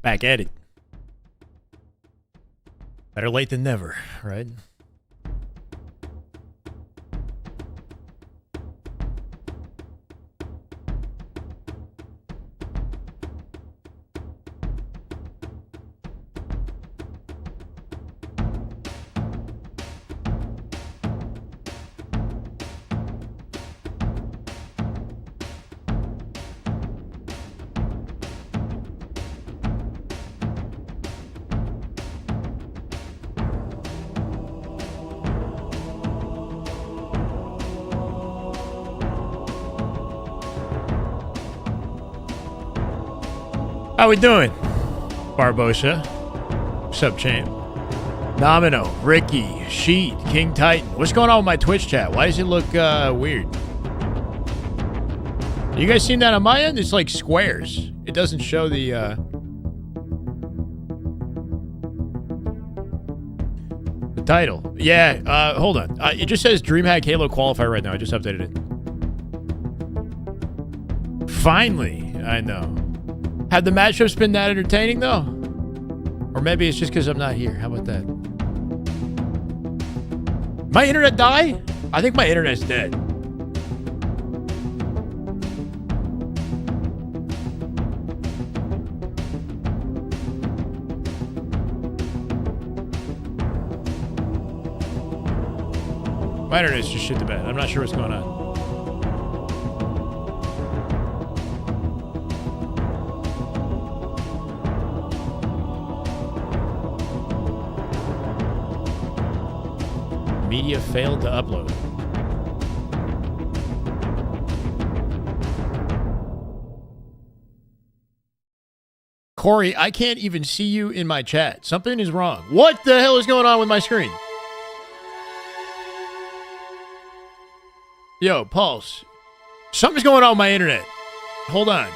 Back at it. Better late than never, right? How we doing? Barbosa. What's up, champ? Nomino, Ricky, Sheet, King Titan. What's going on with my Twitch chat? Why does it look weird? You guys seen that on my end? It's like squares. It doesn't show the title. Yeah, hold on. It just says Dreamhack Halo Qualifier right now. I just updated it. Finally, I know. Have the matchups been that entertaining, though? Or maybe it's just because I'm not here. How about that? My internet die? I think my internet's dead. My internet's just shit the bed. I'm not sure what's going on. Media failed to upload. Corey, I can't even see you in my chat. Something is wrong. What the hell is going on with my screen? Yo, Pulse. Something's going on with my internet. Hold on.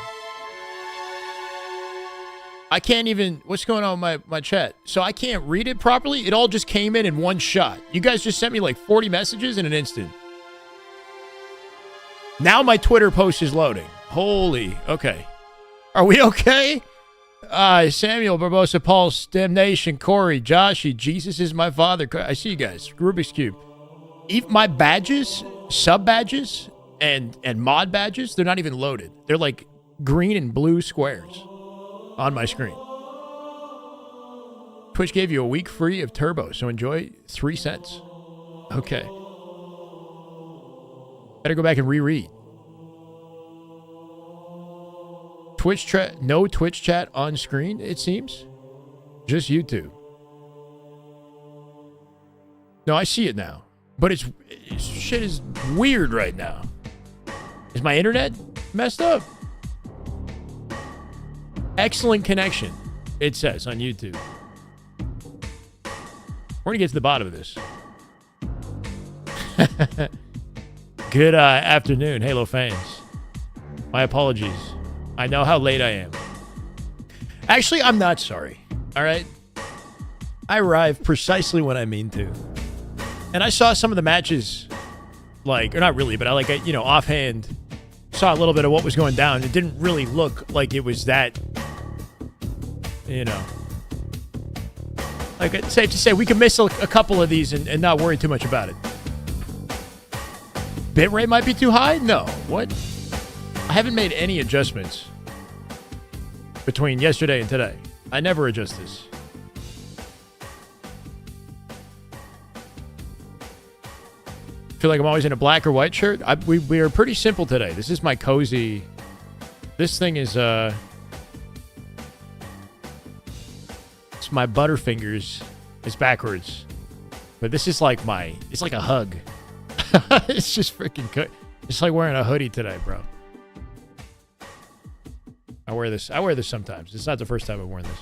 I can't even... What's going on with my chat? So I can't read it properly? It all just came in one shot. You guys just sent me like 40 messages in an instant. Now my Twitter post is loading. Holy... Okay. Are we okay? Samuel, Barbosa, Paul, STEM Nation, Corey, Joshy, Jesus is my father. I see you guys. Rubik's Cube. Even my badges, sub-badges, and mod badges, they're not even loaded. They're like green and blue squares on my screen. Twitch gave you a week free of Turbo, so enjoy 3 cents. Okay. Better go back and reread. No Twitch chat on screen, it seems. Just YouTube. No, I see it now. But shit is weird right now. Is my internet messed up? Excellent connection, it says on YouTube. We're going to get to the bottom of this. Good afternoon, Halo fans. My apologies. I know how late I am. Actually, I'm not sorry. All right? I arrive precisely when I mean to. And I saw some of the matches, or not really, but offhand, saw a little bit of what was going down. It didn't really look like it was that, like it's safe to say we can miss a couple of these and not worry too much about it. Bitrate might be too high? No. What? I haven't made any adjustments between yesterday and today. I never adjust this. Feel like I'm always in a black or white shirt. We are pretty simple today. This is my cozy. This thing is it's my Butterfingers. It's backwards, but this is like it's like a hug. It's just freaking good. It's like wearing a hoodie today, bro. I wear this sometimes. It's not the first time I've worn this.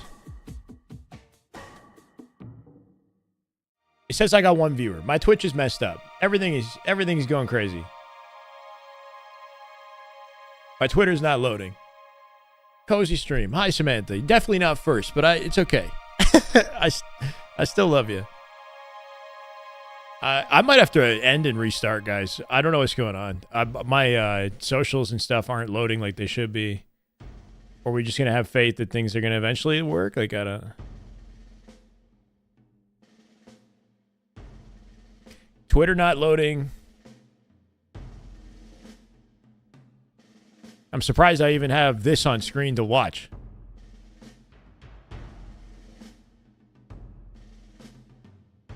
It says I got 1 viewer. My Twitch is messed up. Everything is going crazy. My Twitter's not loading. Cozy stream. Hi, Samantha. Definitely not first, but it's okay. I still love you. I might have to end and restart, guys. I don't know what's going on. My socials and stuff aren't loading like they should be. Or are we just going to have faith that things are going to eventually work? Like, I don't... Twitter not loading. I'm surprised I even have this on screen to watch.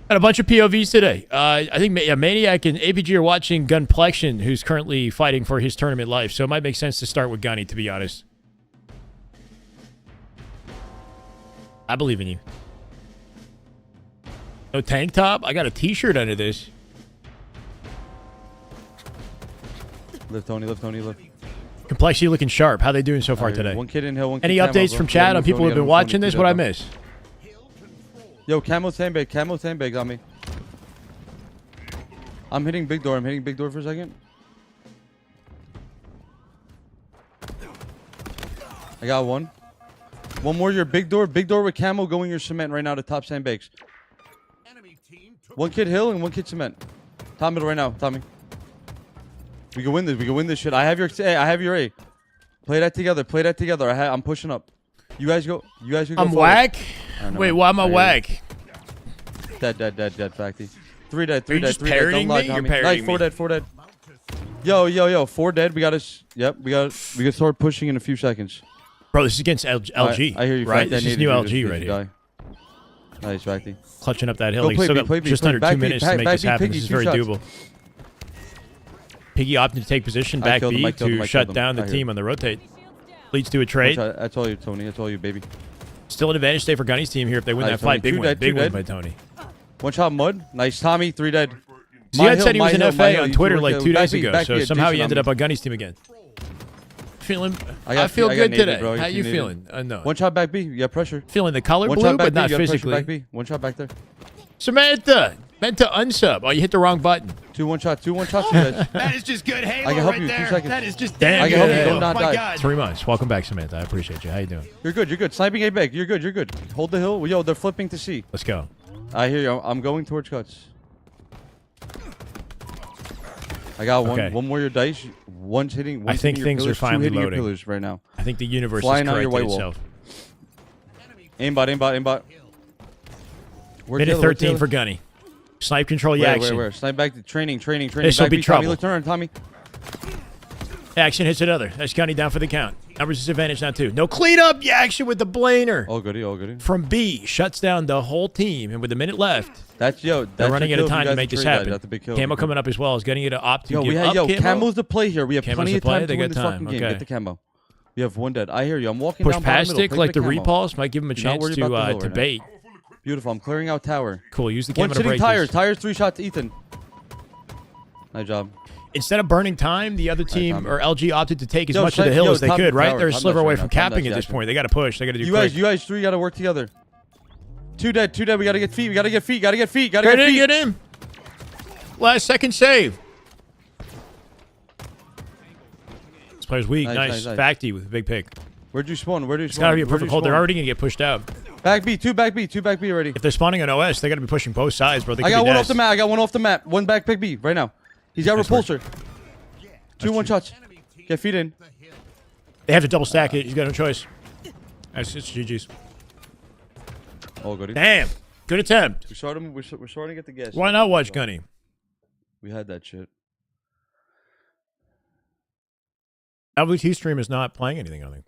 Got a bunch of POVs today. I think Maniac and APG are watching Gunplexion, who's currently fighting for his tournament life. So it might make sense to start with Gunny, to be honest. I believe in you. No tank top? I got a t-shirt under this. Lift, Tony, lift, Tony, lift. Complexity looking sharp. How they doing so far today? One kid in hill, one kid Any camo, updates bro. from chat on people who have been watching this? What I miss? Yo, camo sandbag on me. I'm hitting big door. I'm hitting big door for a second. I got one. One more, your big door with camo going your cement right now to top sandbags. One kid hill and one kid cement. Top middle right now, Tommy. We can win this. We can win this shit. I have your A. Play that together. I'm pushing up. You guys go. I'm whack. Wait, why am I whack? Dead. Facty. 3 dead. Are you just parroting me? You're parroting me. 4 dead. Yo. 4 dead. We gotta. Yep. We can start pushing in a few seconds. Bro, this is against LG. I hear you. Right. This is new LG right here. Nice, Facty. Clutching up that hill. Still got just under 2 minutes to make this happen. This is very doable. Piggy opted to take position back B to shut down the team on the rotate. Leads to a trade. That's all you, Tony. That's all you, baby. Still an advantage stay for Gunny's team here if they win that fight. Big win. Big win by Tony. One shot mud. Nice, Tommy. 3 dead. Ziad said he was an FA on Twitter like 2 days ago, so somehow he ended up on Gunny's team again. I feel good today. How you feeling? No. One shot back B. You got pressure. Feeling the color blue, but not physically. Back B. One shot back there. Samantha, meant to unsub. Oh, you hit the wrong button. 2 1 shots. 2 1 shots. That is just good Halo I can help right you. there. 2 seconds. That is just damn good. I can help you. Do not die. God. 3 months. Welcome back, Samantha. I appreciate you. How you doing? You're good. Sniping A back. You're good. Hold the hill. Yo, they're flipping to C. Let's go. I hear you. I'm going towards cuts. I got one. Okay. One more your dice. One's hitting. I think things are finally loading. loading. Pillars right now. I think the universe Flying is out your correcting white itself. Aimbot. Minute 13 for Gunny. Snipe control, action. Where? Snipe back to training. This will be trouble. Tommy, turn, Tommy. Action hits another. That's Gunny down for the count. Numbers disadvantage now too. No cleanup. Action with the blainer. All goody. From B, shuts down the whole team, and with a minute left, they're running out of time to make this happen. That's a big kill. Camo coming up as well. Is Gunny to opt to Yo, give up camo? Camo's the play here. We have plenty of time to win this fucking game. Okay. Get the camo. We have 1 dead. I hear you. I'm walking Push down past middle. it like the repulse might give him a chance to bait. Beautiful. I'm clearing out tower. Cool. Use the camo One to break sitting tires. this. Tires 3 shots. Ethan. Nice job. Instead of burning time, the other team or LG opted to take as much of the hill as they could. Right, they're a sliver away from capping at this point. They got to push. They got to do. You guys 3 got to work together. 2 dead. We got to get feet. Get in. Last second save. This player's weak. Nice. Facty with a big pick. Where'd you spawn? It's got to be a perfect hold. They're already going to get pushed out. Back B. 2 back B already. If they're spawning on OS, they got to be pushing both sides, bro. I got one off the map. One back pick B right now. He's got repulsor. 2 1 shots. Get feet in. They have to double stack it. He's got no choice. It's GG's. Oh, goody. Damn. Good attempt. We're starting to get the gas. Why not watch Gunny? We had that shit. LVT stream is not playing anything, I think.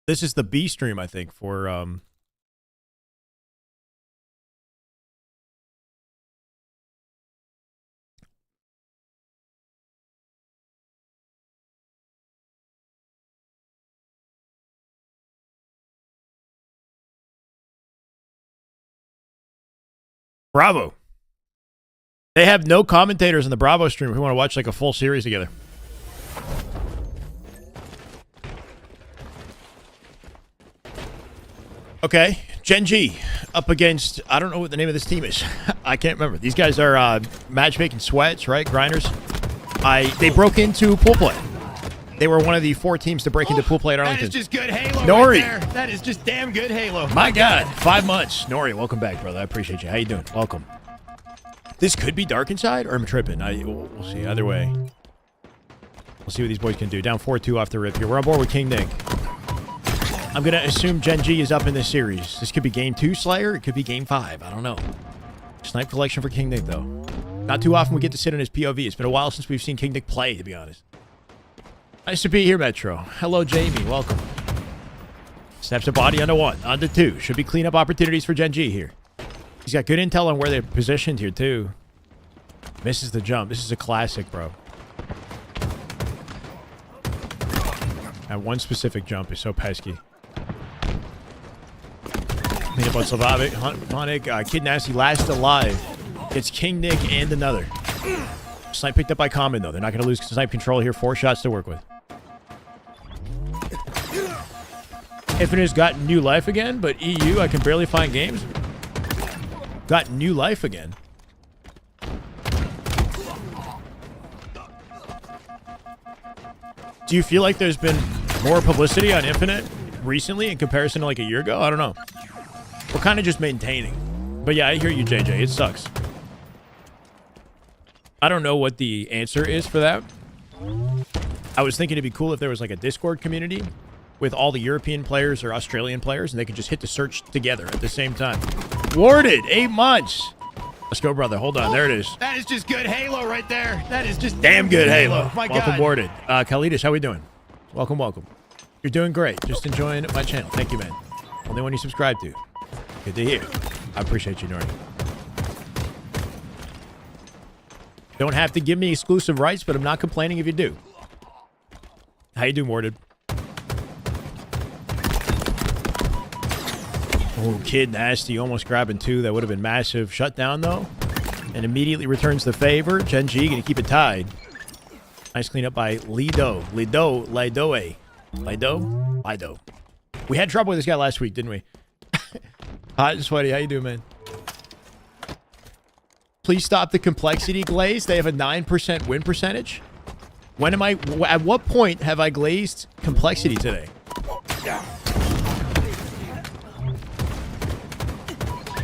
This is the B stream, I think, for Bravo. They have no commentators in the Bravo stream if we want to watch like a full series together. Okay, Gen G up against, I don't know what the name of this team is. I can't remember. These guys are matchmaking sweats, right? Grinders. They broke into pool play. They were one of the 4 teams to break into pool play at Arlington. That is just good Halo Nori. right there. That is just damn good Halo. My God, 5 months. Nori, welcome back, brother. I appreciate you. How you doing? Welcome. This could be dark inside, or I'm tripping. We'll see. Either way. We'll see what these boys can do. Down 4-2 off the rip here. We're on board with King Nick. I'm going to assume Gen G is up in this series. This could be game 2 Slayer. It could be game 5. I don't know. Snipe collection for King Nick, though. Not too often we get to sit on his POV. It's been a while since we've seen King Nick play, to be honest. Nice to be here, Metro. Hello, Jamie. Welcome. Snaps a body onto 1. Onto 2. Should be cleanup opportunities for Gen G here. He's got good intel on where they're positioned here, too. Misses the jump. This is a classic, bro. And one specific jump is so pesky. Peanut Butter Slavic, Honic, Kid Nasty last alive. It's King Nick and another. Snipe picked up by Common, though. They're not going to lose snipe control here. 4 shots to work with. Infinite's got new life again, but EU, I can barely find games. Got new life again. Do you feel like there's been more publicity on Infinite recently in comparison to like a year ago? I don't know. We're kind of just maintaining. But yeah, I hear you, JJ. It sucks. I don't know what the answer is for that. I was thinking it'd be cool if there was like a Discord community with all the European players or Australian players and they could just hit the search together at the same time. Warded, 8 months. Let's go, brother. Hold on. There it is. That is just good Halo right there. That is just Damn good Halo. My Welcome, God. Warded. Kalidas, how we doing? Welcome, welcome. You're doing great. Just enjoying my channel. Thank you, man. Only one you subscribe to. Good to hear. I appreciate you, Nori. Don't have to give me exclusive rights, but I'm not complaining if you do. How you doing, Warded? Oh, Kid Nasty almost grabbing 2. That would have been massive. Shut down, though. And immediately returns the favor. Gen G going to keep it tied. Nice cleanup by Lido. Lido. We had trouble with this guy last week, didn't we? Hot and sweaty. How you doing, man? Please stop the complexity glaze. They have a 9% win percentage. When am I... At what point have I glazed complexity today?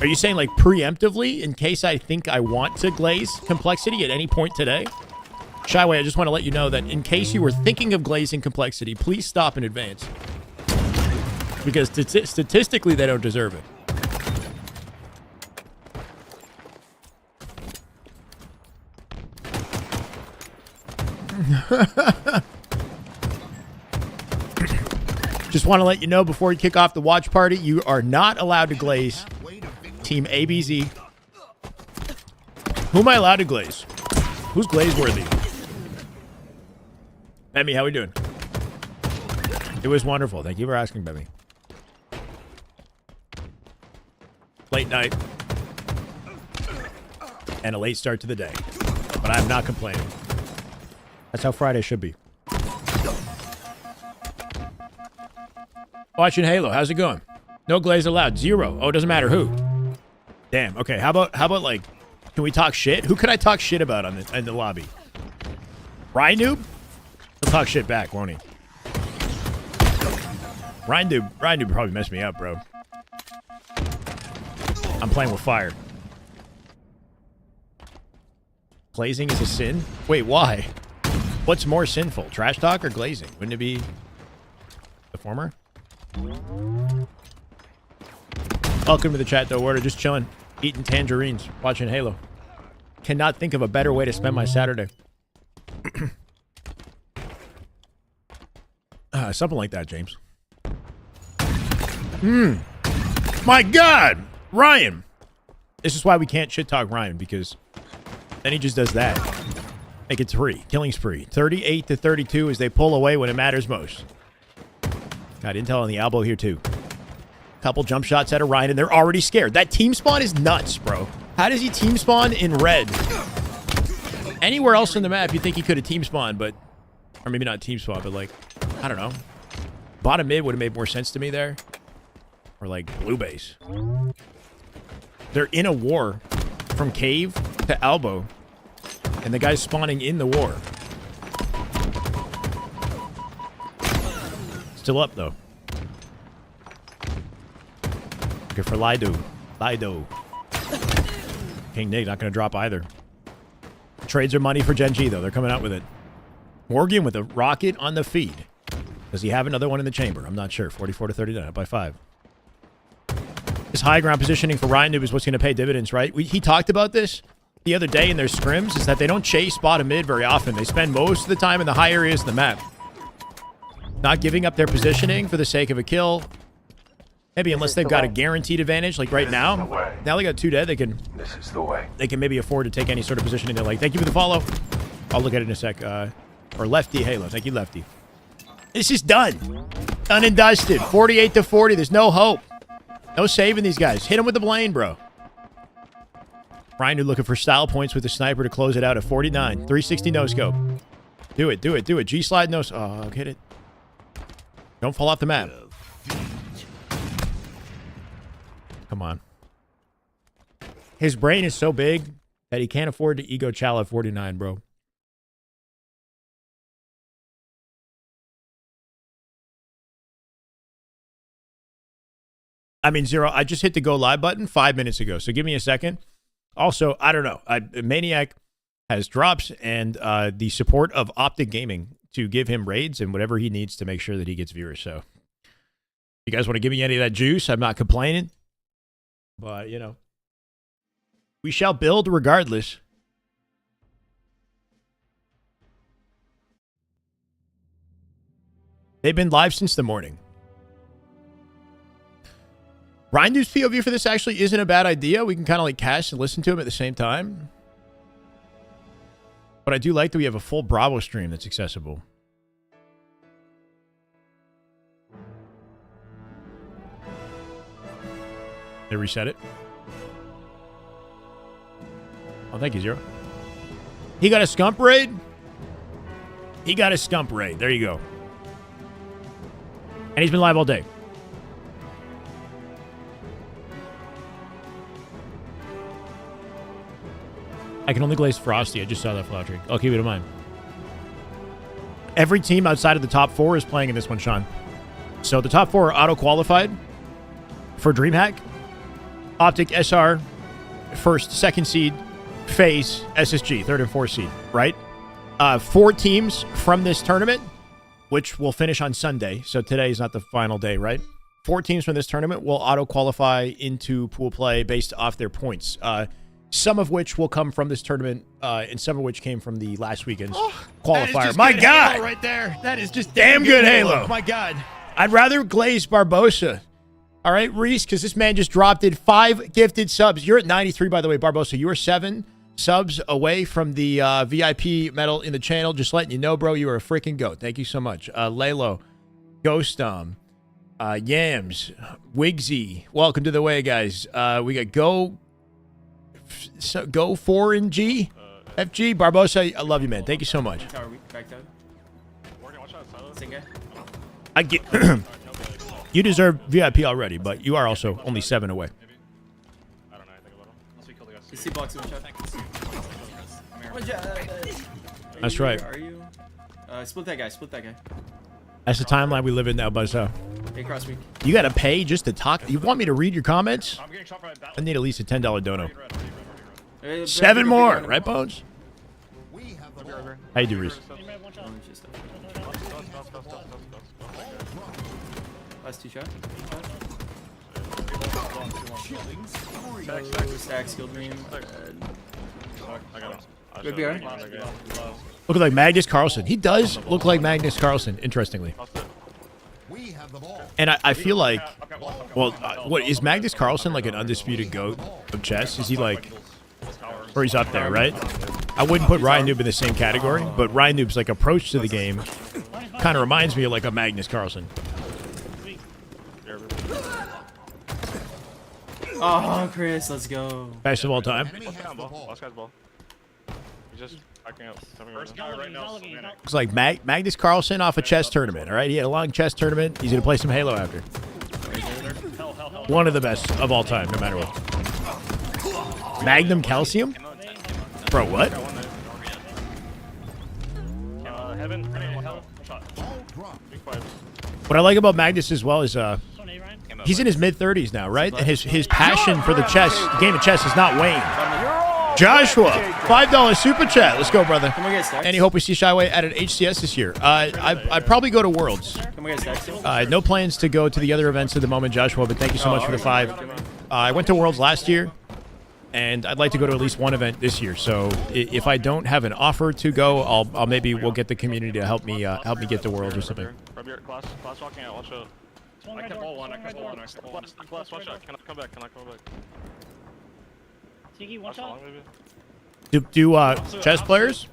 Are you saying like preemptively in case I think I want to glaze complexity at any point today? Shyway, I just want to let you know that in case you were thinking of glazing complexity, please stop in advance. Because statistically, they don't deserve it. Just want to let you know before you kick off the watch party, you are not allowed to glaze Team ABZ. Who am I allowed to glaze? Who's glaze worthy? Bemmy, how we doing? It was wonderful. Thank you for asking, Bemmy. Late night. And a late start to the day. But I'm not complaining. That's how Friday should be. Watching Halo. How's it going? No glaze allowed. 0. Oh, it doesn't matter who. Damn. Okay. How about like, can we talk shit? Who can I talk shit about in the lobby? Rynoob? He'll talk shit back, won't he? Rynoob probably messed me up, bro. I'm playing with fire. Glazing is a sin? Wait, why? What's more sinful, trash talk or glazing? Wouldn't it be the former? Welcome to the chat, though, Warder. Just chilling, eating tangerines, watching Halo. Cannot think of a better way to spend my Saturday. Something like that, James. My God! Ryan! This is why we can't shit talk Ryan, because then he just does that. Make it 3. Killing spree. 38-32 as they pull away when it matters most. Got intel on the elbow here, too. Couple jump shots at a Ryan, and they're already scared. That team spawn is nuts, bro. How does he team spawn in red? Anywhere else on the map, you think he could have team spawned, but... Or maybe not team spawn, but like... I don't know. Bottom mid would have made more sense to me there. Or like blue base. They're in a war from cave to elbow. And the guy's spawning in the war. Still up, though. Good for Lido. King Nick not going to drop either. Trades are money for Gen G, though. They're coming out with it. Morgan with a rocket on the feed. Does he have another one in the chamber? I'm not sure. 44 to 39, up by 5. This high ground positioning for Ryan Noob is what's going to pay dividends, right? He talked about this the other day in their scrims, is that they don't chase bottom mid very often. They spend most of the time in the high areas of the map. Not giving up their positioning for the sake of a kill. Maybe unless they've got a guaranteed advantage, like right now. Now they got 2 dead, they can maybe afford to take any sort of positioning. They're like, thank you for the follow. I'll look at it in a sec. Or Lefty Halo. Thank you, Lefty. This is done. Done and dusted. 48 to 40. There's no hope. No saving these guys. Hit them with the blade, bro. Ryan, looking for style points with the sniper to close it out at 49. 360 no scope. Do it, do it, do it. G slide no. Oh, hit it. Don't fall off the map. Come on. His brain is so big that he can't afford to ego chow at 49, bro. I mean, Zero, I just hit the go live button 5 minutes ago, so give me a second. Also, I don't know. Maniac has drops and the support of Optic Gaming to give him raids and whatever he needs to make sure that he gets viewers. So, if you guys want to give me any of that juice, I'm not complaining. But, you know, we shall build regardless. They've been live since the morning. Ryan Dude's POV for this actually isn't a bad idea. We can kind of like cast and listen to him at the same time. But I do like that we have a full Bravo stream that's accessible. They reset it. Oh, thank you, Zero. He got a scump raid? He got a scump raid. There you go. And he's been live all day. I can only glaze Frosty. I just saw that Floundering. I'll keep it in mind. Every team outside of the top 4 is playing in this one, Sean. So the top 4 are auto-qualified for Dreamhack. Optic, SR, first, second seed, FaZe, SSG, third and fourth seed, right? 4 teams from this tournament, which will finish on Sunday. So today is not the final day, right? 4 teams from this tournament will auto-qualify into pool play based off their points. Some of which will come from this tournament, and some of which came from the last weekend's qualifier. My God! Halo right there. That is just damn good Halo. My God. I'd rather glaze Barbosa. All right, Reese, because this man just dropped in 5 gifted subs. You're at 93, by the way, Barbosa. You are 7 subs away from the VIP medal in the channel. Just letting you know, bro, you are a freaking goat. Thank you so much. Lalo, Ghostom, Yams, Wigsy. Welcome to the way, guys. We got Go 4 and G. FG, Barbosa, I love you, man. Thank you so much. I get you deserve VIP already, but you are also only 7 away. That's right. Split that guy. Split that guy. That's the timeline we live in now, Buzzo. Hey, cross week. You got to pay just to talk. You want me to read your comments? I need at least a $10 dono. 7 more, right, Bones? How you do, Reese? Last 2 shots. Stack, skill dream. Good BR. Look like Magnus Carlsen. He does look like Magnus Carlsen, interestingly. And I feel like, well, what is Magnus Carlsen like an undisputed GOAT of chess? Is he like, or he's up there, right? I wouldn't put Ryan Noob in the same category, but Ryan Noob's like approach to the game kind of reminds me of like a Magnus Carlsen. Oh, Chris, let's go. Best of all time. Looks like Magnus Carlsen off a chess tournament, all right? He had a long chess tournament. He's going to play some Halo after. One of the best of all time, no matter what. Magnum Calcium? Bro, what? What I like about Magnus as well is he's in his mid-30s now, right? And his passion for the game of chess has not waned. Joshua, $5 super chat. Let's go, brother. Can we get stacks? Any hope we see Shyway at an HCS this year? I'd probably go to Worlds. Can we get stacks too? No plans to go to the other events at the moment, Joshua, but thank you so much for the 5. I went to Worlds last year, and I'd like to go to at least one event this year. So if I don't have an offer to go, I'll maybe we'll get the community to help me get to Worlds or something. From your class walking out, watch out. I can ball one, Class, watch out. Cannot come back. Tiki, watch out. Do chess players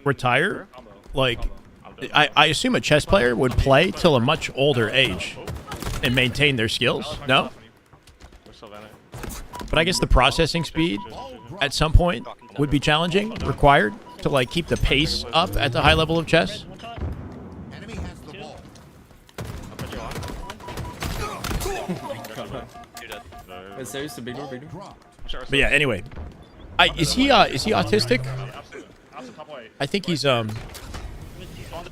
retire? Like, I assume a chess player would play till a much older age and maintain their skills. No? But I guess the processing speed at some point would be challenging, required to like keep the pace up at the high level of chess. Enemy has the ball. Wait, serious? The big door, big door? But yeah, anyway. Is he autistic? I think he's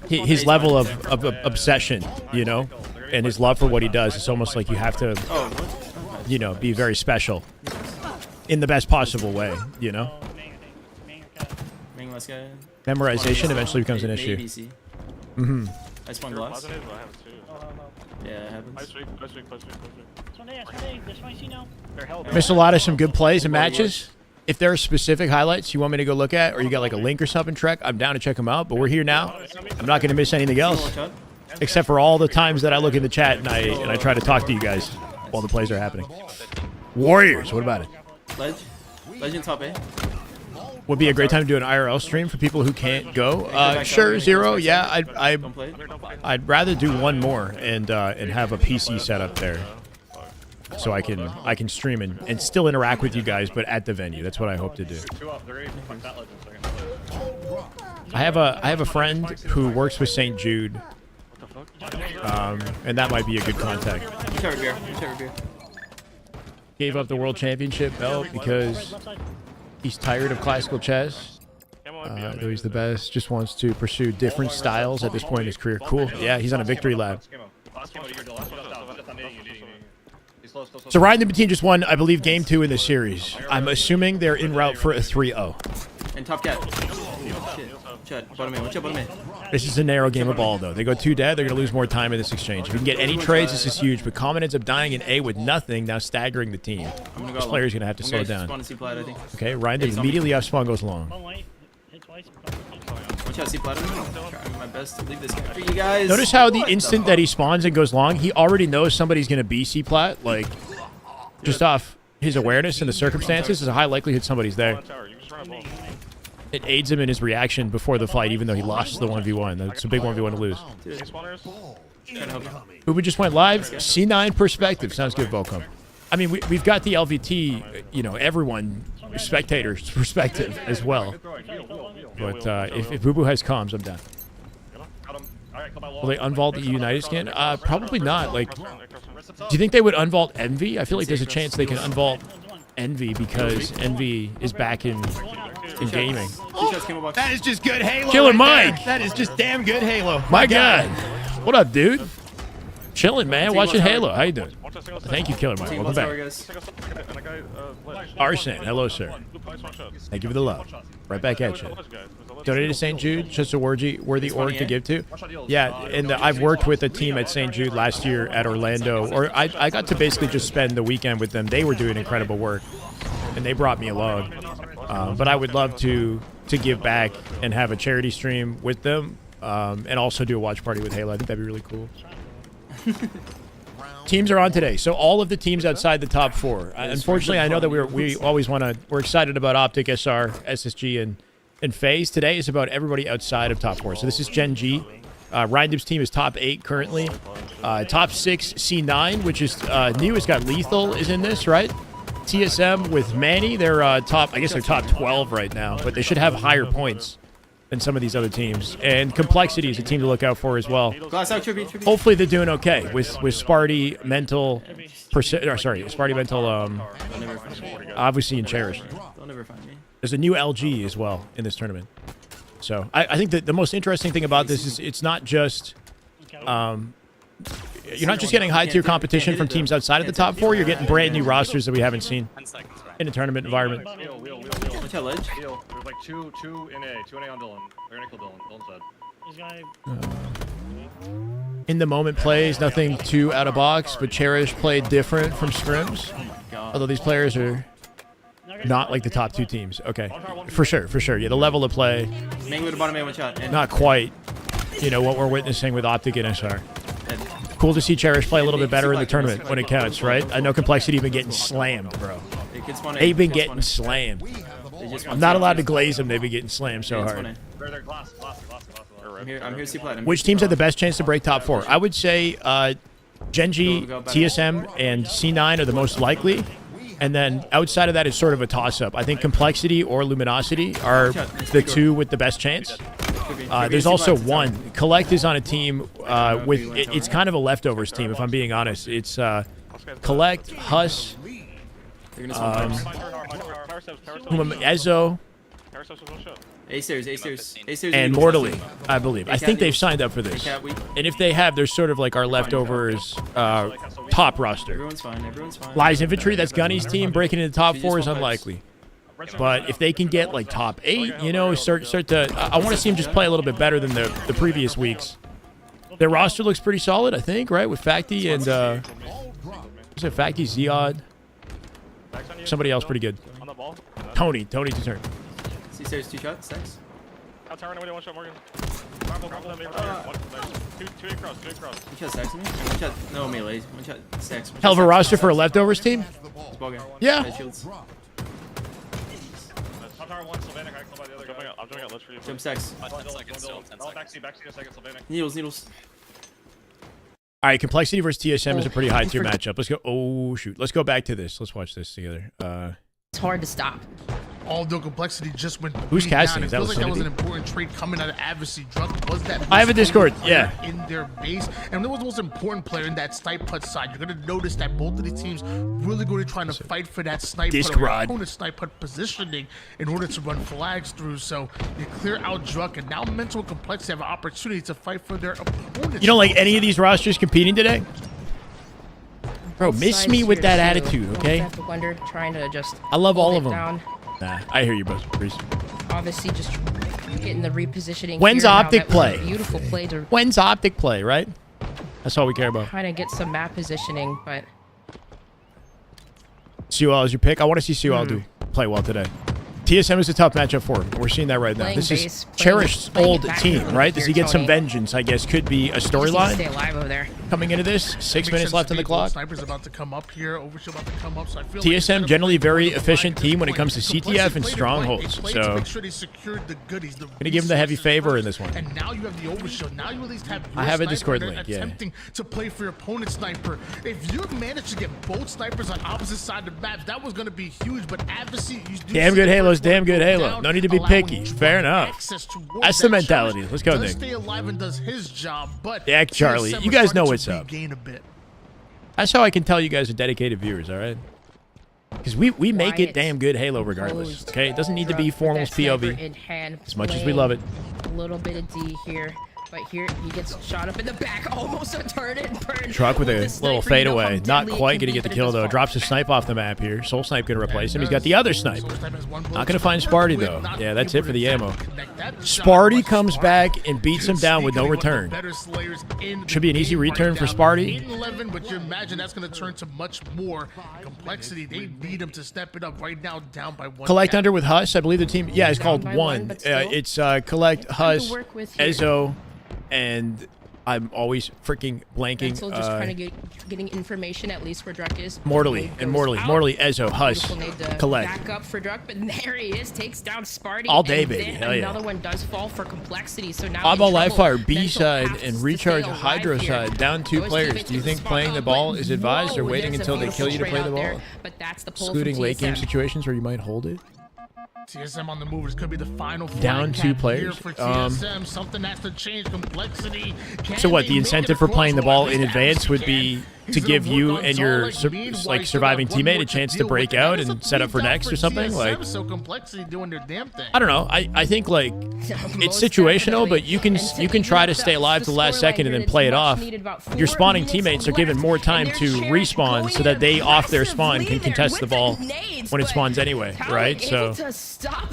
his level of obsession, you know, and his love for what he does, it's almost like you have to, you know, be very special in the best possible way, you know. Memorization eventually becomes an issue. Mm-hmm. I spawned glass. Yeah, it happens. Missed a lot of some good plays and matches. If there are specific highlights you want me to go look at, or you got like a link or something, Trek, I'm down to check them out. But we're here now. I'm not going to miss anything else, except for all the times that I look in the chat and I try to talk to you guys while the plays are happening. Warriors, what about it? Legend top A. Would be a great time to do an IRL stream for people who can't go. Sure, Zero. Yeah, I'd rather do one more and have a PC set up there, so I can stream and still interact with you guys, but at the venue. That's what I hope to do. I have a friend who works with St. Jude, and that might be a good contact. Gave up the World Championship belt because he's tired of classical chess. Though he's the best, just wants to pursue different styles at this point in his career. Cool. Yeah, he's on a victory lap. So Ryan and the team just won, I believe, game 2 in the series. I'm assuming they're en route for a 3-0. And top cat. Shit. Bottom man. Watch out, bottom man. This is a narrow game of ball, though. They go 2 dead, they're going to lose more time in this exchange. If you can get any trades, this is huge. But Common ends up dying in A with nothing, now staggering the team. This player's going to have to slow down. Okay, Ryan immediately off spawn goes long. Watch out, C-Plat. I'm trying my best to leave this guy for you guys. Notice how the instant that he spawns and goes long, he already knows somebody's going to be C-Plat. Like, just off his awareness and the circumstances, there's a high likelihood somebody's there. It aids him in his reaction before the fight, even though he lost the 1v1. That's a big 1v1 to lose. Uber just went live. C9 perspective. Sounds good, Volcom. I mean, we've got the LVT, you know, everyone, spectators' perspective as well. But if Boo Boo has comms, I'm down. Will they unvault the United skin? Probably not. Like, do you think they would unvault Envy? I feel like there's a chance they can unvault Envy because Envy is back in gaming. That is just good Halo. Killer right Mike. there. That is just damn good Halo. My God. What up, dude? Chilling, man. Watching Halo. How you doing? Thank you, Killer Mike. Welcome back. Arson. Hello, sir. Thank you for the love. Right back at you. Donated to St. Jude. Just a worthy org to give to. Yeah, and I've worked with a team at St. Jude last year at Orlando. Or I got to basically just spend the weekend with them. They were doing incredible work, and they brought me along. But I would love to give back and have a charity stream with them, and also do a watch party with Halo. I think that'd be really cool. Teams are on today, so all of the teams outside the top 4. Unfortunately, I know that we always we're excited about Optic, SR, SSG, and FaZe. Today is about everybody outside of top 4. So this is Gen G. Rindip's team is top 8 currently. Top 6, C9, which is new. It's got Lethal is in this, right? TSM with Manny, they're top. I guess they're top 12 right now, but they should have higher points than some of these other teams. And Complexity is a team to look out for as well. Hopefully they're doing okay with Sparty, Mental, Sparty, Mental, obviously, and Cherish. There's a new LG as well in this tournament. So I think that the most interesting thing about this is it's not just you're not just getting high-tier competition from teams outside of the top 4. You're getting brand new rosters that we haven't seen in a tournament environment. chat ledge. Heal. There's like two in A. Two in A on Dylan. They're gonna kill Dylan. Dylan's dead. He's gonna. In the moment plays, nothing too out of box, but Cherish played different from scrims. Although these players are not like the top 2 teams. Okay, for sure. Yeah, the level of play, Mango to bottom A, one shot. And not quite, what we're witnessing with Optic and SR. Cool to see Cherish play a little bit better in the tournament when it counts, right? I know Complexity been getting slammed, bro. They've been getting slammed. I'm not allowed to glaze them. They've been getting slammed so hard. They're glass. I'm here to see platinum. Which teams have the best chance to break top 4? I would say Genji, TSM, and C9 are the most likely. And then outside of that, it's sort of a toss-up. I think Complexity or Luminosity are the 2 with the best chance. There's also one. Collect is on a team with... It's kind of a leftovers team, if I'm being honest. It's Collect, Hus, Ezo, A-Series. and Mortally, I believe. I think they've signed up for this. And if they have, they're sort of like our leftovers top roster. Everyone's fine. Lies Infantry, that's Gunny's team. Breaking into top 4 is unlikely. But if they can get like top 8, start to... I want to see them just play a little bit better than the previous weeks. Their roster looks pretty solid, I think, right? With Facty and... is it Facty, Ziod? Somebody else pretty good. Tony to turn. C-Series 2 shots, thanks. I'll turn away 1 shot, Morgan. Two across. One shot stacks me. One shot, no melee. One shot stacks. Hell of a roster for a leftovers team. Yeah. Jump stacks. Needles. All right, Complexity versus TSM is a pretty high tier matchup. Let's go. Oh, shoot. Let's go back to this. Let's watch this together. It's hard to stop. Although Complexity just went Who's casting? down, Is it that feels like that was an Lucidity? important trade coming out of Adversary. Drunk was that. I have a Discord, player yeah. In their base, and there was the most important player in that snipe putt side. You're gonna notice that both of these teams really going to try to fight for that snipe Disc putt, or rod. opponent snipe putt positioning in order to run flags through. So you clear out Drunk, and now Mental Complexity have an opportunity to fight for their opponents. You don't like any of these rosters competing today? Bro, miss me with that attitude, okay? Wonder, trying to just I love all of them. down. Nah, I hear you, bro. Obviously, just getting the repositioning. When's here. Now, Optic that was a play? Beautiful play to When's Optic play, right? That's all we care about. kind of get some map positioning, but Sewell is your pick. I want to see Sewell play well today. TSM is a tough matchup for him. We're seeing that right now. Playing This base, is playing- Cherish's playing old back team, here, right? Does he get some Tony. vengeance, I guess, could be a just need to stay storyline alive over there. coming into this. 6 Makes minutes sense left to on the me. clock. Sniper's about to come up here. Overshield about to come up. So I feel TSM like generally very playing efficient the flag team when it at comes to this point. CTF and Complexity played it strongholds, right. They played so- to make sure they secured the goodies. Gonna give them the heavy favor in this one. And now you have the overshield. Now you at least have. I your have a sniper Discord there link, yeah. Attempting to play for your opponent's sniper. If you manage to get both snipers on opposite side of the map, that was gonna be huge. But Adversary, you do Damn see good the Halos, first one damn good go Halo. down, No need to be allowing picky. Drunk Fair enough. access towards That's the that. mentality. Cherish Let's go, does Nick. Stay alive and does his job, but Yeah, Charlie, TSM you are guys know starting what's to up. regain a bit. That's how I can tell you guys are dedicated viewers, all right? Because we make it Quiet, damn good Halo regardless, Closed. okay? It doesn't need to be Drunk with formal that sniper POV. in hand, As much as we playing love it. A little bit of D here. But here he gets shot up in the back, almost a turn and burn. Truck with a the little sniper, you know fadeaway. how Not deadly it quite can going to be, get the but it kill, does though. fall. Drops a snipe off the map here. Soul Snipe going to replace him. He's got the other sniper. Not going to find Sparty, though. Yeah, that's it for the ammo. Sparty comes back and beats him down with no return. Should be an easy return for Sparty. 11, but you imagine that's going to turn to much more complexity. They need him to step it up right now, down by one. Collect cap. Under with Hus. I believe the team, yeah, it's Down called by One. one, but still. It's Collect, Hus, work with here. Ezo, and I'm always freaking blanking. Mental just trying to getting information at least where Druk is. Mortally, and Mortally, Ezo, Hus, Beautiful need to Collect. back up for Druk, but there he is, takes down Sparty. All day, and baby. then Hell yeah. Another one does fall for complexity, so now Oddball in Live trouble. Fire B Mental side has and to Recharge stay alive Hydro here. side. Down 2 Goes players. deep Do you into think the playing the spot, ball but is advised or whoa, waiting there's a until they beautiful kill you to trade play the out there, ball? but that's the pull Excluding from late game TSM. situations where you might hold it. TSM on the move. This could be the final Down flag 2 cap players. here for TSM. Something has to change. Complexity. So what, the incentive for playing the ball in advance would be to give you and your surviving teammate a chance to break out and set up for next or something. Like, so Complexity doing their damn thing. I don't know. I think like it's situational, but you can try to stay alive to the last second and then play it off. Your spawning teammates are given more time to respawn so that they off their spawn can contest the ball when it spawns anyway, right? So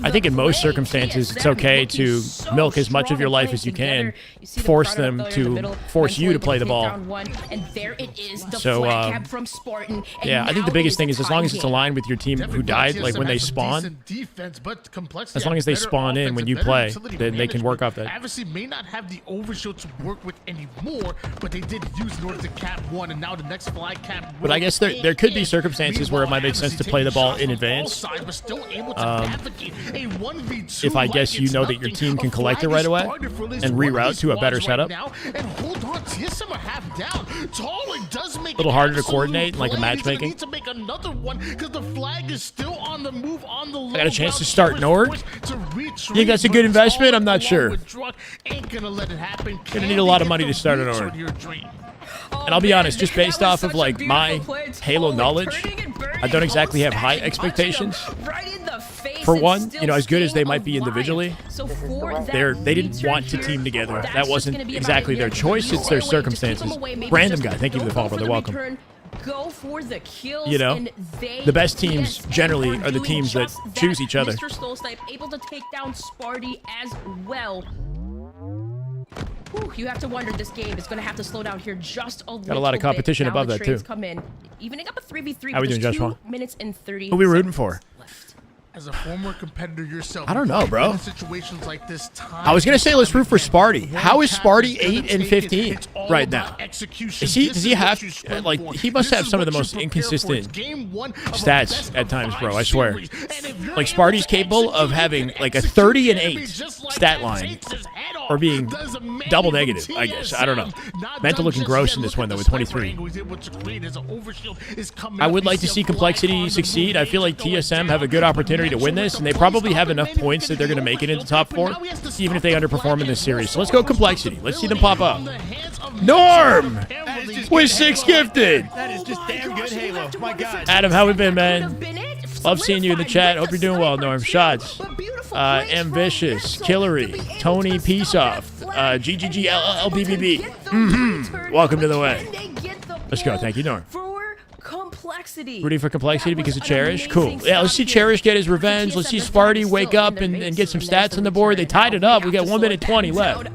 I think in most circumstances it's okay to milk as much of your life as you can, force them to force you to play the ball. So yeah, I think the biggest thing is as long as it's aligned with your team who died, like when they spawn, as long as they spawn in when you play, then they can work off that. Adversary may not have the overshield to work with anymore, but they did use in order to cap one, and now the next flag cap. But I guess there could be circumstances where it might make sense to play the ball in advance. If I guess you know that your team can collect it right away and reroute to a better setup. A little harder to coordinate, like a matchmaking. I got a chance to start Nord. You think that's a good investment? I'm not sure. Gonna need a lot of money to start an Nord. And I'll be honest, just based off of like my Halo knowledge, I don't exactly have high expectations. For one, you know, as good as they might be individually, they didn't want to team together. That wasn't exactly their choice, it's their circumstances. Random guy, thank you for the follow, brother, welcome. You know, the best teams generally are the teams that choose each other. Able to take down Sparty as well. Whew, you have to wonder this game is going to have to slow down here just a little bit. Got a lot of competition now above that too. Come in, evening up a 3v3. How we doing, Joshua? 2 minutes and 30. Who are we rooting for? As a former competitor yourself, I don't know, bro. Situations like this, I was gonna say let's root for Sparty. How is Sparty 8 and 15 right now? Does he have like he must have some of the most inconsistent stats at times, bro? I swear. Like Sparty's capable of having like a 30 and 8 stat line, or being double negative. I guess I don't know. Mental looking gross in this one though with 23. I would like to see Complexity succeed. I feel like TSM have a good opportunity to win this, and they probably have enough points that they're going to make it into top 4, even if they underperform in this series. So let's go Complexity. Let's see them pop up. Norm with 6 gifted. That is just damn good Halo. My God. Adam, how we been, man? Love seeing you in the chat. Hope you're doing well, Norm. Shots. Ambitious, Killery, Tony, Peace Off, GGG, LLBBB. Welcome to the way. Let's go. Thank you, Norm. Rooting for Complexity because of Cherish. Cool. Yeah, let's see Cherish get his revenge. Let's see Sparty wake up and get some stats on the board. They tied it up. We got 1 minute 20 left.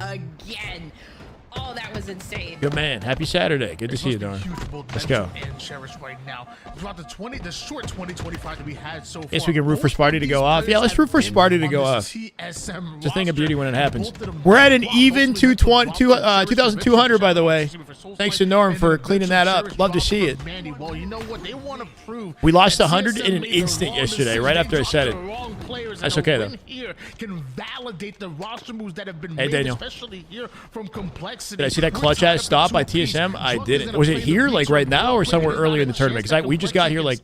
Oh, that was insane. Good man. Happy Saturday. Good to see you, Darn. Let's go. Guess we can root for Sparty to go off. Yeah, let's root for Sparty to go off. It's a thing of beauty when it happens. We're at an even 2,200, by the way. Thanks to Norm for cleaning that up. Love to see it. We lost 100 in an instant yesterday, right after I said it. That's okay, though. Hey, Daniel. Did I see that clutch-ass stop by TSM? I didn't. Was it here, like right now, or somewhere earlier in the tournament? Because we just got here like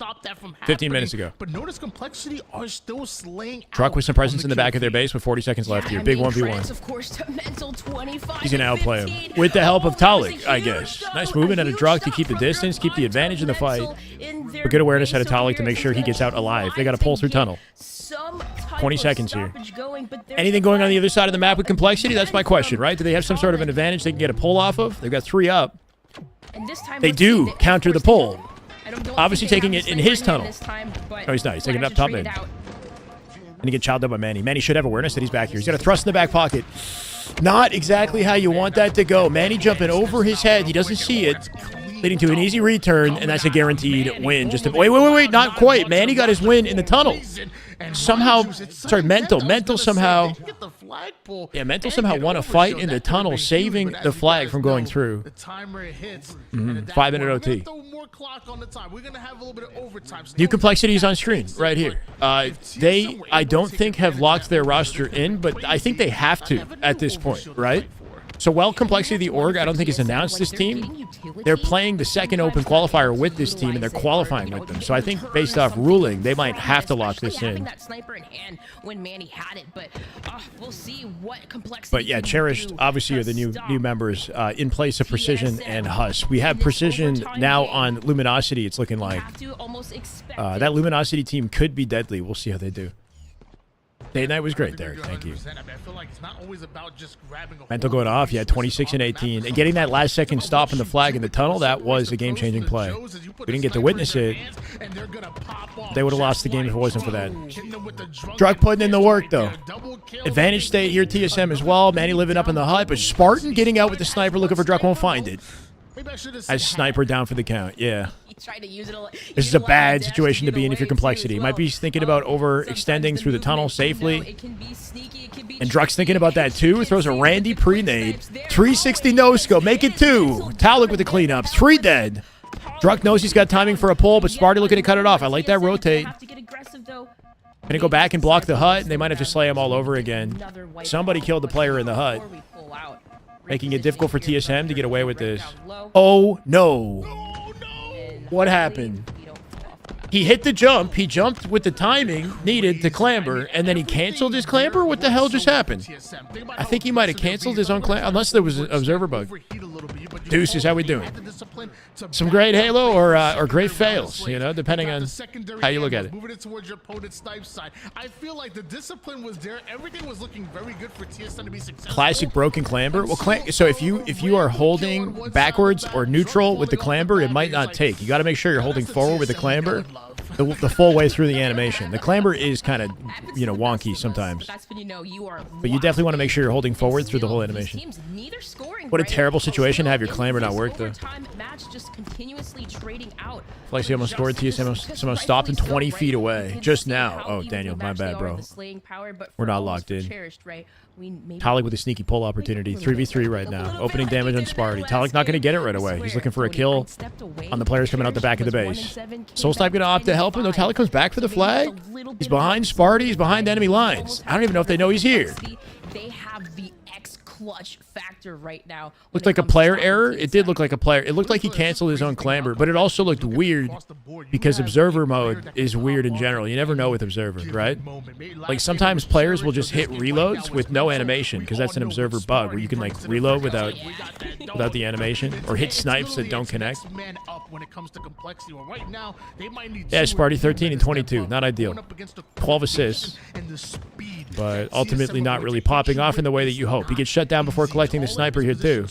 15 minutes ago. But notice Complexity are still slaying. Truck with some presence in the back of their base with 40 seconds left here. Big 1v1. He's going to outplay him. With the help of Talik, I guess. Nice movement at a drug to keep the distance, keep the advantage in the fight. But good awareness out of Talik to make sure he gets out alive. They got to pull through tunnel. 20 seconds here. Anything going on the other side of the map with Complexity? That's my question, right? Do they have some sort of an advantage they can get a pull off of? They've got 3 up. They do counter the pull. Obviously taking it in his tunnel. Oh, he's not. He's taking it up top mid. And he get chopped up by Manny. Manny should have awareness that he's back here. He's got a thrust in the back pocket. Not exactly how you want that to go. Manny jumping over his head. He doesn't see it. Leading to an easy return, and that's a guaranteed win. Just wait, not quite. Manny got his win in the tunnel. Somehow, sorry, Mental somehow, yeah, Mental somehow won a fight in the tunnel, saving the flag from going through. 5-minute OT. New Complexity is on screen right here. They, I don't think, have locked their roster in, but I think they have to at this point, right? So while Complexity of the Org, I don't think has announced this team, they're playing the second open qualifier with this team, and they're qualifying with them. So I think based off ruling, they might have to lock this in. But yeah, Cherished obviously are the new members in place of Precision and Huss. We have Precision now on Luminosity, it's looking like. That Luminosity team could be deadly. We'll see how they do. Day and night was great, Derek. Thank you. Mental going off. Yeah, 26 and 18. And getting that last second stop in the flag in the tunnel, that was a game-changing play. We didn't get to witness it. They would have lost the game if it wasn't for that. Druk putting in the work, though. Advantage state here, TSM as well. Manny living up in the hut, but Spartan getting out with the sniper looking for Druk, won't find it. As sniper down for the count, yeah. This is a bad situation to be in if you're Complexity. You might be thinking about overextending through the tunnel safely. And Druk's thinking about that too. Throws a Randy pre-nade. 360 no-scope. Make it 2. Talik with the cleanup. 3 dead. Druk knows he's got timing for a pull, but Sparty looking to cut it off. I like that rotate. Gonna go back and block the hut, and they might have to slay him all over again. Somebody killed the player in the hut. Making it difficult for TSM to get away with this. Oh, no. What happened? He hit the jump. He jumped with the timing needed to clamber, and then he canceled his clamber? What the hell just happened? I think he might have canceled his own clamber, unless there was an observer bug. Deuces, how we doing? Some great Halo or great fails, you know, depending on how you look at it. Moving it towards your opponent's snipe side. I feel like the discipline was there. Everything was looking very good for TSM to be successful. Classic broken clamber. Well, so if you are holding backwards or neutral with the clamber, it might not take. You got to make sure you're holding forward with the clamber the full way through the animation. The clamber is kind of, you know, wonky sometimes. But you definitely want to make sure you're holding forward through the whole animation. What a terrible situation to have your clamber not work, though. Flexi almost scored. TSM somehow stopped him 20 feet away. Just now. Oh, Daniel, my bad, bro. We're not locked in. Talik with a sneaky pull opportunity. 3v3 right now. Opening damage on Sparty. Talik not going to get it right away. He's looking for a kill on the players coming out the back of the base. Soulsnipe going to opt to help him. No, Talik comes back for the flag. He's behind Sparty. He's behind enemy lines. I don't even know if they know he's here. They have the clutch factor right now. Looked like a player error. It did look like a player. It looked like he canceled his own clamber, but it also looked weird because observer mode is weird in general. You never know with observer, right? Like sometimes players will just hit reloads with no animation because that's an observer bug where you can like reload without the animation or hit snipes that don't connect. Yeah, Sparty 13 and 22. Not ideal. 12 assists. But ultimately not really popping off in the way that you hope. He gets shut down before collecting the sniper here too.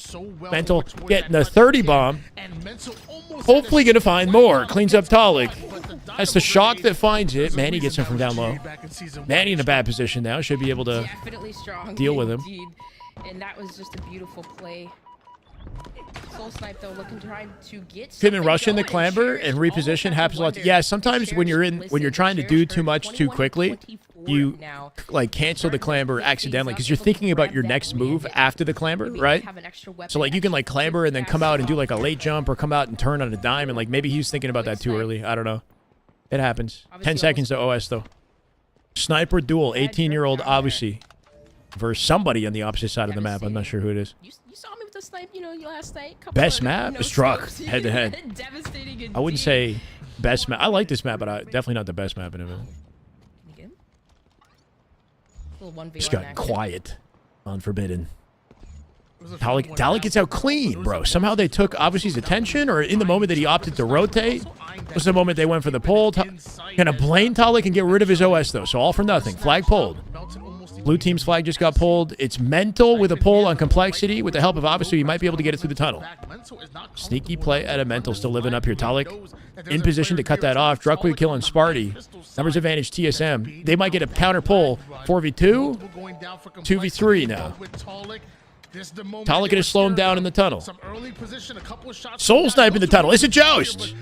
Mental getting the 30 bomb. Hopefully going to find more. Cleans up Talik. That's the shock that finds it. Manny gets him from down low. Manny in a bad position now. Should be able to deal with him. And that was just a beautiful play. Soul Snipe though looking trying to get couldn't rush in the clamber and reposition happens a lot. Yeah, sometimes when you're trying to do too much too quickly, you like cancel the clamber accidentally because you're thinking about your next move after the clamber, right? So like you can like clamber and then come out and do like a late jump or come out and turn on a dime, and like maybe he's thinking about that too early. I don't know. It happens. 10 seconds to OS though. Sniper duel, 18-year-old obviously versus somebody on the opposite side of the map. I'm not sure who it is. You saw me with the snipe, you know, last night. Best map is Struck head to head. I wouldn't say best map. I like this map, but definitely not the best map in it. Just got quiet on Forbidden. Dalek gets out clean, bro. Somehow they took obviously his attention, or in the moment that he opted to rotate was the moment they went for the pull. Gonna blame Talik and get rid of his OS though. So all for nothing. Flag pulled. Blue team's flag just got pulled. It's Mental with a pull on Complexity. With the help of obviously, he might be able to get it through the tunnel. Sneaky play at a Mental, still living up here. Talik in position to cut that off. Druckwig killing Sparty. Numbers advantage TSM. They might get a counter pull. 4v2, 2v3 now. Talik gonna slow him down in the tunnel. Soul Snipe in the tunnel. It's a joust.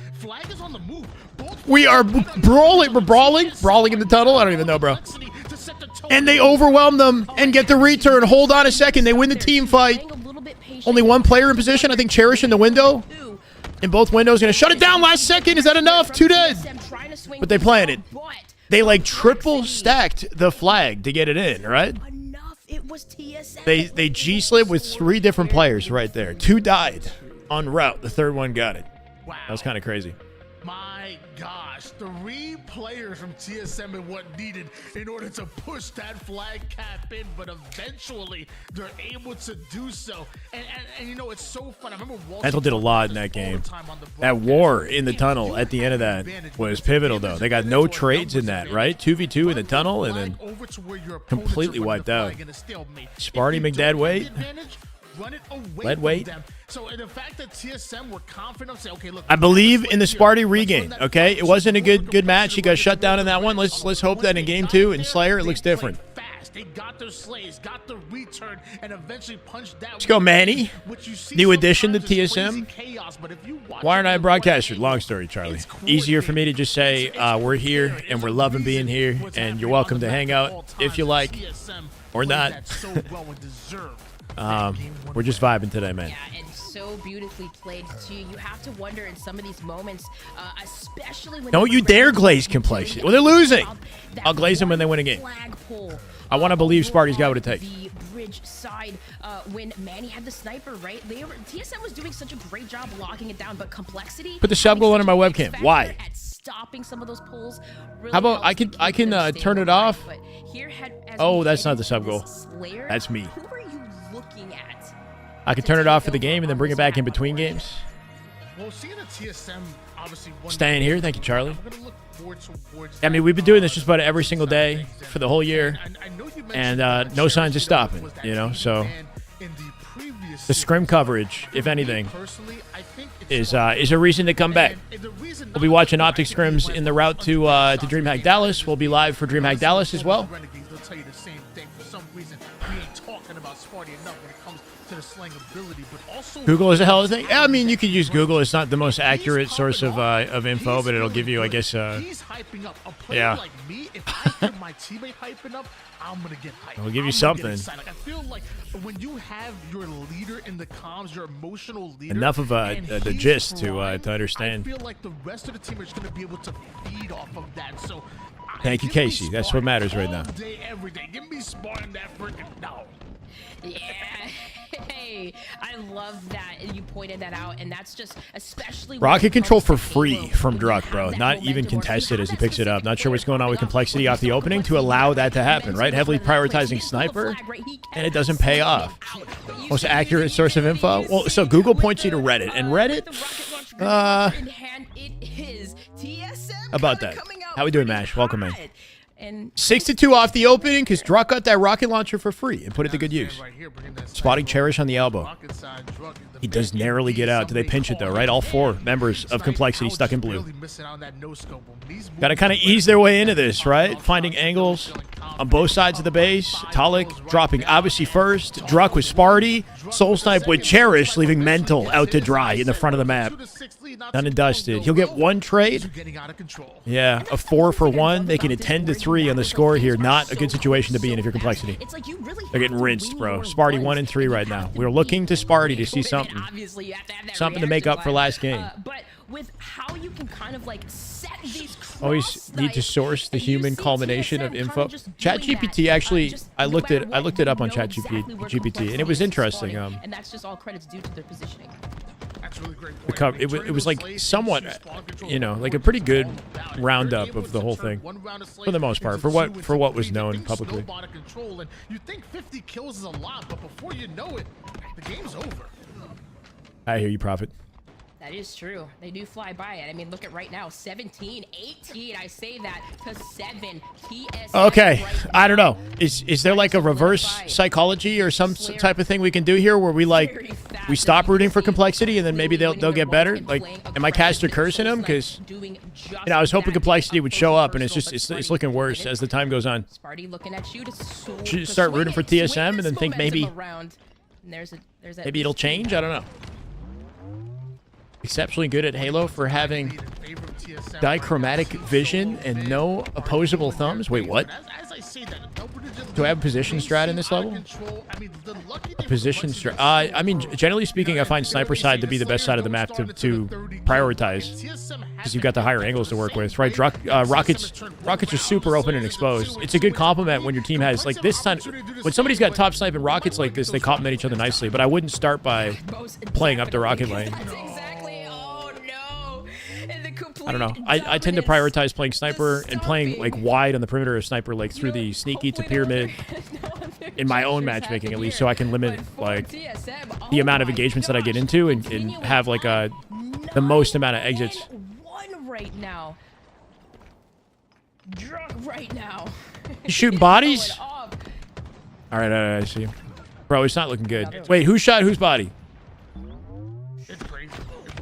We are brawling. We're brawling in the tunnel. I don't even know, bro. And they overwhelm them and get the return. Hold on a second. They win the team fight. Only one player in position. I think Cherish in the window. In both windows. Going to shut it down last second. Is that enough? 2 dead. But they planted. They like triple stacked the flag to get it in, right? It was TSM. They G-slid with 3 different players right there. 2 died en route. The 3rd one got it. Wow. That was kind of crazy. My gosh, 3 players from TSM and what needed in order to push that flag cap in, but eventually they're able to do so. And you know, it's so fun. I remember Mental did a lot in that game. That war in the tunnel at the end of that was pivotal, though. They got no trades in that, right? 2v2 in the tunnel and then completely wiped out. Sparty McDad Wade. Lead weight. So the fact that TSM were confident, say, okay, look, I believe in the Sparty regain. Okay, it wasn't a good match. He got shut down in that one. Let's hope that in game 2 in Slayer it looks different. They got their slays, got the return, and eventually punched that. Let's go, Manny. New addition to TSM. Why aren't I a broadcaster? Long story, Charlie. Easier for me to just say we're here and we're loving being here, and you're welcome to hang out if you like or not. We're just vibing today, man. Yeah, and so beautifully played too. You have to wonder in some of these moments, especially when don't you dare glaze complacent. Well, they're losing. I'll glaze them when they win a game. I want to believe Sparty's got what it takes. The bridge side, when Manny had the sniper, right? TSM was doing such a great job locking it down, but complexity. Put the sub goal under my webcam. Why? At stopping some of those pulls. Really how about I can turn it off? But here oh, that's not the sub goal. That's me. Who are you looking at? I can turn it off for the game and then bring it back in between games. Well, seeing that TSM obviously staying here, thank you, Charlie. I mean, we've been doing this just about every single day for the whole year, and no signs of stopping. You know, so the scrim coverage, if anything, is a reason to come back. We'll be watching Optic scrims in the route to Dreamhack Dallas. We'll be live for Dreamhack Dallas as well. Google is a hell of a thing. I mean, you could use Google. It's not the most accurate source of info, but it'll give you, I guess, yeah. My teammate hyping up, I'm gonna get hyped. It'll give you something. I feel like when you have your leader in the comms, your emotional leader, enough of the gist to understand. I feel like the rest of the team is gonna be able to feed off of that. So thank you, Casey. That's what matters right now. Day, every day. Give me Spartan that freaking no. Yeah. Hey, I love that you pointed that out, and that's just especially rocket control for free from Druck, bro. Not even contested as he picks it up. Not sure what's going on with complexity off the opening to allow that to happen, right? Heavily prioritizing sniper, and it doesn't pay off. Most accurate source of info. Well, so Google points you to Reddit, and Reddit, about that. How we doing, Mash? Welcome, man. And 6-2 off the opening because Druck got that rocket launcher for free and put it to good use. Spotting Cherish on the elbow. He does narrowly get out. Do they pinch it though, right? All 4 members of Complexity stuck in blue. Got to kind of ease their way into this, right? Finding angles on both sides of the base. Talik dropping obviously first. Druck with Sparty. Soul Snipe with Cherish, leaving Mental out to dry in the front of the map. Done and dusted. He'll get 1 trade. Yeah, a 4 for 1, making it 10-3 on the score here. Not a good situation to be in if you're Complexity. They're getting rinsed, bro. Sparty 1 and 3 right now. We're looking to Sparty to see something. Something to make up for last game. But with how you can kind of like set these always need to source the human culmination of info. ChatGPT actually, I looked it up on ChatGPT, and it was interesting. And that's just all credits due to their positioning. That's really great. It was like somewhat, you know, like a pretty good roundup of the whole thing, for the most part, for what was known publicly. You think 50 kills is a lot, but before you know it, the game's over. I hear you, Prophet. That is true. They do fly by it. I mean, look at right now, 17, 18. I say that to 7. Okay, I don't know. Is there like a reverse psychology or some type of thing we can do here where we stop rooting for Complexity and then maybe they'll get better? Like, am I caster cursing them? Because I was hoping Complexity would show up, and it's looking worse as the time goes on. Should just start rooting for TSM and then think maybe it'll change. I don't know. Exceptionally good at Halo for having dichromatic vision and no opposable thumbs. Wait, what? As I say that, Do I have a position strat in this level? I mean, the lucky thing Position was strat. I mean, generally speaking, I find sniper side to be the best side of the map to prioritize, because you've got the higher angles to work with, right? Rockets are super open and exposed. It's a good compliment when your team has, like, this time, when somebody's got top sniping rockets like this, they complement each other nicely. But I wouldn't start by playing up the rocket lane. That's exactly. Oh no. And the complete I don't know. I tend to prioritize playing sniper and playing like wide on the perimeter of sniper, like through the sneaky to pyramid, in my own matchmaking at least, so I can limit like the amount of engagements that I get into and have like the most amount of exits. One right now. Drunk right now. You shooting bodies? All right, I see him. Bro, it's not looking good. Wait, who shot whose body? It's crazy.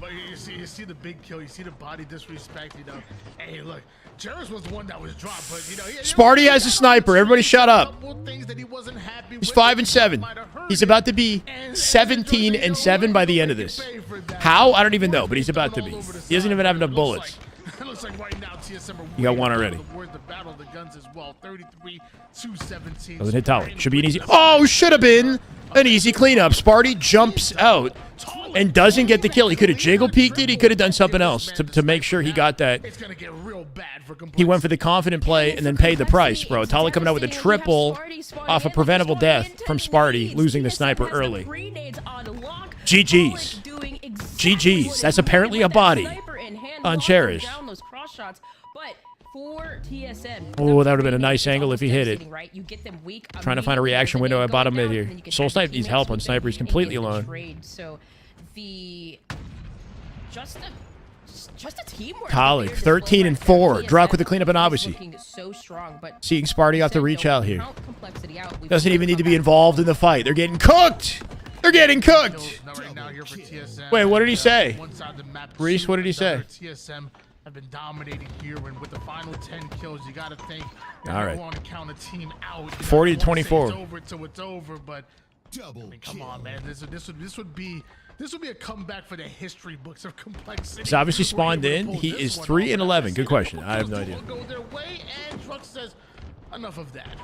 But you see the big kill. You see the body disrespect. You know, hey, look, Jarvis was the one that was dropped, but you know, Sparty has a sniper. Everybody, shut up. He's He's 5-7. He's about to be 17-7 by the end of this. How? I don't even know, but he's about to be. He doesn't even have enough bullets. You got one already. Doesn't hit tower. Should be an easy. Oh, should have been an easy cleanup. Sparty jumps out and doesn't get the kill. He could have jiggle peeked it. He could have done something else to make sure he got that. He went for the confident play and then paid the price, bro. Tala coming out with a triple off a preventable death from Sparty, losing the sniper early. GG's. GG's. That's apparently a body on Cherish. Oh, that would have been a nice angle if he hit it. Trying to find a reaction window at bottom mid here. Soul Snipe needs help on sniper. He's completely alone. So just a teamwork. Colic, 13-4. Druck with the cleanup and obviously. Seeing Sparty off the reach out here. Doesn't even need to be involved in the fight. They're getting cooked. They're getting cooked. Wait, what did he say? Reese, what did he say? Have been dominating here, and with the final 10 kills, you got to think. All right. Want to count a team out. 40-24. It's over till it's over, but I mean, come on, man. This would be a comeback for the history books of complexity. He's obviously spawned in. He is 3-11. Good question. I have no idea. Go their way, and Truck says, enough of that.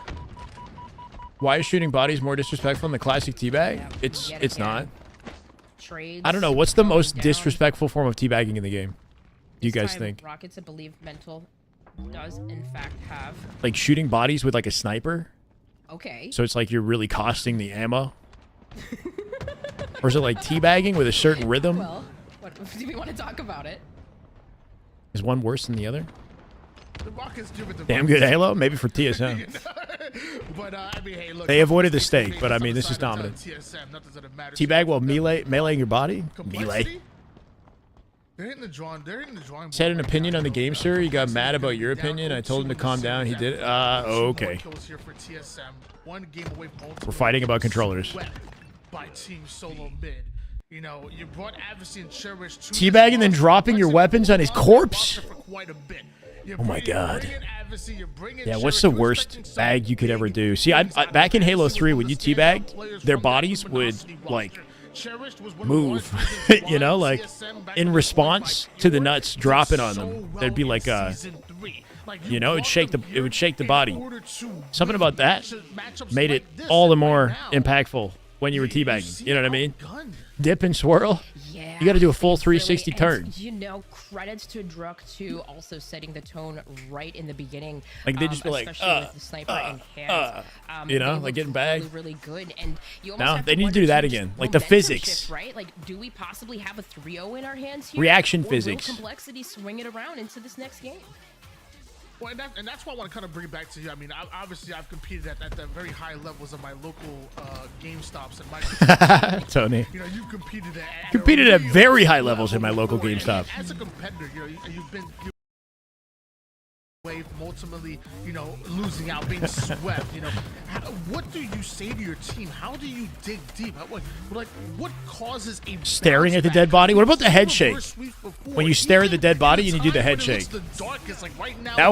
Why is shooting bodies more disrespectful than the classic teabag? It's not. I don't know. What's the most disrespectful form of teabagging in the game? Do you guys think? Rockets, I believe mental does in fact have. Like shooting bodies with like a sniper? Okay. So it's like you're really costing the ammo? Or is it like teabagging with a certain rhythm? Well, do we want to talk about it? Is one worse than the other? The Rockets do with the Damn good Halo? Maybe for TSM. But, I mean, hey, look, they avoided the stake, but I mean, this is dominant. Teabag while meleeing your body? Melee. They're hitting the drawing. Said an opinion on the game, sir. He got mad about your opinion. I told him to calm down. He did. Okay. We're fighting about controllers. By Team Solo Mid. You know, you brought Adversary and Cherish to teabagging and then dropping your weapons on his corpse? Oh my god. Yeah, what's the worst bag you could ever do? See, I back in Halo 3, when you teabagged, their bodies would, like, move, you know, like in response to the nuts dropping on them. There'd be like a, you know, it would shake the body. Something about that made it all the more impactful when you were teabagging. You know what I mean? Dip and swirl. Yeah, you got to do a full 360 turn. And, you know, credits to Druck too, also setting the tone right in the beginning. Like they just be like, with the sniper in hand. You know, like getting bagged. Really good. And you no, they need to do that again. Like the physics, right? Like, do we possibly have a 3-0 in our hands here? Reaction or physics. Will complexity swing it around into this next game? Well, and that's why I want to kind of bring it back to you. I mean, obviously, I've competed at the very high levels of my local GameStops and my. Tony. You know, you've competed at very high levels in my local GameStop. As a competitor, you know, you've been away from ultimately, you know, losing out, being swept. You know, what do you say to your team? How do you dig deep? What causes a staring at the dead body? What about the head shake? When you stare at the dead body and you do the head shake. That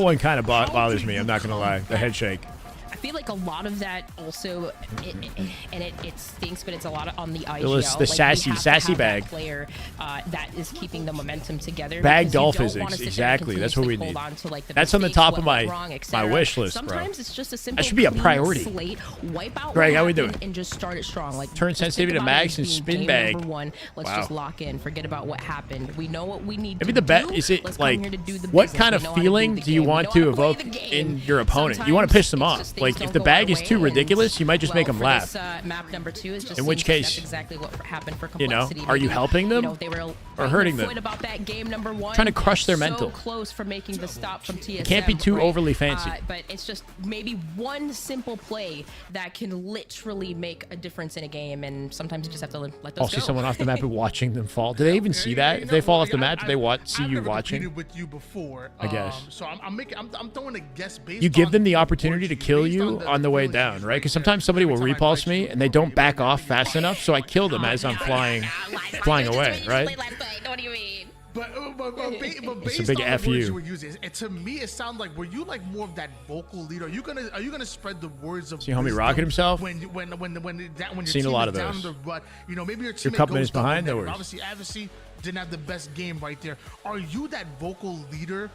one kind of bothers me. I'm not gonna lie. The head shake. feel like a lot of that also, it stinks, but it's a lot of on the IGL. The Like, sassy you have to have bag. that player that is keeping the momentum together. Bag because you dolph don't is wanna sit there and exactly. That's what we continuously need. hold on to, like, the That's on the mistakes, top what of went my wrong, my etc. wish list, bro. Sometimes it's just a simple That should be a clean priority. slate, wipe out Greg, what how we happened doing? and just start it strong. Like, Turn just think sensitivity to about it max as and being spin game bag. number 1. Let's Wow. just lock in. Forget about what happened. We know what we need Maybe to the bet do. is it Let's come like here to do the what business. kind We of know how to feeling the do you game. We want know to how play evoke the game. in your opponent? You want to Sometimes piss them it's off. just Like things if the don't go our bag is way, too and, ridiculous, you might just make them for laugh. This, map number 2 is just In which seems case, that's exactly what happened for you know, complexity. are you Maybe, helping them if they were or hurting foot them? about that game number 1, Trying to crush their so mental. close for making the stop from TSM. It can't be too right? overly fancy. But it's just maybe one simple play that can literally make a difference in a game, and sometimes you just have to let those I'll see go. someone off the map and watching them fall. Do they even see that? If they fall off the map, do they see I've you never watching? competed with you before, I guess. So I'm throwing a guess based You give on them the your opportunity to fortune, kill based you on the way abilities down, right? right Because there. sometimes somebody will Every time I repulse fight me you, and they don't back off fast enough, so I kill them as I'm flying away, right? What do you mean? But It's a based big on F the words you. you were using, to me it sounds like were you like more of that vocal leader? Are you gonna spread the words of See homie wisdom rocket himself? when your Seen a team lot is of down those. in the rut? You know, maybe your You're a teammate couple minutes goes double behind, no negative. worries. Obviously, Adversary didn't have the best game right there. Are you that vocal leader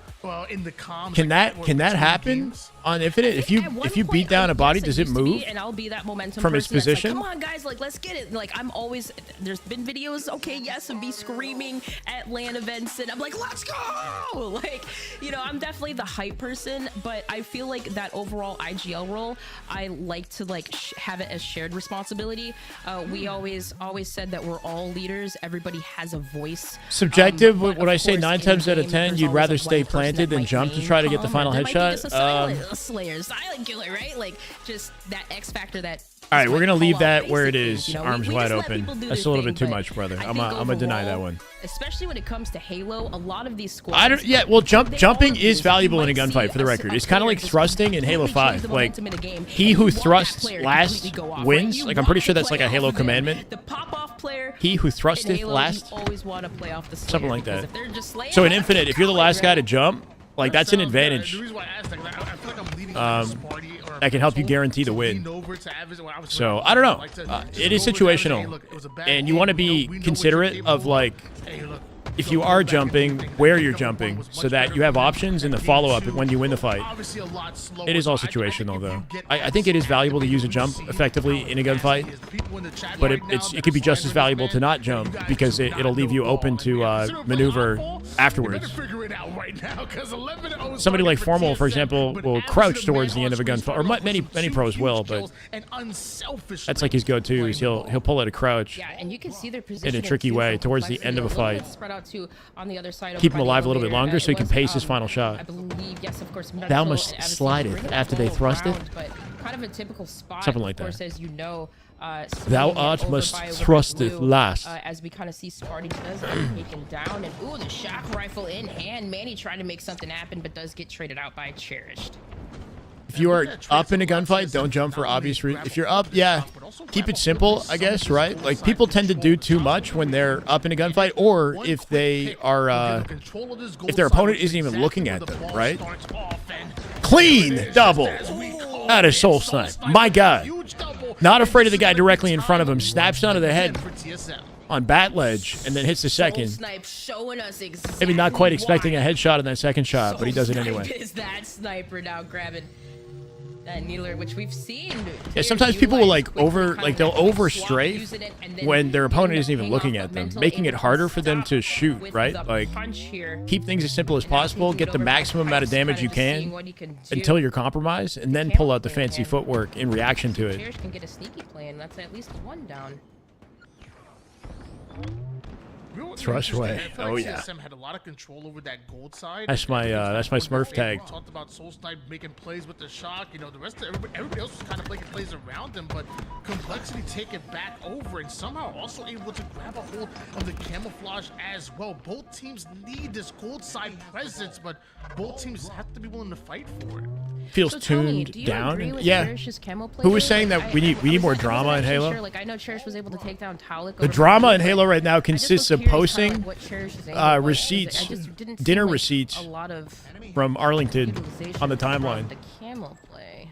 in the comms? Can like, that between happen games? on Infinite? If you At one beat point, down a body, yes, does it used to be, move? and I'll be that momentum from its person that's like, position? come on, guys, like let's get it. Like I'm always there's been videos, okay, yes, of me screaming at LAN events, and I'm like, let's go. Like, you know, I'm definitely the hype person, but I feel like that overall IGL role, I like to like have it as shared responsibility. We always said that we're all leaders. Everybody has a voice. Subjective, But would of I say course, 9 in times out of game, 10, there's you'd always, rather like, stay one person planted that than might jump to main try to get the calm, or final there might be headshot? just a silent killer, right? Like just that X factor that. All right, we're gonna leave call out that where it basic is, things, you know? arms We wide just let open. people do That's a their little bit thing, too but much, brother. I I'm think gonna deny that overall, one. Especially when it comes to Halo, a lot of these squads. I don't. Yeah, well, they all jumping do. is valuable in a You might gunfight, see for the record. a It's kind of player like just thrusting in Halo completely change 5. the Like, momentum in the game, he and who you want that thrusts player to last completely go off, right? wins. You Like, I'm pretty want sure to that's like play a off Halo of them. commandment. The pop-off player. He who in thrusteth Halo, last. You always want to play off the Slayer, Something like because that. if they're just Slayer, So in Infinite, if you're the last guy to right? jump, like that's an The advantage. reason why I asked, like, I feel like I'm leading this party or that can help you household guarantee the to win. lean over to Adversary when I was So like, I don't know. like to It go is over to Adversary, situational, hey, look, it was a bad and you game, want to we know be what you're considerate capable of like Hey, look, if so you go are back and jumping, think where that you're game number one jumping, was so much that better you have than options in the game follow-up two. when you win the fight. Obviously a lot slower. It is all So I think situational, if though. you get I think it is valuable to use a jump effectively in a gunfight, but it could be just as valuable to not jump because it'll leave you open to maneuver afterwards. Somebody like Formal, for example, will crouch towards the end of a gunfight, or many pros will, but that's like his go-to. Is he'll pull out a crouch. Yeah, and you can see their position tricky way towards the end of a fight. Spread out too on the other side. Keep him alive a little bit longer so he can pace his final I shot. believe, yes, of course. Thou must slide it after they thrust it. But kind of a typical spot. Something like of course, that. as you know. Thou swinging it art over must by thrust it Blue, last. As we kind of see Sparty does get taken down, and ooh, the shock rifle in hand. Manny trying to make something happen, but does get traded out by Cherished. If you are up in a gunfight, don't jump for obvious reasons. If you're up, yeah, keep it simple, I guess, right? Like, people tend to do too much when they're up in a gunfight, or if they are, if their opponent isn't even looking at them, right? Clean double. That is soul snipe. My God. Not afraid of the guy directly in front of him. Snaps onto the head on bat ledge and then hits the second. Snipe showing us exactly Maybe not quite expecting a headshot on that second shot, but he does it anyway. Is that sniper now grabbing that needler, which we've seen? Yeah, sometimes people will like they'll overstrafe when their opponent isn't even looking at them, making it harder for them to shoot, right? Like, keep things as simple as possible, get the maximum amount of damage you can until you're compromised, and then pull out the fancy footwork in reaction to it. Cherish can get a sneaky play, and that's at least one down. Shyway. Oh yeah. TSM had a lot of control over that gold side. That's my Smurf tag. We talked about Soul Snipe making plays with the shock. You know, the rest of everybody else was kind of making plays around him, but Complexity take it back over and somehow also able to grab a hold of the camouflage as well. Both teams need this gold side presence, but both teams have to be willing to fight for it. Feels So tell me, tuned do you down. agree with Yeah. Cherish's camo play Who was there? saying Like, that we need more drama in Halo? Sure. Like, I know Cherish was able to take down Talik. The drama in Halo right now consists of posting receipts, dinner receipts a lot of from Arlington utilization on the from timeline. The camo play.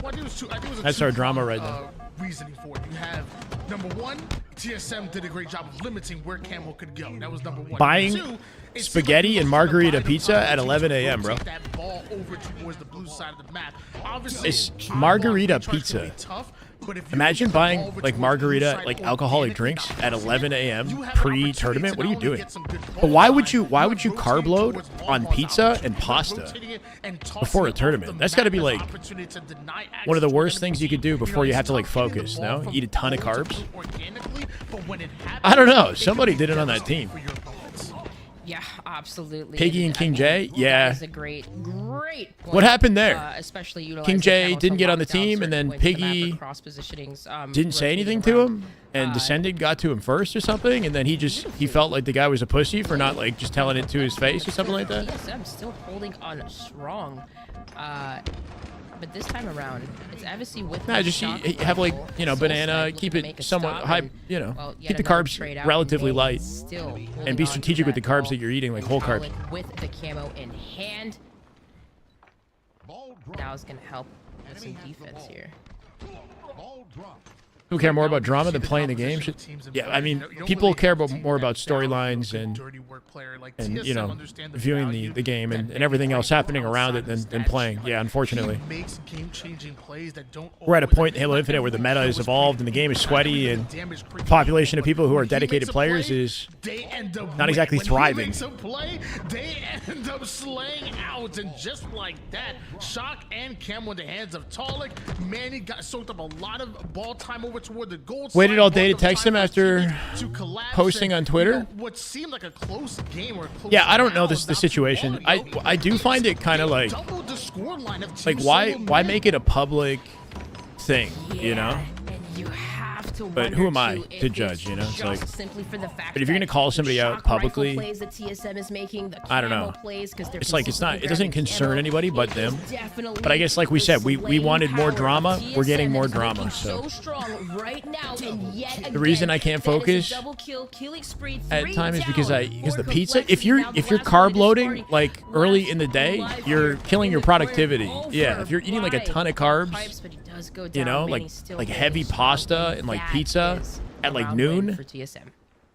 Well, I think it was two. I think it was a That's our drama two-pronged, right now. Reasoning for it. You have number one, TSM did a great job of limiting where Camo could go. That was number one. Buying Number two, it seemed spaghetti like and he was margarita trying to pizza find at a 11 team to a.m., bro. rotate that ball over towards the blue side of the map. Obviously, It's high margarita ball recharge can be pizza. tough, but if you Imagine get the ball buying over like towards the blue margarita, side like alcoholic organically, drinks not at 11 you a.m. have an opportunity pre-tournament. to What are you not only doing? get some good But ball why would time, you but carb rotating load towards ball on balls pizza out, and pasta rotating it and tossing before a it off tournament? the That's got to be map as like an opportunity to deny one of the access to worst enemy things you team. could do before you it's have to like tough getting the focus. ball No, from eat a ton of goal to carbs. goal organically, but when it I don't know. happens, it Somebody can be did it on that team. devastating for your opponents. Yeah, absolutely. Piggy and King J? Yeah. That is a great point. What happened there? Especially King J Camo to didn't get on the lock down team, and then certain points of the map Piggy or cross positionings, didn't say rotating anything to around. him, and Descended got to him first or something, and then he felt like the guy was a pussy for not like just telling it to his face or something like that. TSM still holding on strong. But this time around, it's obviously with Nah, the just shot have like, rifle, you know, Soul banana, Snipe keep looking to it make a somewhat stop high, and, you know, well, yet keep the another carbs trade out, relatively and light, still holding and be on to strategic with the that carbs ball. that you're eating, like whole carbs. Alec with the camo in hand. Ball drop. That was gonna help with some defense here. Ball drop. People care more about drama than playing the game. Yeah, I mean, people care more about storylines and you know, viewing the game and everything else happening around it than playing. Yeah, unfortunately. We're at a point in Halo Infinite where the meta is evolved and the game is sweaty, and the population of people who are dedicated players is not exactly thriving. They end up slaying out, and just like that, Shock and Camo in the hands of Talik. Manny got soaked up a lot of ball time over toward the gold side. Waited all day to Bought text them him time after to collapse, posting and, on Twitter. you know, what seemed like a close game or a close Yeah, I don't know round the about to situation. fall. I do find it kind of like Doubled the scoreline of like Team why Solo why Man. make it a public thing, you know? And you have to But wonder, who am I too, to if judge, you know? It's just like- simply for the fact But if you're gonna that call the somebody out shock rifle publicly, plays that TSM is making, the I don't camo know. plays 'cause they're It's like it's not. It doesn't consistently concern grabbing anybody but camo, them. it is definitely But I guess, like we the said, we slaying wanted more power of drama. We're getting TSM more that is drama. looking So strong right now, and yet the reason again, I can't that is a focus double kill, killing spree, at 3 times is down because for the pizza. Complexity. If you're Now the last one carb is loading Sparty. like early in the Last day, live you're here killing in your the clear productivity. over Yeah, if you're eating like a by ton of carbs, Pipes, but he does go you down. know, Manny like still heavy holding pasta strong, and like that pizza is at like a round win noon, for TSM.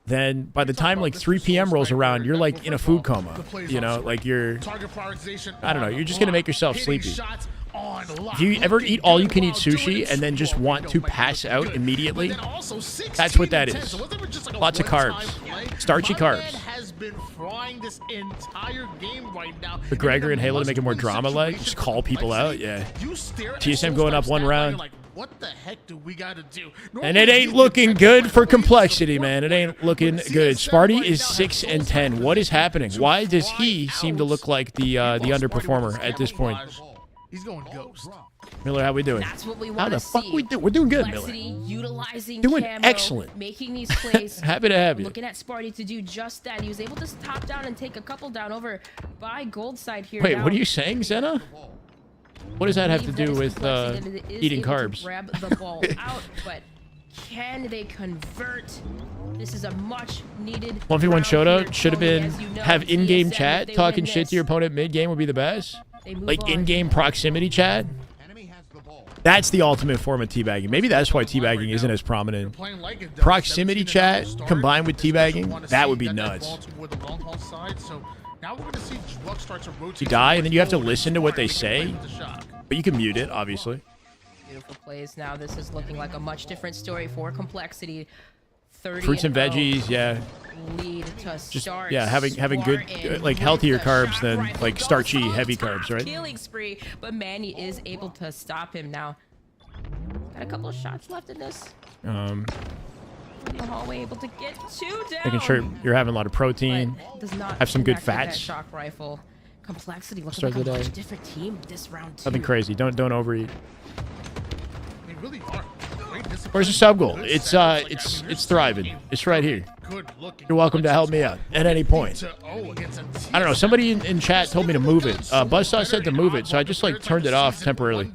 then by the time like 3 p.m. rolls around, you're like in a food coma. You know, like you're. Target prioritization I don't know. on You're just the gonna make block, yourself hitting sleepy. shots on lock, If you ever looking eat all you good can eat while doing sushi it and then just slow, want you to know, might pass look out good. immediately, But then also 16 that's what that and 10, is. so it wasn't just like a Lots of one-time carbs. play. Starchy My carbs. man has been frying this entire game right now. But Gregor and Halo to make it more must-win drama-like, situation just for call people out, Complexity. yeah. You stare at TSM Soul going up Snipe's one stat line, round. you're like, what the heck do we gotta do? And it ain't looking good for Complexity, man. It ain't looking good. Sparty is 6 and 10. What is happening? Why does he seem to look like the underperformer at this point? He's going ghost. Miller, how we doing? That's what we How want the to fuck see. we do? We're doing good, Miller. Complexity, utilizing Doing camo, excellent. making these plays. Happy to have you. Looking at Sparty to do just that. He was able to top down and take a couple down over by Gold side here. Wait, Now, what are you saying, Zena? What does that have to believe do that with Complexity is eating able to carbs? Grab the ball out, but can they convert? This is a much needed 1v1 showed round up. Should have here. been As you know, have in-game TSM, if chat they talking win shit this, to your opponent mid-game would be the best. they move Like on. in-game proximity chat. Enemy has the ball. That's the ultimate form of teabagging. Maybe that's why teabagging isn't as prominent. Playing like it does. Proximity 17 chat and 0 start. combined with teabagging, Wanna that see would be that nuts. ball toward the long haul side. So now we're gonna see Drug start to rotate You die, and then you have to towards listen to what they Sparty to say. play with the Shock. But you can mute it, obviously. Beautiful plays. Now this is looking like a much different story for Complexity. 30 Fruits and 0 veggies, yeah. lead to Just start. yeah, having good Spartan like with healthier the carbs shock than rifle. like Goes starchy on heavy top, carbs, right? Killing spree, but Manny is able to stop him now. Got a couple of shots left in this. Um, In the hallway, able to get 2 down. making sure you're having a lot of protein. But does not have some good connect with that fats. shock rifle. Complexity looking Start like a the day. much different team this round too. Nothing crazy. Don't overeat. They really are. Great discipline. Where's the sub goal? Good It's stats. Like, I mean, it's you're thriving. seeing It's right here. good looking. You're welcome to help me out at any point. Against a I don't know. Somebody in chat told me to move it. Buzzsaw said to move it, so I just like turned it off temporarily.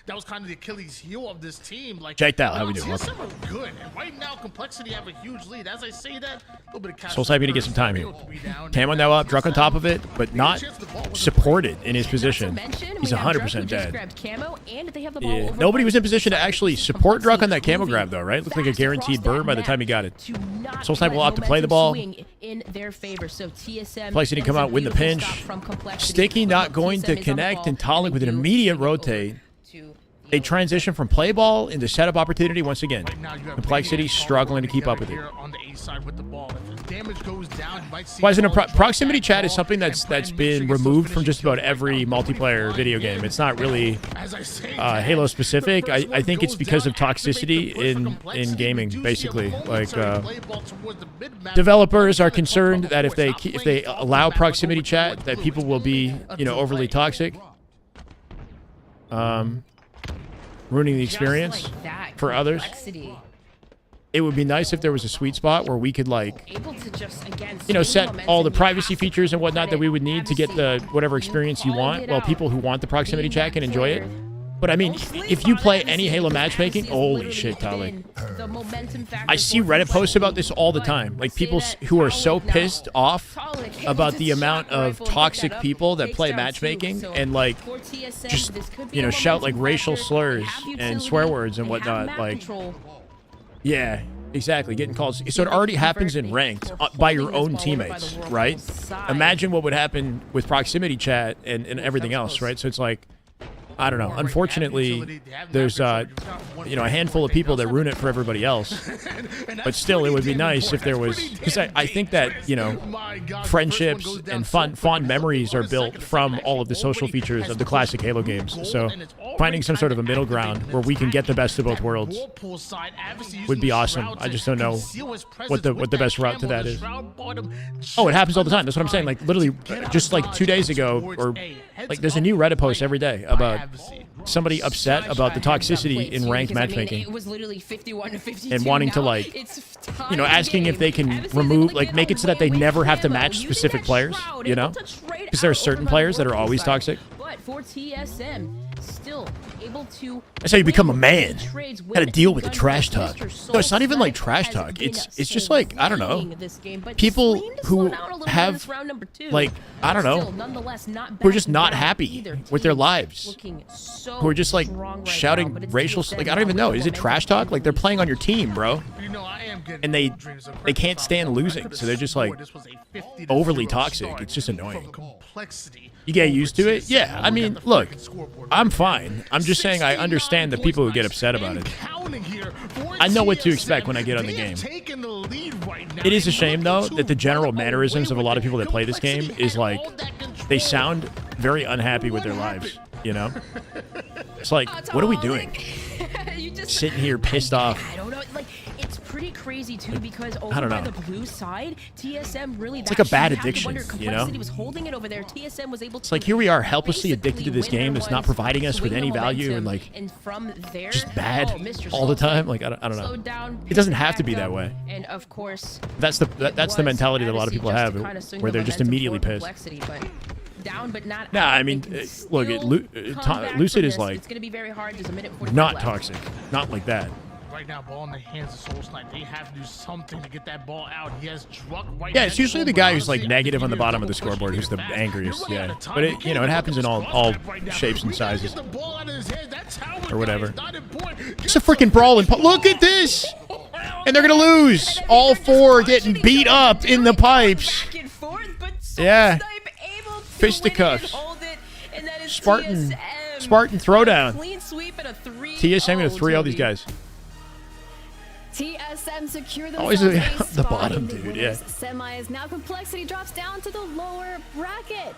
That was kind of the Achilles heel of this team. Like, Jake Dow, how we doing? TSM are good, and right now Complexity have a huge lead. As I say that, a little bit of cash. Soul Type need to get some time here. Camo now up, Druck on top of it, but not supported in his position. He's 100% dead. Yeah. Nobody was in position to actually support Druck on that camo grab, though, right? Looked like a guaranteed burn by the time he got it. Soul Type will have to play the ball. Complexity come out, win the pinch. Sticky not going to connect, and Talik with an immediate rotate. They transition from play ball into setup opportunity once again. Complexity struggling to keep up with it. Why isn't proximity chat is something that's been removed from just about every multiplayer video game. It's not really Halo specific. I think it's because of toxicity in gaming, basically. Like developers are concerned that if they allow proximity chat, that people will be overly toxic. Ruining the experience for others. It would be nice if there was a sweet spot where we could, like, set all the privacy features and whatnot that we would need to get the whatever experience you want, while people who want the proximity chat can enjoy it. But I mean, if you play any Halo matchmaking, holy shit, Talik. I see Reddit posts about this all the time. Like, people who are so pissed off about the amount of toxic people that play matchmaking and, like, just, shout, like, racial slurs and swear words and whatnot. Like, yeah, exactly, getting calls. So it already happens in ranked by your own teammates, right? Imagine what would happen with proximity chat and everything else, right? So it's like, I don't know. Unfortunately, there's a handful of people that ruin it for everybody else. But still, it would be nice if there was, because I think that friendships and fond memories are built from all of the social features of the classic Halo games. So finding some sort of a middle ground where we can get the best of both worlds would be awesome. I just don't know what the best route to that is. Oh, it happens all the time. That's what I'm saying. Like, literally, just like 2 days ago, or like, there's a new Reddit post every day about somebody upset about the toxicity in ranked matchmaking. It was literally 51 to 52 and wanting to, like, asking if they can remove, like, make it so that they never have to match specific players, because there are certain players that are always toxic. But for TSM, still able to. That's how you become a man. How to deal with the trash talk. No, it's not even like trash talk. It's just like, I don't know. People who have, like, I don't know, who are just not happy with their lives. Who are just, like, shouting racial, like, I don't even know. Is it trash talk? Like, they're playing on your team, bro. And they can't stand losing, so they're just, like, overly toxic. It's just annoying. You get used to it? Yeah, I mean, look, I'm fine. I'm just saying I understand the people who get upset about it. I know what to expect when I get on the game. It is a shame, though, that the general mannerisms of a lot of people that play this game is, like, they sound very unhappy with their lives, It's like, what are we doing? Sitting here pissed off. I don't know, like, it's pretty crazy too, because over by the blue side, TSM really, it's like a bad addiction, was holding it over there. TSM was able to, it's like, here we are helplessly addicted to this game that's not providing us with any value, and, like, just bad all the time. Like, I don't know. It doesn't have to be that way. And of course, that's the mentality that a lot of people have, where they're just immediately pissed. Down, but not I mean, look, Lucid is, like, it's gonna be very hard. There's a minute not toxic, not like that. Right now, ball in the hands of Soul Snipe. They have to do something to get that ball out. He has Druck right. Yeah, it's usually the guy who's, like, negative on the bottom of the scoreboard who's the angriest. Yeah, but it it happens in all shapes and sizes, or whatever. It's a freaking brawl, and look at this, and they're gonna lose. All four getting beat up in the pipes. Yeah. Fisticuffs. Spartan throwdown. TSM gonna 3-0 these guys. TSM secure always the bottom, dude. Yeah. Semis. Now Complexity drops down to the lower bracket.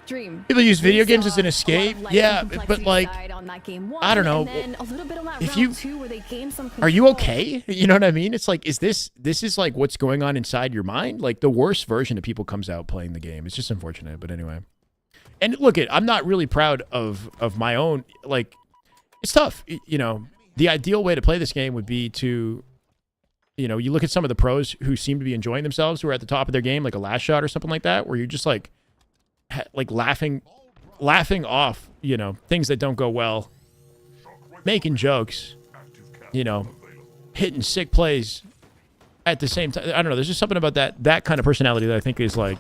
Dream. People use video games as an escape. Yeah, but, like, I don't know. If you are you okay? You know what I mean? It's like, is this is like what's going on inside your mind? Like, the worst version of people comes out playing the game. It's just unfortunate, but anyway. And look, I'm not really proud of my own. Like, it's tough. The ideal way to play this game would be to you know, you look at some of the pros who seem to be enjoying themselves, who are at the top of their game, like a last shot or something like that, where you're just like laughing off, you know, things that don't go well, making jokes, you know, hitting sick plays at the same time. I don't know. There's just something about that kind of personality that I think is like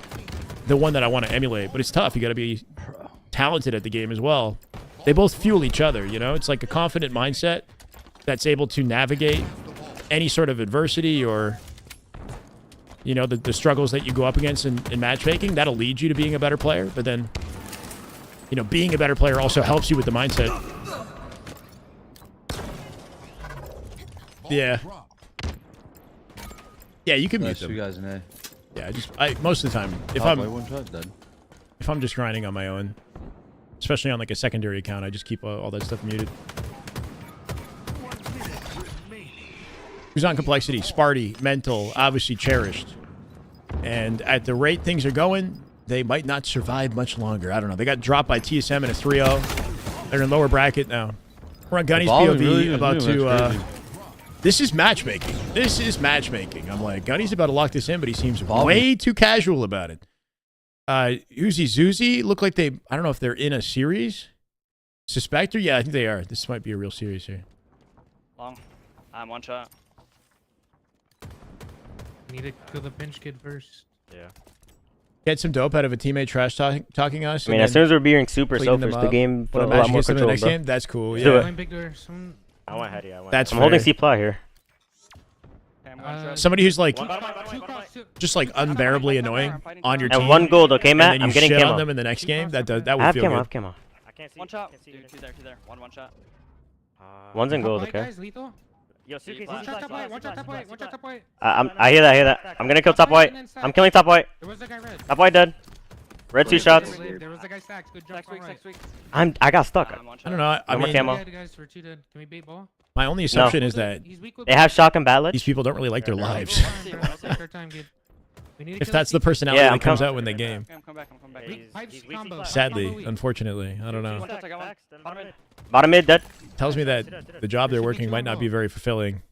the one that I want to emulate. But it's tough. You got to be talented at the game as well. They both fuel each other, you know? It's like a confident mindset that's able to navigate any sort of adversity or, you know, the struggles that you go up against in matchmaking. That'll lead you to being a better player. But then, you know, being a better player also helps you with the mindset. Yeah. Yeah, you can mute Nice, them. you guys in A. Yeah, most of the time, if Top white, one shot, dead. if I'm just grinding on my own, especially on like a secondary account, I just keep all that stuff muted. Who's on complexity? Sparty, mental, obviously cherished. And at the rate things are going, they might not survive much longer. I don't know. They got dropped by TSM in a 3-0. They're in lower bracket now. We're on Gunny's POV really about new, to... This is matchmaking. This is matchmaking. I'm like, Gunny's about to lock this in, but he seems way too casual about it. Uzi Zuzi look like they... I don't know if they're in a series. Suspector? Yeah, I think they are. This might be a real series here. Long. I'm one shot. Need to kill the pinch kid first. Yeah. Get some dope out of a teammate trash talking us. I mean, as soon as we're being super selfish, the game Put felt a lot more control, next bro. game? That's cool. Do Yeah. it. Big door. Someone... I went heady. I went. That's I'm fair. holding C-Ply here. Somebody who's like, One just like unbearably annoying on your team. And 1 gold, okay, and Matt? then I'm you getting shit camo. on them in the next game. That would I have feel camo, I good. have camo. I can't see. One shot. Can't see Two there. One shot. One's in gold, Top white, okay? guys, lethal. Yo, Suki, One shot top white. One shot top white. One shot top white. I hear that, I'm gonna kill top white. I'm killing top white. There was a guy red. Top white dead. Red 2 shots. There was a guy stacked. Good jump front right. I got stuck. I don't know. I No more mean, camo. Dead, guys, we're two dead. Can we bait ball? my only assumption is that He's weak with They have shotgun battle. these people don't really like their lives. Third time, kid. We need to If kill that's the this personality Yeah, that I'm comes com- out when they game. I'm coming back. Weak pipes he's weak combo. class. Sadly, Combo weak. unfortunately, I don't know. One shot, I got one. Bottom mid. Bottom mid dead. Tells me that the job they're working might not be very fulfilling,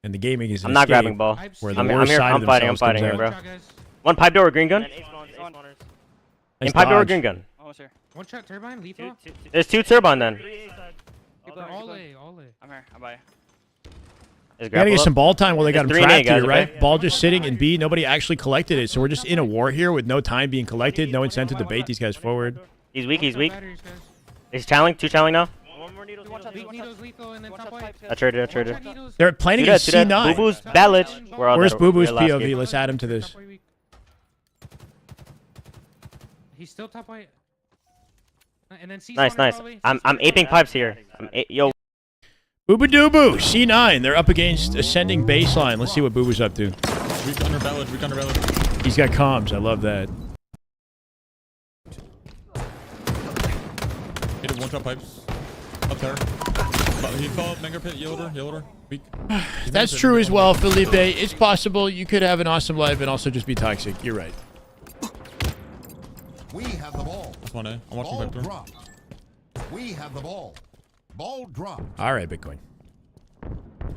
and the gaming is an I'm not escape grabbing ball. Pipes. where the I'm worst here. side I'm of fighting. I'm themselves comes fighting here, out. bro. One shot, guys. One pipe door with green gun. And ace spawners. Nice In pipe door with dodge. green gun. Almost here. One shot turbine, lethal. There's 2 turbine then. Keep going, All keep A, all A. I'm here. I'll buy you. Is Gotta get grapple some up? ball time while they got him There's 3 trapped guys, here, right? okay? Ball just sitting, and B, nobody actually collected it. So we're just in a war here with no time being collected, no incentive to bait these guys forward. He's weak. He's weak. Batteries, guys. He's channeling. 2 channeling now. One more needle. Weak needles, lethal, and then top white. I traded. I traded. They're planning a Two dead. C9. Boo Boo's ballot. We're all Where's dead. Boo Boo's We're last POV? game. Let's add him to this. Top white weak. He's still top white. And then C Nice. I'm aping pipes here. Yo. Boo Boo Doo Boo, C9. They're up against ascending baseline. Let's see what Boo Boo's up to. Weak under ballad. He's got comms. I love that. Hit it, 1 shot pipes. Up there. He fell up, Menger pit, yellow. Weak. That's true as well, Felipe. It's possible you could have an awesome life and also just be toxic. You're right. We have the ball. That's 1A. I'm watching Ball pipe door. drop. We have the ball. Ball drop. All right, Bitcoin.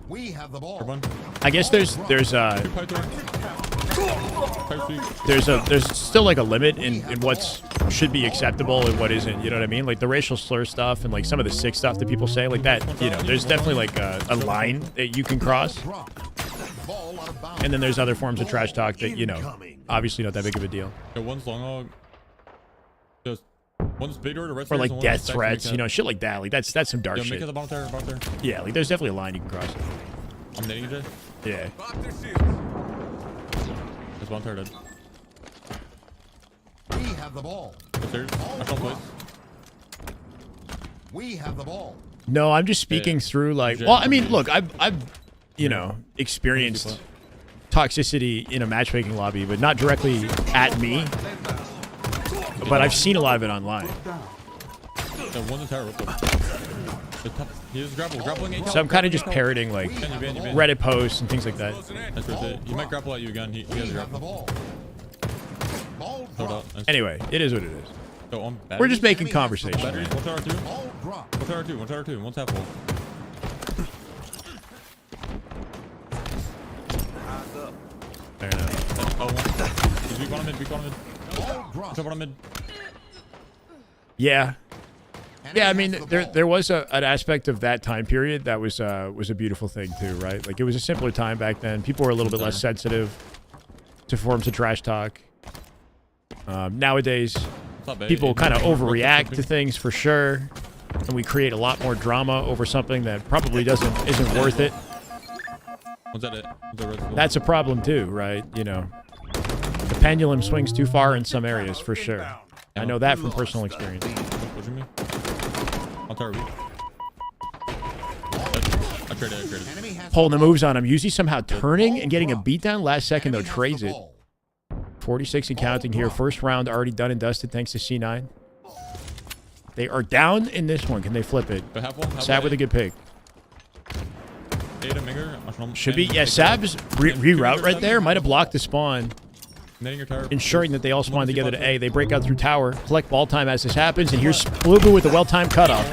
We have the ball. One. I guess there's Pipe door. Pipe's weak. there's still like a limit in what's should be acceptable and what isn't. You know what I mean? Like the racial slur stuff and like some of the sick stuff that people say like that. You know, there's definitely like a line that you can cross. Drop. Ball out of bounds. And then there's other forms of trash talk that, you know, obviously not that big of a deal. Yeah, one's long hog. Just one's big door to rest. Or like death threats, you know, shit like that. Like that's some dark Yo, make shit. it the bottom there. Yeah, like there's definitely a line you can cross. I'm nading you, Jay. Yeah. There's one third dead. We have the ball. Upstairs. I shot place. We have the ball. No, I'm just speaking through like, well, I mean, look, I've you know, experienced toxicity in a matchmaking lobby, but not directly at me. But I've seen a lot of it online. Yeah, one's in tower. He was grappling. So I'm kind of just parroting like Reddit posts and things like that. That's right there. He might grapple at you again. He has a grapple. Ball Hold drop. up. Nice. Anyway, it is what it is. So on batteries. We're just making conversation. Batteries. One tower 2. Ball drop. One tower 2. One's half full. on mid. Weak on mid. Jump on mid. Yeah. Yeah, I mean, there was an aspect of that time period that was a beautiful thing too, right? Like, it was a simpler time back then. People were a little bit less sensitive to forms of trash talk. Nowadays, people kind of overreact to things for sure, and we create a lot more drama over something that probably isn't worth it. Was that it? That's a problem too, right? You know, the pendulum swings too far in some areas for sure. I know that from personal experience. Pushing me. I'll tell you. I traded. Pulling the moves on him. Yuzi somehow turning and getting a beatdown. Last second, though, trades it. 46 and counting here. First round already done and dusted thanks to C9. They are down in this one. Can they flip it? Sab with a good pick. Should be. Yeah, Sab's reroute right there. Might have blocked the spawn. Ensuring that they all spawn together to A. They break out through tower. Collect ball time as this happens. And here's Blueboo with the well-timed cutoff.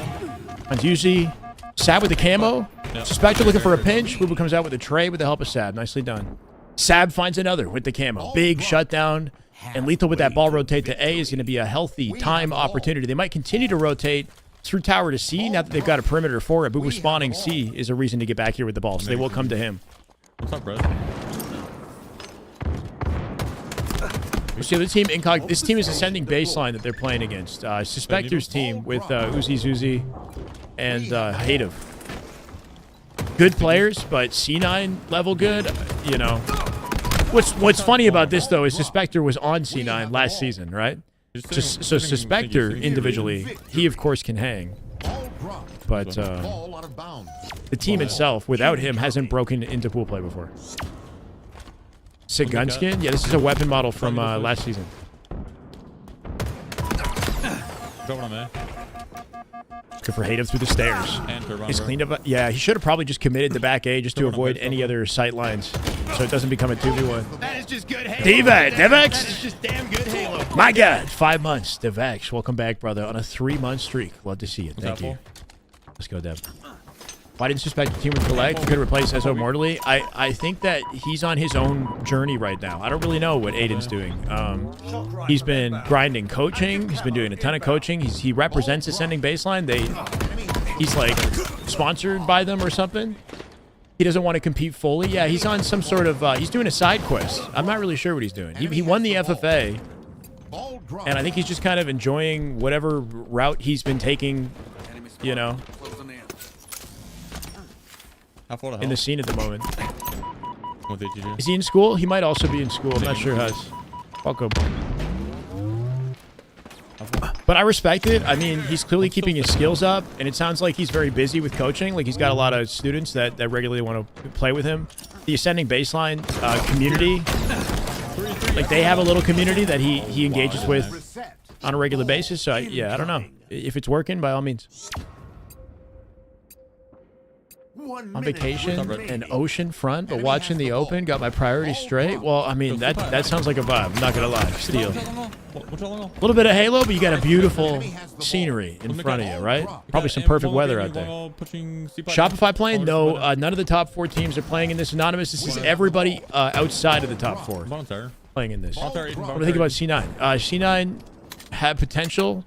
On Yuzi. Sab with the camo. Suspector looking for a pinch. Blueboo comes out with a tray with the help of Sab. Nicely done. Sab finds another with the camo. Big shutdown. And Lethal with that ball rotate to A is going to be a healthy time opportunity. They might continue to rotate through tower to C now that they've got a perimeter for it. Boo Boo spawning C is a reason to get back here with the ball, so they will come to him. What's up, bro? So the team, this team is ascending baseline that they're playing against. Suspector's team with Uzi and Hatev. Good players, but C9 level good, you know. What's funny about this, though, is Suspector was on C9 last season, right? So Suspector, individually, he, of course, can hang. But the team itself, without him, hasn't broken into pool play before. Sick Gunskin? Yeah, this is a weapon model from last season. Good for Hatev through the stairs. He's cleaned up. Yeah, he should have probably just committed the back A just to avoid any other sight lines, so it doesn't become a 2v1. That is just good Halo. Devex! That is just damn good Halo. My God, 5 months. Devex, welcome back, brother, on a 3-month streak. Love to see it. Thank you. Let's go, Dev. Why didn't Suspect the team with Collect? He could replace SO Mortally. I think that he's on his own journey right now. I don't really know what Aiden's doing. He's been grinding coaching. He's been doing a ton of coaching. He represents Ascending Baseline. He's like sponsored by them or something. He doesn't want to compete fully. Yeah, he's on some sort of, he's doing a side quest. I'm not really sure what he's doing. He won the FFA. And I think he's just kind of enjoying whatever route he's been taking, you know, in the scene at the moment. What did you do? Is he in school? He might also be in school. I'm not sure how. Welcome. But I respect it. I mean, he's clearly keeping his skills up, and it sounds like he's very busy with coaching. Like, he's got a lot of students that regularly want to play with him. The Ascending Baseline community, like, they have a little community that he engages with on a regular basis. So, yeah, I don't know. If it's working, by all means. On vacation and ocean front, but watching the open, got my priorities straight. Well, I mean, that sounds like a vibe. I'm not gonna lie. Steel. A little bit of Halo, but you got a beautiful scenery in front of you, right? Probably some perfect weather out there. Shopify playing? No, none of the top 4 teams are playing in this. Anonymous, this is everybody outside of the top 4 playing in this. What do you think about C9? C9 had potential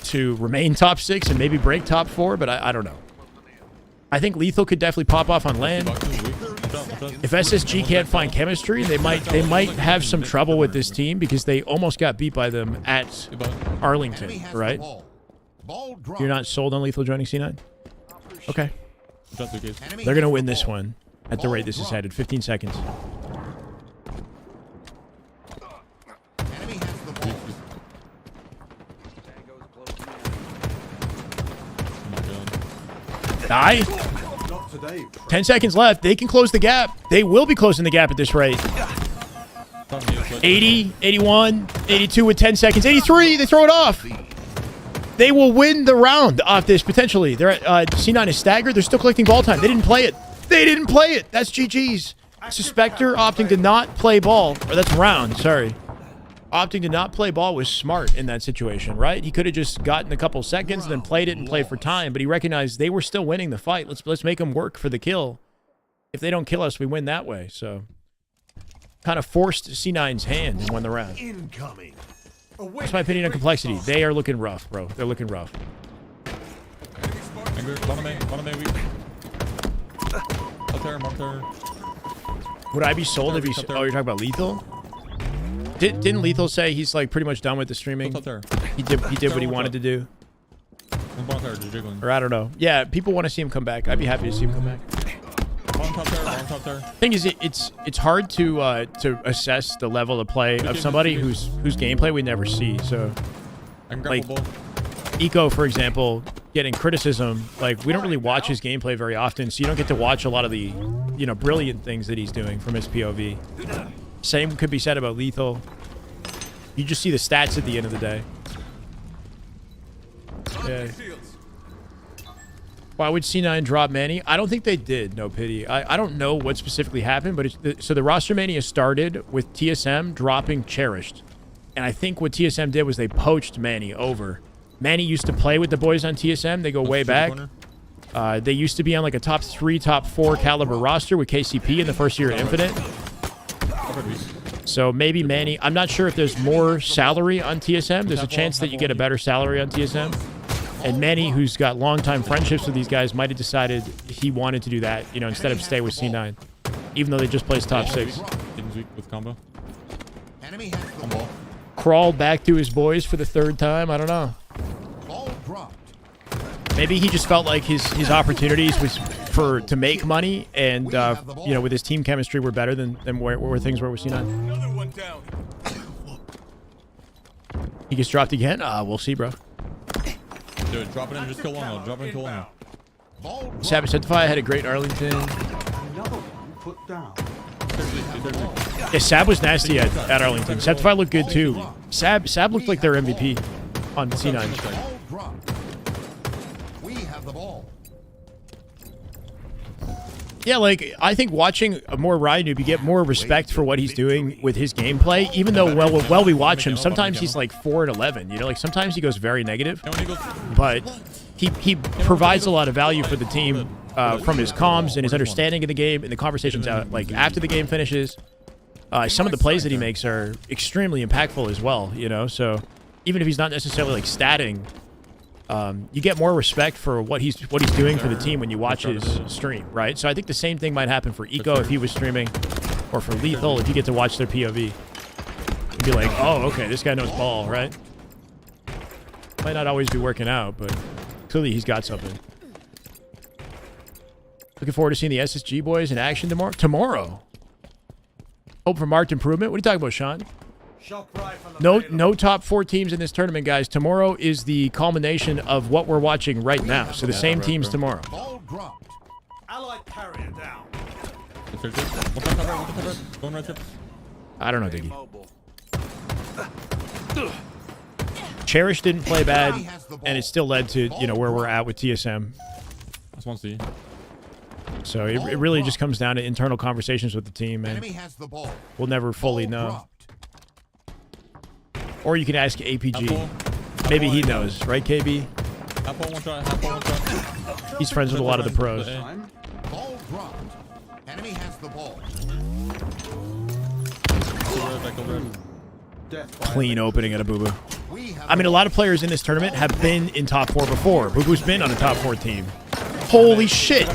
to remain top 6 and maybe break top 4, but I don't know. I think Lethal could definitely pop off on land. If SSG can't find chemistry, they might have some trouble with this team because they almost got beat by them at Arlington, right? You're not sold on Lethal joining C9? Okay. They're going to win this one at the rate this is headed. 15 seconds. Die. 10 seconds left. They can close the gap. They will be closing the gap at this rate. 80, 81, 82 with 10 seconds. 83. They throw it off. They will win the round off this, potentially. They're at, C9 is staggered. They're still collecting ball time. They didn't play it. They didn't play it. That's GG's. Suspector opting to not play ball. Or that's round. Sorry. Opting to not play ball was smart in that situation, right? He could have just gotten a couple seconds and then played it and played for time, but he recognized they were still winning the fight. Let's make them work for the kill. If they don't kill us, we win that way. So kind of forced C9's hand and won the round. Incoming. That's my opinion on complexity. They are looking rough, bro. They're looking rough. Bottom A, weak. Up there, mark there. Would I be sold if he... Oh, you're talking about Lethal? Didn't Lethal say he's like pretty much done with the streaming? Up there. He did what he wanted to do. One there, just jiggling. Or I don't know. Yeah, people want to see him come back. I'd be happy to see him come back. One top there. Thing is, it's hard to assess the level of play of somebody whose gameplay we never see. So, like, Eco, for example, getting criticism, like, we don't really watch his gameplay very often, so you don't get to watch a lot of the, you know, brilliant things that he's doing from his POV. Same could be said about Lethal. You just see the stats at the end of the day. Yeah. Why would C9 drop Manny? I don't think they did, no pity. I don't know what specifically happened, but so the roster mania started with TSM dropping Cherished. And I think what TSM did was they poached Manny over. Manny used to play with the boys on TSM. They go way back. They used to be on like a top 3, top 4 caliber roster with KCP in the first year of Infinite. So maybe Manny... I'm not sure if there's more salary on TSM. There's a chance that you get a better salary on TSM. And Manny, who's got long-time friendships with these guys, might have decided he wanted to do that, you know, instead of stay with C9. Even though they just placed top 6. With combo. Crawled back to his boys for the 3rd time. I don't know. Maybe he just felt like his opportunities was to make money, and you know, with his team chemistry were better than where things were with C9. He gets dropped again. We'll see, bro. Dude, drop it in, just kill one. Drop it in, kill one. Savage Sentify had a great Arlington. Yeah, Sab was nasty at Arlington. Sentify looked good too. Sab looked like their MVP on C9. Yeah, like, I think watching more Ryanoob, you get more respect for what he's doing with his gameplay. Even though, well, we watch him, sometimes he's like 4-11, you know? Like, sometimes he goes very negative. But he provides a lot of value for the team from his comms and his understanding of the game and the conversations out, like, after the game finishes. Some of the plays that he makes are extremely impactful as well, you know? So, even if he's not necessarily, like, statting... you get more respect for what he's doing for the team when you watch his stream, right? So I think the same thing might happen for Eco if he was streaming, or for Lethal if you get to watch their POV. You'd be like, oh, okay, this guy knows ball, right? Might not always be working out, but clearly he's got something. Looking forward to seeing the SSG boys in action tomorrow. Hope for marked improvement. What are you talking about, Sean? No top 4 teams in this tournament, guys. Tomorrow is the culmination of what we're watching right now. So the same teams tomorrow. I don't know, Diggy. Cherish didn't play bad, and it still led to, you know, where we're at with TSM. That's 1C. So it really just comes down to internal conversations with the team, man. We'll never fully know. Or you can ask APG. Maybe he knows, right, KB? He's friends with a lot of the pros. Ball dropped. Enemy has the ball. Clean opening at a Boo Boo. I mean, a lot of players in this tournament have been in top 4 before. Boo Boo's been on a top 4 team. Holy shit!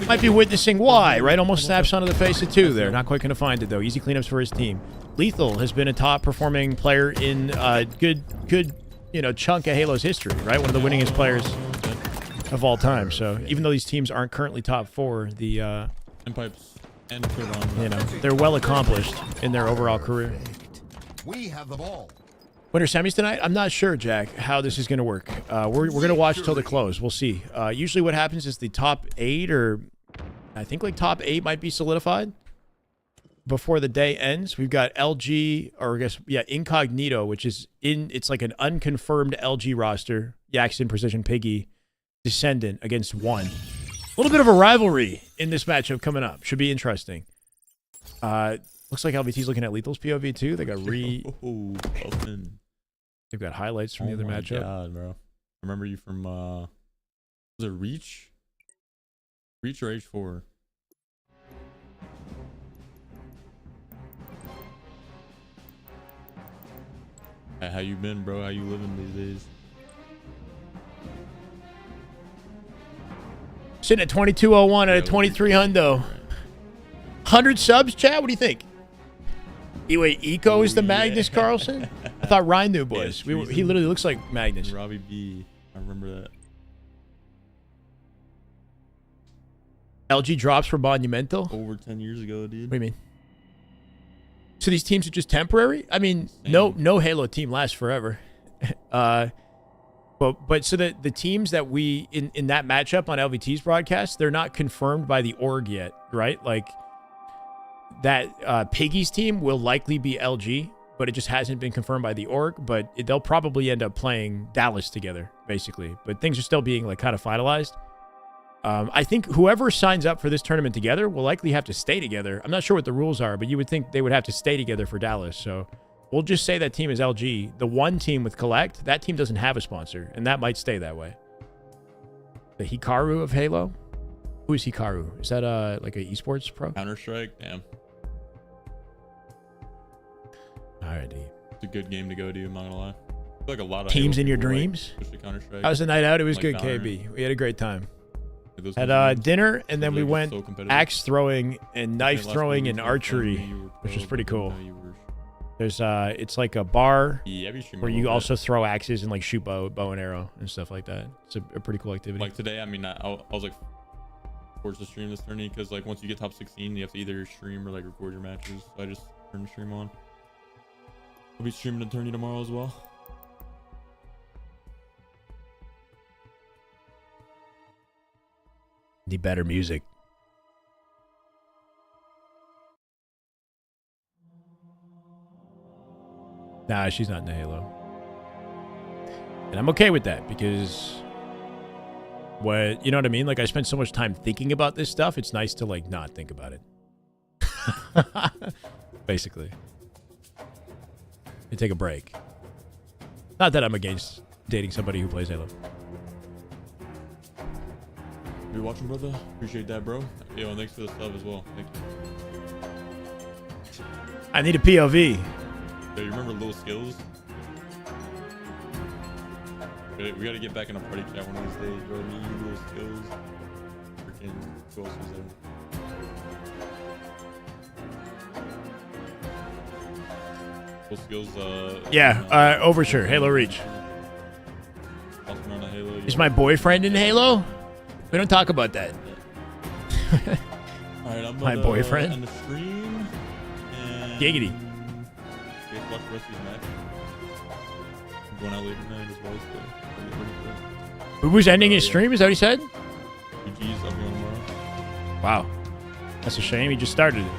Might be witnessing why, right? Almost snaps onto the face of 2 there. Not quite going to find it, though. Easy cleanups for his team. Lethal has been a top-performing player in a good, you know, chunk of Halo's history, right? One of the winningest players of all time. So even though these teams aren't currently top 4, the you know, they're well accomplished in their overall career. We have the ball. Winter semis tonight? I'm not sure, Jack, how this is going to work. We're going to watch till the close. We'll see. Usually what happens is the top 8, or I think like top 8 might be solidified before the day ends. We've got LG, or I guess, yeah, Incognito, which is it's like an unconfirmed LG roster. Yaxton, Precision, Piggy, Descendant against 1. A little bit of a rivalry in this matchup coming up. Should be interesting. Looks like LVT's looking at Lethal's POV too. They got they've got highlights from the other matchup. God, bro. I remember you from was it Reach? Reach or H4? How you been, bro? How you living these days? Sitting at 2201 at a 23 hundo. 100 subs, Chad? What do you think? Wait, Eco is the Magnus Carlson? I thought Ryan Noob was. He literally looks like Magnus. Robbie B. I remember that. LG drops for Monumental? Over 10 years ago, dude. What do you mean? So these teams are just temporary? I mean, no Halo team lasts forever. But so the teams that we in that matchup on LVT's broadcast, they're not confirmed by the org yet, right? Like that Piggy's team will likely be LG, but it just hasn't been confirmed by the org. But they'll probably end up playing Dallas together, basically. But things are still being like kind of finalized. I think whoever signs up for this tournament together will likely have to stay together. I'm not sure what the rules are, but you would think they would have to stay together for Dallas. So we'll just say that team is LG. The one team with Collect, that team doesn't have a sponsor, and that might stay that way. The Hikaru of Halo? Who is Hikaru? Is that like an esports pro? Counter-Strike? Damn. Alrighty. It's a good game to go to, I'm not gonna lie. I feel like a lot of Teams Halo in your people, dreams? Like, Counter-Strike. How was the night out? It was Like good, Valorant. KB. We had a great time. Those Had games, dinner, and then we like, went so competitive. axe throwing and knife Last throwing week and you were archery, telling me you were which was pro, pretty but I cool. didn't know you were- There's it's like a bar Yeah, I've been streaming where a you little bit. also throw axes and like shoot bow and arrow and stuff like that. It's a pretty cool activity. Like today, I mean, I was like forced to stream this tourney because like once you get top 16, you have to either stream or like record your matches. So I just turned the stream on. I'll be streaming the tourney tomorrow as well. Need better music. Nah, she's not in the Halo. And I'm okay with that because you know what I mean? Like I spent so much time thinking about this stuff, it's nice to like not think about it. Basically. You take a break. Not that I'm against dating somebody who plays Halo. You watching, brother? Appreciate that, bro. Yo, and thanks for the sub as well. Thank you. I need a POV. Yo, you remember Little Skills? We gotta get back in a party chat one of these days, bro. Me, you, Little Skills. Freaking, who else was there? Little Skills, Yeah, Overture, Halo Reach. Halo, Is my boyfriend in Halo? We don't talk about that. Alright, I'm My boyfriend? end the stream. And Giggity. you guys watch the rest of these matches. I'm going out later tonight as well. So Who was ending his stream? Is that what he said? GG's, I'll be on tomorrow. Wow. That's a shame. He just started it.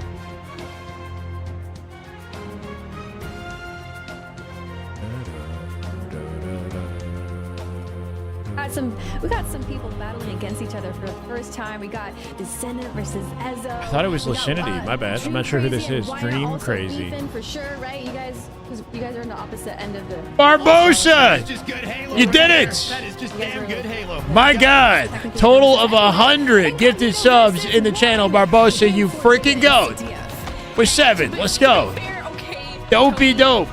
We got some people battling against each other for the first time. We got Descendant versus Ezzo. I thought it was Lucinity. My bad. I'm not sure who this is. Dream Crazy. For sure, right? You guys are on the opposite end of the. Barbosa! You did it! That is just damn good Halo. My God. Total of 100 gifted subs in the channel. Barbosa, you freaking goat. With 7. Let's go. Dopey dope.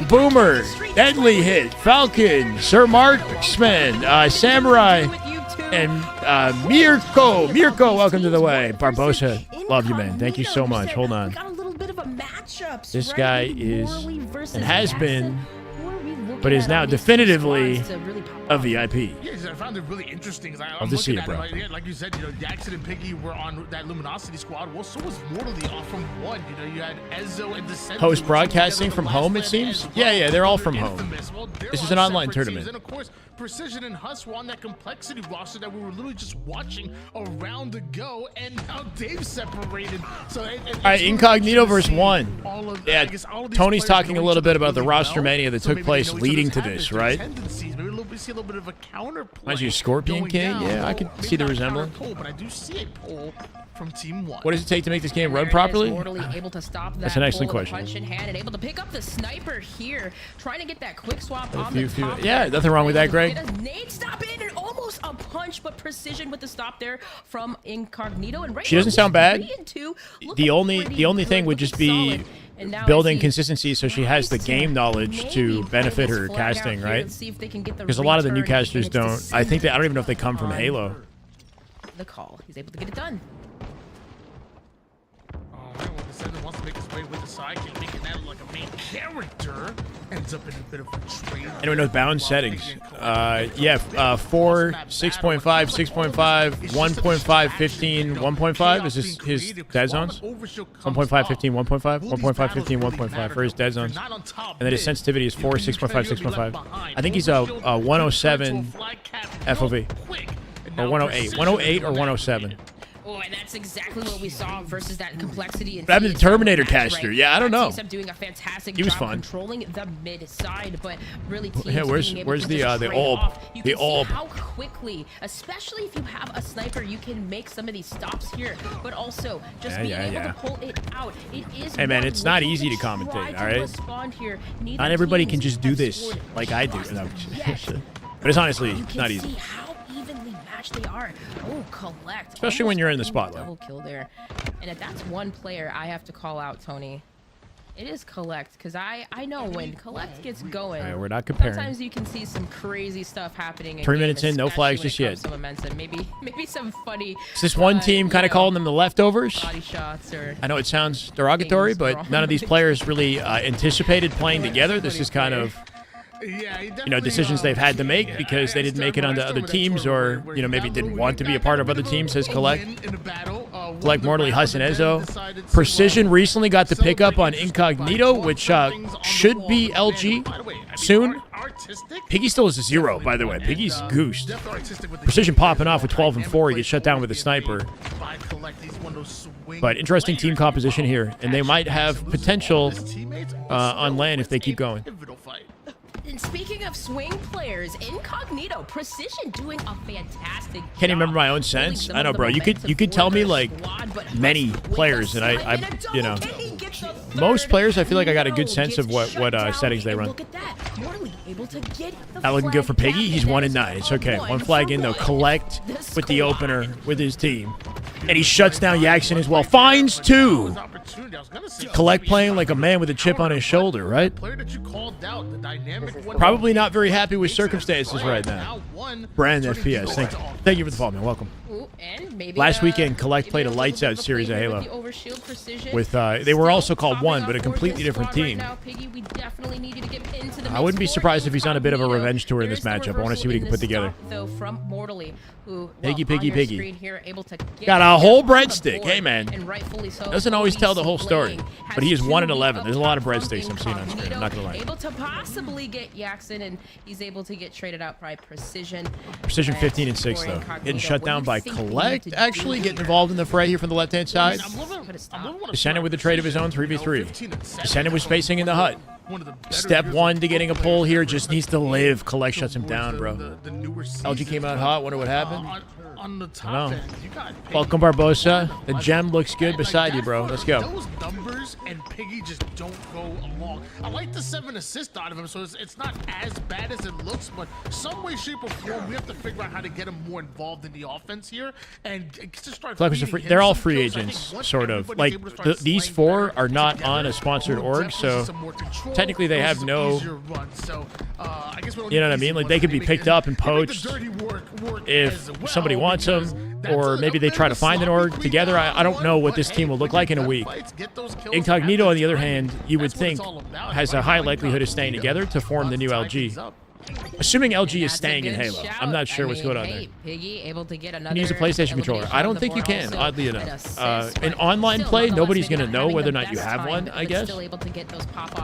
Boomer. Deadly Hit. Falcon. Sir Marksman. Samurai. And Mirko. Mirko, welcome to the way. Barbosa, love you, man. Thank you so much. Hold on. This guy is and has been, but is now definitively a VIP. Yes, I found it really interesting. Love to see it, bro. Like you said, Jackson and Piggy were on that Luminosity squad. Well, so was Mortally off from one. You had Ezzo and Descendant. Host broadcasting from home, it seems? Yeah, they're all from home. This is an online tournament. And of course, Precision and Huss were on that complexity roster that we were literally just watching a round ago, and now they've separated. So, all right, Incognito versus 1. Yeah, Tony's talking a little bit about the roster mania that took place leading to this, right? We see a little bit of a counterplay. Reminds you of Scorpion King? Yeah, I can see the resemblance. But I do see a pull from Team 1. What does it take to make this game run There it is, properly? Mortally able to stop that That's an excellent pull with a question. punch in hand and able to pick up the sniper here, trying to get that quick swap on few- the top. yeah, there. nothing wrong with that, Greg. Get a nade stop in and almost a punch, but precision with the stop there from Incognito. And right She doesn't now, sound bad. 3 and 2, The only pretty thing good, would just looking be solid. And now building I see consistency so she has the tries game knowledge maybe to pull benefit this her flag out casting, here right? and see if they can get the Because a lot of the new return, and casters it's don't. I think I don't even know if they come from on Halo. the call. He's able to get it done. Oh man, well, Descendant wants to make his way with the sidekick, making that like a main character. Ends up in a bit of a trade. Anyone knows bound settings? Yeah, 4, 6.5, 6.5, 1.5, 15, 1.5 is his dead zones. 1.5, 15, 1.5, 1.5, 15, 1.5 for his dead zones. And then his sensitivity is 4, 6.5, 6.5. I think he's a 107 FOV. Or 108. 108 or 107. Oh, and that's exactly what we saw versus that complexity. And What happened to Terminator caster? Yeah, I don't know. Doing a fantastic He was job fun. controlling the mid side, but really teams Yeah, where's being able to the just trade orb? off. You The can see orb. how quickly, especially if you have a sniper, you can make some of these stops here, but also just being able to pull it out. It is. Hey, man, it's not easy to try commentate, to all right? respond here. Neither Not everybody teams can just do have this scored like I do. just No. yet. But it's honestly You can not see easy. how evenly matched they are. Oh, collect. Especially when you're in the Almost spotlight. Double kill there. And if that's one player I have to call out, Tony, it is collect, because I know when collect gets going. All right, we're not comparing. Sometimes you can see some crazy stuff happening. 3 game, minutes in, no flags especially when just it comes to momentum. Maybe some funny. Is this one team kind of calling them the leftovers? Body shots or. I know it sounds derogatory, but none of these players really anticipated playing together. This is kind of, decisions they've had to make because they didn't make it onto other teams, or maybe didn't want to be a part of other teams. Says Collect. Like Mortally Huss and Ezo. Precision recently got the pickup on Incognito, which should be LG soon. Piggy still is a 0, by the way. Piggy's goosed. Precision popping off with 12 and 4. He gets shut down with a sniper. But interesting team composition here, and they might have potential on land if they keep going. And speaking of swing players, Incognito, Precision doing a fantastic job. Can't even remember my own sense. I know, bro. You could tell me like many players, and I most players. I feel like I got a good sense of what settings they run. Not looking good for Piggy. He's 1 and 9. It's okay. One flag in though. Collect with the opener with his team, and he shuts down Yaxin as well. Finds 2. Collect playing like a man with a chip on his shoulder, right? Probably not very happy with circumstances right now. Brand FPS. Thank you for the follow, man. Welcome. Last weekend, Collect played a lights out series of Halo. With they were also called One, but a completely different team. I wouldn't be surprised if he's on a bit of a revenge tour in this matchup. I want to see what he can put together. Piggy. Got a whole breadstick. Hey, man. Doesn't always tell the whole story. But he is 1 and 11. There's a lot of breadsticks I'm seeing on screen. I'm not going to lie. Able to possibly get Yaxin, and he's able to get traded out by Precision. Precision 15 and 6, though. Getting shut down by Collect. Actually getting involved in the fray here from the left-hand side. Descendant with a trade of his own 3v3. Descendant was facing in the hut. Step 1 to getting a pull here. Just needs to live. Collect shuts him down, bro. LG came out hot. Wonder what happened. On the I top know. end, you got Piggy. Welcome, Barbosa. The gem looks good beside you, bro. Let's go. Those numbers and Piggy just don't go along. I like the 7 assists out of him, so it's not as bad as it looks, but some way, shape, or form, we have to figure out how to get him more involved in the offense here and just start. They're all free agents, sort of. Like, these 4 are not on a sponsored org, so technically they have no. You know what I mean? Like, they could be picked up and poached if somebody wants them, or maybe they try to find an org together. I don't know what this team will look like in a week. Incognito, on the other hand, you would think has a high likelihood of staying together to form the new LG. Assuming LG is staying in Halo. I'm not sure what's going on there. Can you use a PlayStation controller? I don't think you can, oddly enough. In online play, nobody's going to know whether or not you have one, I guess.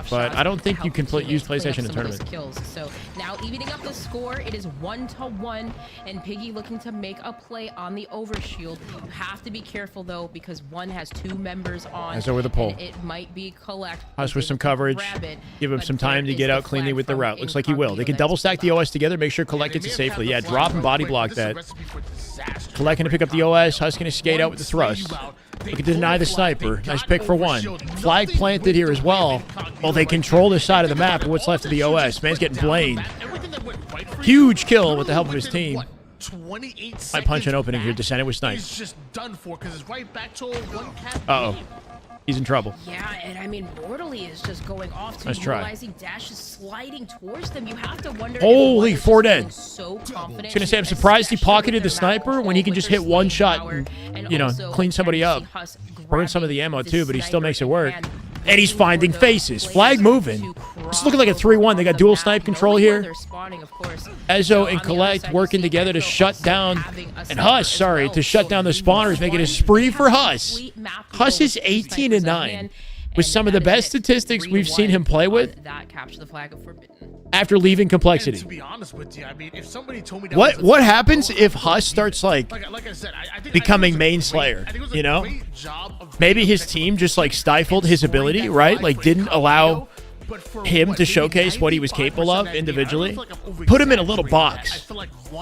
But I don't think you can use PlayStation in tournament. So now evening up the score, it is 1-1, and Piggy looking to make a play on the overshield. You have to be careful, though, because one has 2 members on. That's over the pole. It might be Collect. Us with some coverage. Give him some time to get out cleanly with the route. Looks like he will. They can double double stack the OS together. Make sure Collect gets it safely. Yeah, drop and body block that. Collect gonna pick up the OS. Husk gonna skate out with the thrust. Look at deny the sniper. Nice pick for one. Flag planted here as well. Well, they control this side of the map. And what's left of the OS? Man's getting blamed. Huge kill with the help of his team. 28 Might punch an opening here. Descendant with snipe. He's just done for because it's right back to a one cap. Uh-oh. He's in trouble. Yeah, and I mean, Mortally is just going off to Nice try. realizing Dash is sliding towards them. You have to wonder. Holy, if 4 dead. So confident. I was gonna say, I'm surprised he pocketed the sniper when he can just hit one shot and, you know, clean somebody up. Burn some of the ammo too, but he still makes it work. And he's finding faces. Flag moving. It's looking like a 3-1. They got dual snipe control here. Ezo and Collect working together to shut down, and Huss, sorry, to shut down the spawners, making a spree for Huss. Huss is 18-9, with some of the best statistics we've seen him play with after leaving Complexity. To be honest with you, I mean, if somebody told me that What happens if Huss starts like I said, I think becoming main slayer, you know? Maybe his team just like stifled his ability, right? Like didn't allow him to showcase what he was capable of individually. Put him in a little box,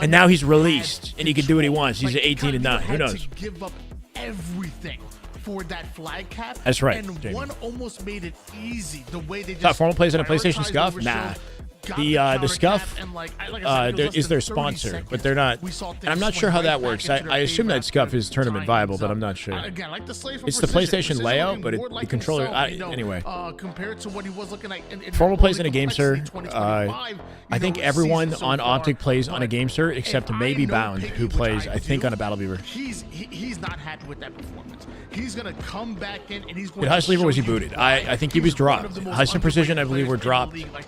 and now he's released, and he can do what he wants. He's at 18-9. Who knows? Give up everything for that flag cap. That's right, And Jamie. one almost made it easy. The way they just Thought Formal plays on a PlayStation prioritized Scuff? overshield, Nah. got The counter Scuff cap, and like I said, it was is their less than 30 sponsor, seconds. but they're not. We saw And I'm things not sure swing how right that back works. into their I assume favor that Scuff is tournament after viable, but tying I'm not things sure. up. Again, like the Slaves from It's the Precision. PlayStation Precision layout, looking but more the like controller. himself, you know, Anyway. compared to what he was looking like in Formal plays in early a game, sir. Complexity 2025, I think you know, everyone season so on far. Optic plays on a But game, sir, except if I maybe know Bound, Piggy, who which plays, I think, do, on a Battle Beaver. He's not happy with that performance. He's gonna come back in and he's going Did to Huss leave or was he show you booted? why I think he was he's one dropped. of the most Huss and Precision, I believe, were underrated dropped players in the league.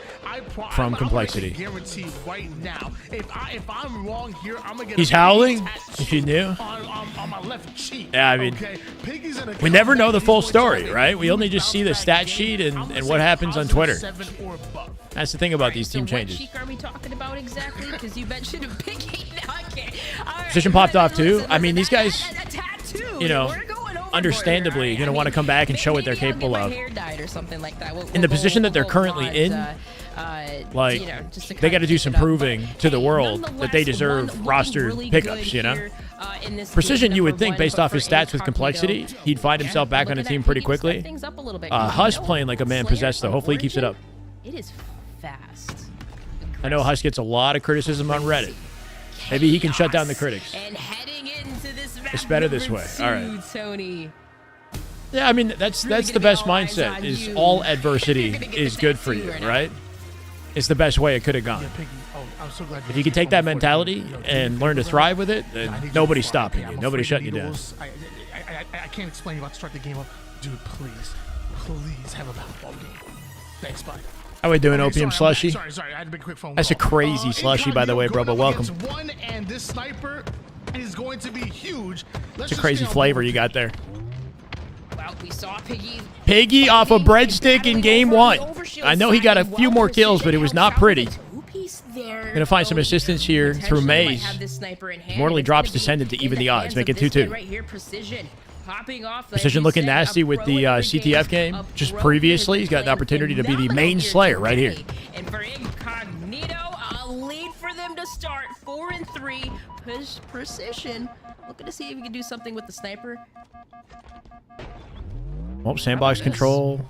Like, from I Complexity. guarantee right now, if I'm wrong here, I'm gonna get He's a howling, tattoo if you knew. on my left cheek. Yeah, I mean, okay? Piggy's gonna we come never back know and the he's full going to story, make right? We only just see the bounce stat back sheet game. I'm and gonna what say happens on Twitter. 7 or above. That's the thing about these team so changes. What cheek are we talking about exactly? Because you mentioned a Piggy. Okay. All right. Precision popped off too. I mean, these guys, That tattoo, you know, we're going overboard understandably, here, going to want to come back and show what they're maybe I'll capable get my of. hair dyed or something like that. In the position that they're currently in, like, you know, just to they kind got to of do mix some it up. proving But, to the hey, world that they nonetheless, deserve one looking roster really pickups, good you know? here, in this Precision, game, you would number think, one, based but off his for stats with Incognito, Complexity, he'd find himself back on a look at team that, pretty Piggy, step quickly. things up a little bit. Huss You know, playing like a man Slayer possessed, though. from Hopefully he keeps it up. Origin, it is fast. I know Huss gets a lot of criticism on Reddit. Maybe he can shut down the critics. And heading into this It's better this way. All right. Tony. Yeah, I mean, that's the best mindset, is all adversity is good for you, right? It's the best way it could have gone. Piggy, I'm so glad If you can take that mentality and learn to thrive with it, then nobody's stopping you. Nobody's shutting you down. I can't explain. You about to start the game up, dude. Please have a basketball game. Thanks, bud. How we doing, Okay, Opium sorry, I'm Slushy? back. Sorry, I had a big quick phone That's a call. crazy slushy, by the way, bro, but welcome. Going up against one, and this sniper is going to be huge. It's a crazy flavor you got there. Well, we saw Piggy. Piggy off a breadstick in game one. I know he got a few more kills, but it was not pretty. Gonna find some assistance here through Maze. Mortally drops Descendant to even the odds, make it 2-2. Right here, Precision. Popping off, Precision looking nasty with the CTF game. Just previously, he's got an opportunity to be the main slayer right here. And for Incognito, a lead for them to start. 4-3. Precision. Looking to see if he can do something with the sniper. Well, sandbox control.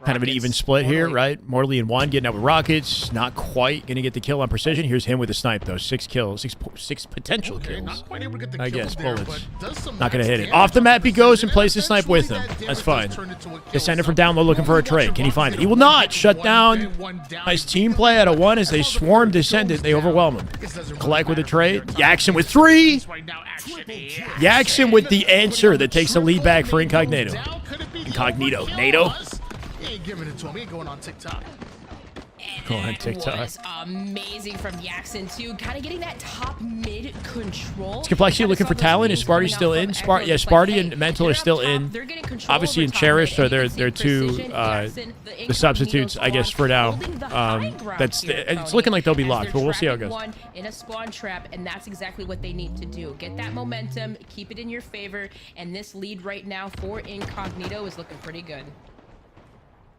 Kind of an even split here, right? Morley and Juan getting out with rockets. Not quite going to get the kill on Precision. Here's him with the snipe, though. 6 kills. Six potential kills. Not quite able to get the I kill guess, there, bullets. but does some Not going to nice hit it. damage. Off the map he goes and plays the snipe Eventually, with him. that damage That's does fine. turn into a kill. Descendant from down low looking for a trade. Can he find it? He will not. Shut down. Nice team play out of 1 as they swarm Descendant. They overwhelm him. Collect with a trade. Yaxon with 3. Yaxon with the answer that takes the lead back for Incognito. Incognito. NATO. He ain't giving it to him. He ain't going on TikTok. Go on TikTok. Was amazing from Yaxon too. Kind of getting that top mid control. Is Complexity looking for talent? Is Sparty still in? Yeah, Sparty and Mental are still in. Obviously, in Cherish are their two the substitutes, I guess, for now. It's looking like they'll be locked, but we'll see how it goes. In a spawn trap, and that's exactly what they need to do. Get that momentum, keep it in your favor, and this lead right now for Incognito is looking pretty good.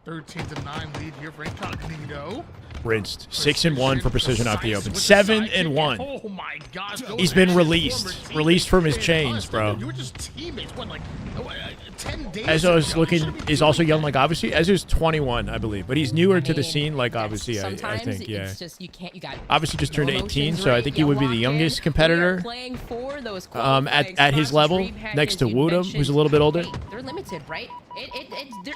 13-9 lead here for Incognito. Rinsed. 6-1 for precision off the open. 7-1. Oh my gosh. He's been released. Released from his chains, bro. You were just teammates. What, like 10 days Ezzo's ago? looking is also young, like obviously. Ezzo's 21, I believe, but he's newer to the scene, like obviously. I think, yeah. It's just, you got obviously just turned 18, emotions, so I right? think he You would be the walk in, youngest we are competitor. playing for those At his level, Dreamhack, next to as you Woodham, who's a little bit older. hey, they're limited, right?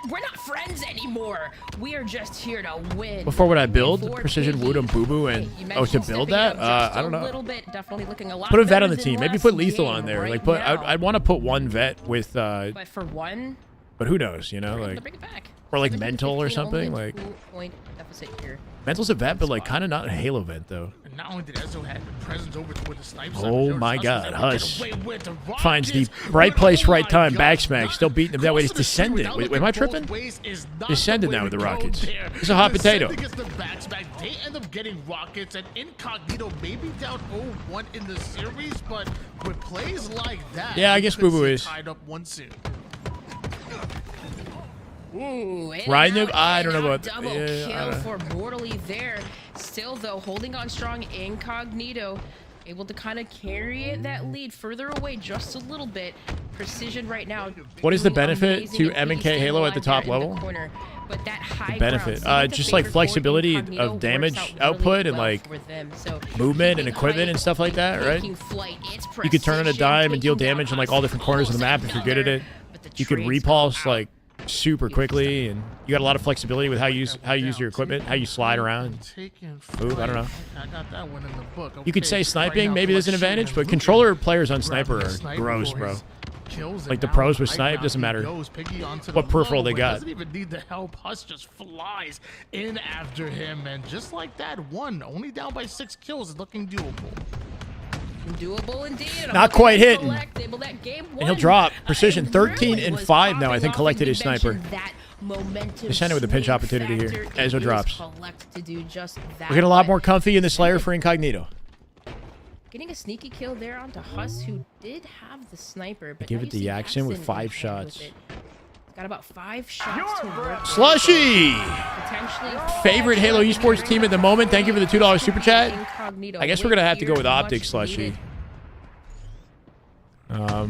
We're not friends anymore. We are just here to win. Before what I build, For Precision, Piggy. Woodham, Boo Boo, and Hey, you oh, to mentioned build stepping that, up just I don't a know. little bit, definitely looking a lot Put a vet better on the than team. Maybe last put Lethal game on there. right Like put, now. I'd want to put one vet with, But for one, but who knows, you know, like, bring it back. or like 17-15, Mental or something, only like. 2-point deficit here. Mental's a vet, but like kind of not a Halo vet though. And not only did Ezzo have presence over toward the sniper side, Oh but my Huss God, was able to get Huss away with the finds the Rockets. right But, place, oh right my time, God, backsmack, still beating him that way. He's crossing the street descended. without Am I looking both tripping? ways is not Descended the way now with to the go Rockets. there. It's a hot potato. Descending gets the backsmack. They end up getting Rockets, and Incognito maybe down 0-1 in the series, but with plays like that, Yeah, I we guess could Boo Boo see is. tied up 1 soon. Ooh, Rhino, I don't know about double yeah, I kill don't- for Mortally there. Still though, holding on strong. Incognito able to kind of carry that lead further away just a little bit. Precision right now. What is the doing benefit amazing to and M&K staying Halo at the alive top there in level? corner. But that high benefit, ground, just like flexibility of damage output and like movement and equipment and stuff like that, right? You could turn on a dime and deal damage in like all different corners of the map if you're good at it. You could repulse like super quickly, and you got a lot of flexibility with how you use your equipment, how you slide around. Move, I don't know. I got that one in the book. You could Okay, say sniping right now, maybe there's an collection advantage, and but looting. controller players on sniper Grabbing are the sniper gross, for bro. his kills, Like and the now pros with high snipe ground, doesn't he matter goes, Piggy onto what the peripheral low, they but got. Doesn't even need the help. Huss just flies in after him, and just like that, only down by 6 kills, is looking doable. Doable indeed. Not quite hitting. And he'll drop. Precision 13 and 5 now, I think, collected his sniper. Descended with a pinch opportunity here. Ezzo drops. We're getting a lot more comfy in the Slayer for Incognito. Getting a sneaky kill there onto Huss, who did have the sniper. But Give now it to you see Jackson with Jackson 5 in hand shots. with it. Got about 5 shots to work with. Slushy! Potentially Favorite Halo esports team at the moment. Thank you for the $2 super chat. Incognito I guess we're going to have to go with much Optic Slushy. needed.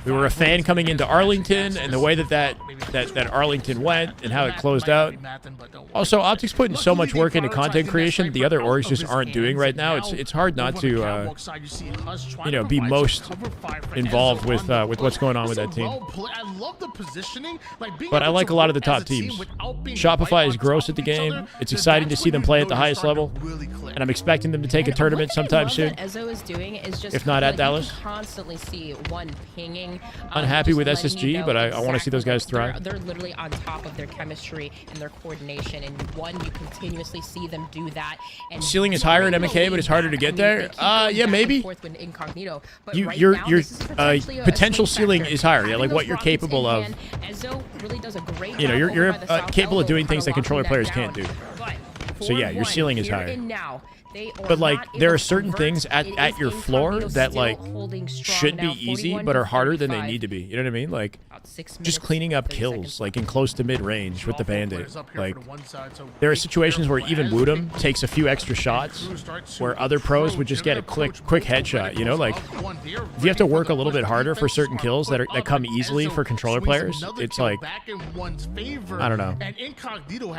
We were a fan coming into Arlington, and the way that Arlington went and how it closed out. Also, Optic's putting so much work into content creation the other orgs just aren't doing right now. It's hard not to be most involved with what's going on with that team. I love the positioning. But I like a lot of the top teams. Shopify is gross at the game. It's exciting to see them play at the highest level, and I'm expecting them to take a tournament sometime soon. Ezzo is doing is just If not at like, Dallas. you can constantly see one pinging. Unhappy just with letting SSG, you know but I want to see those guys thrive. They're literally on top of their chemistry and their coordination, and you continuously see them do that. And Ceiling is higher in MK, but it's harder to get there. Yeah, maybe. Incognito. But Your right now, this is potentially a potential swing ceiling factor. is higher. Yeah, Having like those what you're rockets capable in of. hand, Ezzo really does a great You know, job you're over by the south capable of elbow, doing things that kinda controller locking players that can't down. do. But So yeah, your 4-1 ceiling is here higher. and now. They are But like, not there able are to certain convert. things at It is your floor Incognito that still like holding strong should be now, easy, 41 but are to harder than they 35. need to be. You know what I mean? Like, 6 just minutes, cleaning up 30 kills, seconds like in close to mid range with the Bandit. Players up here Like, for the one side, so there are be situations where careful even as Woodham they takes a few extra shots, where other pros would just get a quick headshot. You know, like if you have to work a little bit harder for certain kills that come easily for controller players, it's like, I don't know.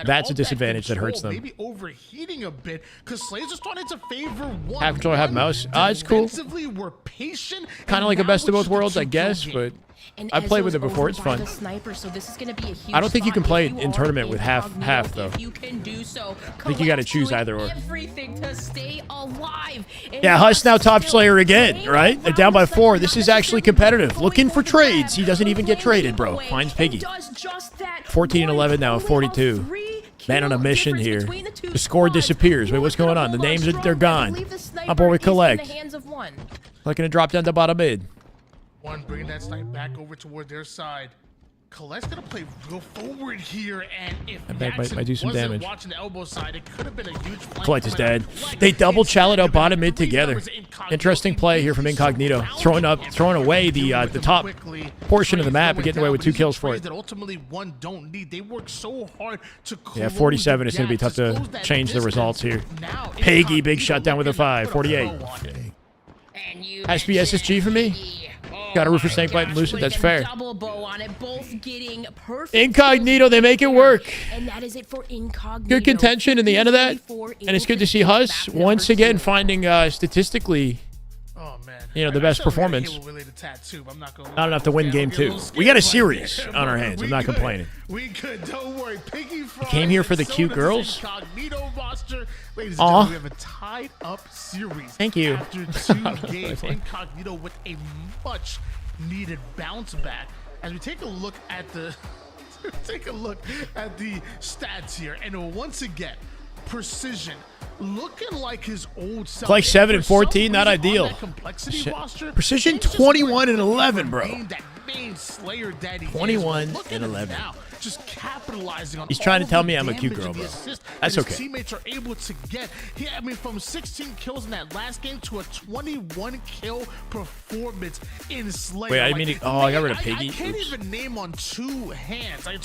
That's a disadvantage that hurts them. Maybe overheating a bit because Slayers are starting to favor one. Half controller, half mouse. It's cool. Kind of like a best of both worlds, I guess, but And I've played with Ezzo's it before. over It's by fun. the sniper, so this is going to be a huge I don't think you can spot. play If it you in are tournament with half, Incognito, though. if you can do so, I think you got to collect choose doing either or. Everything to stay alive. And Yeah, Huss now top still Slayer again, playing right? They're around down by the 4. sniper. This is actually competitive. Looking for trades. He doesn't even get traded, bro. Away. Finds Piggy. And does just that. 14 and 11 now, Only a 42. 3-kill Man on a mission difference here. between the two The score squads. disappears. Wait, what's Who's going gonna on? The hold names strong? they're I gone. believe the sniper Up where we is in collect. the hands of one. Looking to drop down to bottom mid. One bringing that snipe back over toward their side. Collette's gonna play real forward here, and if That might do some wasn't damage. watching the elbow side, it could have been a huge flank Collect is coming out dead. of Collect. They double Instead, challenge out giving bottom mid three together. numbers to Incognito. Interesting play here from Incognito. Throwing away the top portion of the map and getting away with 2 kills for it. That ultimately one don't need. They work so hard to Yeah, close 47 is the going to be gaps, tough to close that change the distance. results here. Now, Piggy, big Incognito shutdown with a looking 5. to put 48. bow on it. Has to be SSG for me. Got a roof for Snakebite and Lucid. That's fair. Double bow on it, both getting perfect. Incognito, they make it work. And that is it for Incognito. Good contention in the end of that. And it's good to see Huss once again finding statistically, Oh man. the best performance. Not enough to win game 2. We got a series on our hands. I'm not complaining. We could. Don't worry. Piggy Came here for the so cute does girls. Incognito roster. Ladies and Aw. gentlemen, we have a tied up series. Thank you. After 2 games, Incognito with a much needed bounce back. As we take a look at the stats here, and once again, precision. Looking like his old self. Like 7 and For some 14, not reason, on ideal. that complexity roster, Precision they just 21 and went 11, bro. that main Slayer daddy 21 is. Look at and him 11. now, just capitalizing on He's trying to all tell the me I'm a cute damage girl, and the bro. assist That's that okay. his teammates are able to get. From 16 kills in that last game to a 21 kill performance in Slayer. Wait, I didn't mean to- I got rid of Piggy. I can't Oops. even name on 2 hands, like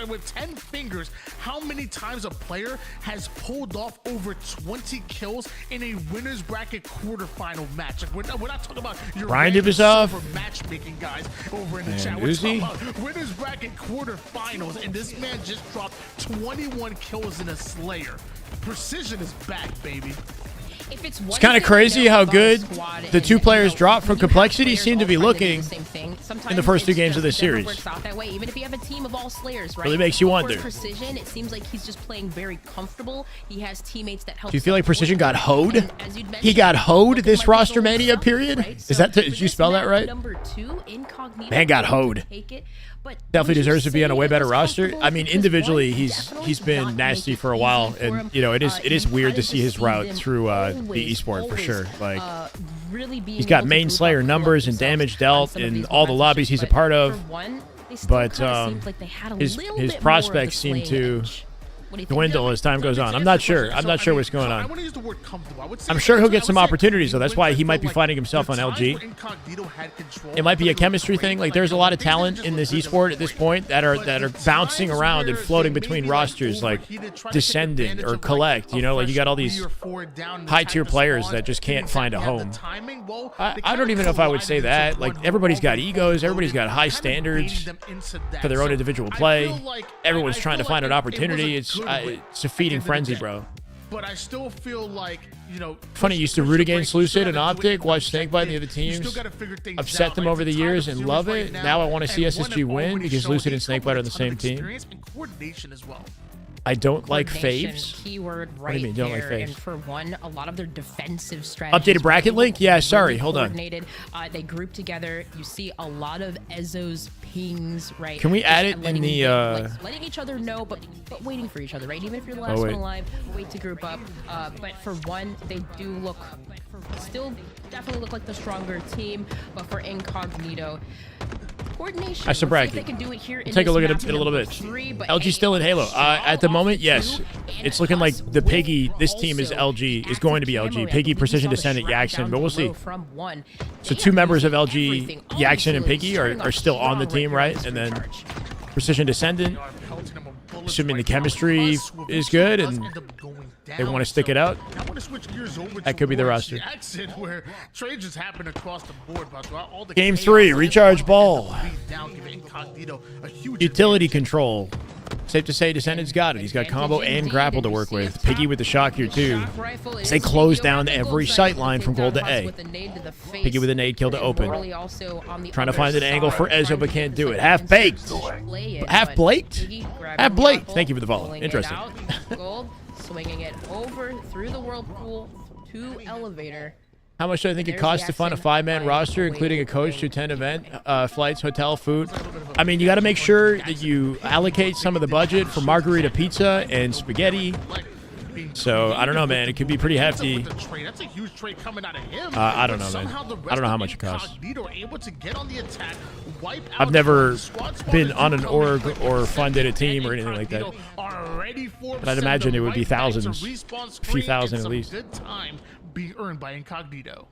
with 10 fingers, how many times a player has pulled off over 20 kills in a winner's bracket quarterfinal match. Like we're not talking about your Brian random Dibisov. silver matchmaking guys over in the And chat. We're Uzi. talking about winners bracket quarterfinals, and this man just dropped 21 kills in a Slayer. Precision is back, baby. It's kind of crazy how good the 2 players dropped from complexity seem to be looking in the first 2 games of this series. Even if you have a team of all Slayers, right? Really makes you For wonder. Precision, it seems like he's just playing very comfortable. He has teammates that help. Do you feel like Precision got hoed? And as you'd He got hoed this roster mania right? period? So Did you spell that right? Number 2, Incognito. Man got hoed. Take it, but Definitely would you deserves to be on a say way it better was roster. comfortable? I mean, Because individually, one, he's definitely been not nasty make it for a while, easy for and him. it is weird to see his route through the esports for sure. Like he's got main Slayer numbers and damage dealt in all the lobbies he's a part of, but his prospects seem to dwindle as time goes on. I'm not sure. I'm not sure what's going I on. want to use the word comfortable. I would say I'm sure he'll get some I would say opportunities, though. That's why he might be like finding himself the on times LG. where Incognito had control, It might be a I thought chemistry it was thing. great. Like there's a lot of things talent just in this looked esport at this great. point that are But bouncing times around and where floating they between maybe, like, rosters, like overheated, tried to take Descendant advantage or of, Collect. a You know, like you got all fresh these 3 or 4 down and high had tier to players spawn, that just didn't can't find a exactly have home. the timing. Well, I they don't kinda even know if I would say collided that. into Like one everybody's got overall egos, goal, everybody's got high kinda standards baited them into that. for their own So individual I play. feel like- Everyone's I trying to feel find like an it was a opportunity. good It's win a at the feeding end of the frenzy, day. bro. But I still feel like, Funny, used to root against Lucid and Optic, watch Snakebite and the other teams, upset them over the years and love it. Now I want to see SSG win because Lucid and Snakebite are on the same team. Coordination as well. I don't like Coordination, faves. Keyword right What do you mean, don't like there. faves? And for one, a lot of their defensive strategies. Updated bracket were link? Yeah, sorry, really hold on. coordinated. They group together. You see a lot of Ezzo's pings, right? Can we add Just it in letting the, letting each other know, but waiting for each other, right? Even if you're the last wait. one alive, wait to group up. But for one, they do look still definitely look like the stronger team. But for Incognito, coordination. That's the Let's see if bracket. they can do it here in Take a this look at map it in a little number bit. 3, but LG still in Halo. At the moment, yes. It's looking like the Piggy, this team is LG, is going to be LG. Piggy, Precision Descendant, Yaxon, but we'll see. So 2 members of LG, Yaxon and Piggy, are still on the team, right? And then Precision Descendant, assuming the chemistry is good and they want to stick it out, I want to switch gears over that could be the towards roster. exit where trades just happen across the board. But throughout all the Game chaos 3, and recharge all ball. that beat down, giving Incognito a huge Utility control. Safe to say Descendant's got it. He's got combo and grapple to work with. Piggy with the shock here too. As they close down every sight line from gold to A. Piggy with a nade kill to open. Trying to find an angle for Ezzo but can't do it. Half baked. Half blaked? Half blaked. Thank you for the follow. Interesting. Gold, swinging it over through the whirlpool to elevator. How much do I think it costs to fund a 5-man roster, including a coach to attend event, flights, hotel, food? I mean, you got to make sure that you allocate some of the budget for margarita pizza and spaghetti. So I don't know, man. It could be pretty hefty. That's a huge trade coming out of him. I don't know, man. I don't know how much it costs. I've never been on an org or funded a team or anything like that. But I'd imagine it would be thousands, a few thousand at least. Good time being earned by Incognito.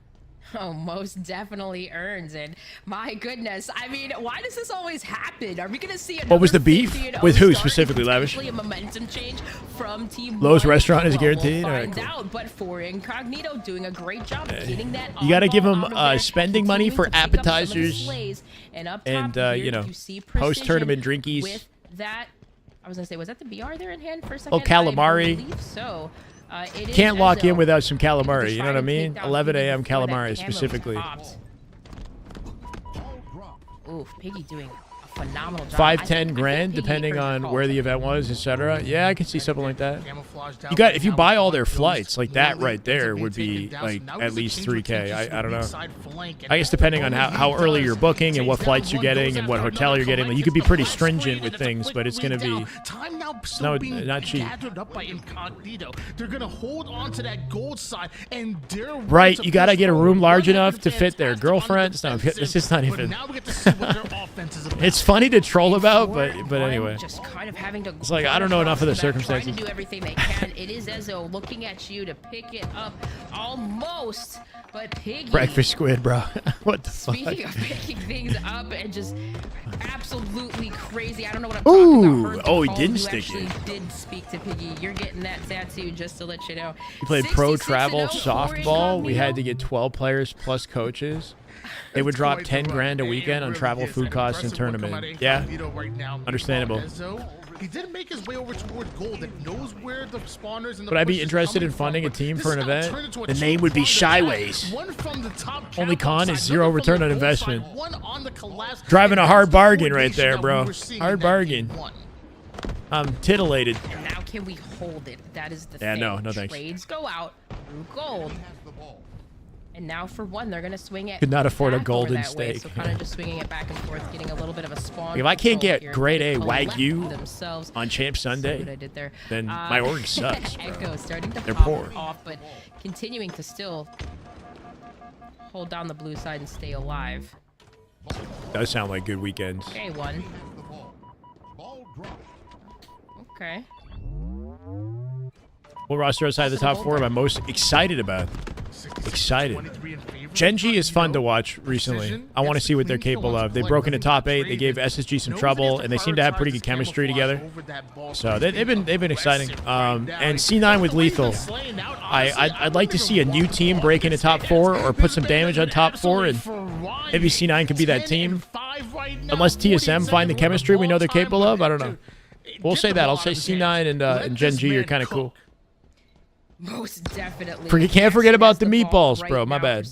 Oh, most definitely earns it. My goodness. I mean, why does this always happen? Are we going to see what was the beef? With who specifically, Lavish? A momentum change from Team Lowe's restaurant is guaranteed? We'll All right, find cool. out, but for Incognito, doing a great job getting that. You got to give them on-ball out of there, spending money for continuing to pick up some of the appetizers slays, and up and, top you here, know, you see post-tournament precision drinkies. With that, I was going to say, was that the BR there in hand for a second? Oh, calamari. I believe so. It Can't is lock in Ezzo without some looking calamari. to You know try what I and mean? take down 11 Piggy a.m. before that calamari camo specifically. pops. Oof, Piggy doing a phenomenal job. 5-10 grand, depending on where the event was, etc. Yeah, I can see something like that. You got if you buy all their flights, like that right there would be like at least 3K. I don't know. I guess depending on how early you're booking and what flights you're getting and what hotel you're getting, like you could be pretty stringent with things, but it's gonna be not cheap. They're gonna hold on to that gold side and right, you gotta get a room large enough to fit their girlfriends. No, this is not even. It's funny to troll about, but anyway. Just kind of having to it's like I don't know enough of the circumstances. Trying to do everything they can. It is Ezzo looking at you to pick it up almost, but Piggy. Breakfast squid, bro. What the fuck? Speaking of picking things up and just absolutely crazy. I don't know what I'm talking about. Oh, he didn't stick it. Did speak to Piggy. You're getting that tattoo just to let you know. We played pro travel 66-0 softball. We had to get 12 players plus coaches. They would drop 10 grand a weekend on travel, food costs, and tournament. Yeah, understandable. He did make his way over towards gold and knows where the spawners and the Would I be interested in funding a team for an event? The name would be Shyways. Only con is 0 return on investment. Driving a hard bargain right there, bro. Hard bargain. I'm titillated. And now can we hold it? That is the yeah, thing. no thanks. Trades go out through gold. And now for one, they're going to swing it. Could not afford a back over golden that way, steak. So kind of just swinging it back and forth, getting a little bit of a spawn. If I can't control get here, grade A collect Wagyu themselves. on Champ Sunday, What I did there. then my org sucks, bro. Echo starting to They're pop poor. off, but continuing to still hold down the blue side and stay alive. Does sound like good weekends. Okay, one. Okay. What roster outside the top 4 am I most excited about? Excited. Genji is fun to watch recently. I want to see what they're capable of. They broke into top 8. They gave SSG some trouble, and they seem to have pretty good chemistry together. So they've been exciting. And C9 with Lethal. I'd like to see a new team break into top 4 or put some damage on top 4, and maybe C9 could be that team. Unless TSM find the chemistry we know they're capable of, I don't know. We'll say that. I'll say C9 and Genji are kind of cool. Most definitely. Can't forget about the meatballs, bro. My bad.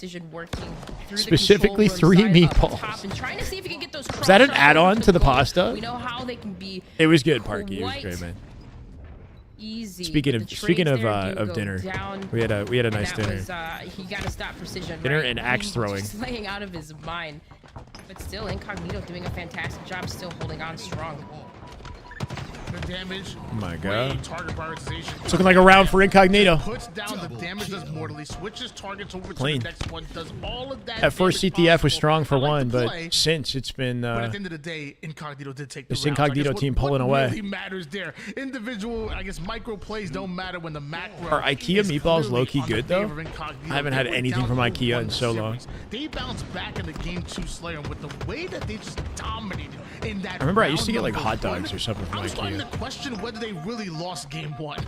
Specifically 3 meatballs. Is that an add-on to the pasta? We know how they can be. It was good, Parky. It was great, man. Easy. Speaking of dinner, we had a nice dinner. He got to stop precision. Dinner right? and axe throwing. Just laying out of his mind, but still Incognito doing a fantastic job, still holding on strong. The damage. Oh my god. Target prioritization. It's looking like a round for Incognito. Puts down the damage does mortally, switches targets over Clean. to the next one, does all of that. At first, CTF was strong for one, but since it's been but at the end of the day, Incognito did take the this round. Incognito team pulling away. What really matters there? Individual, I guess, micro plays don't matter when the macro. Are IKEA meatballs low-key good though? I haven't had anything from IKEA in so long. They bounced back in the game 2 Slayer with the way that they just dominated in that. I remember I used to get like hot dogs or something from I was starting to IKEA. question whether they really lost game 1.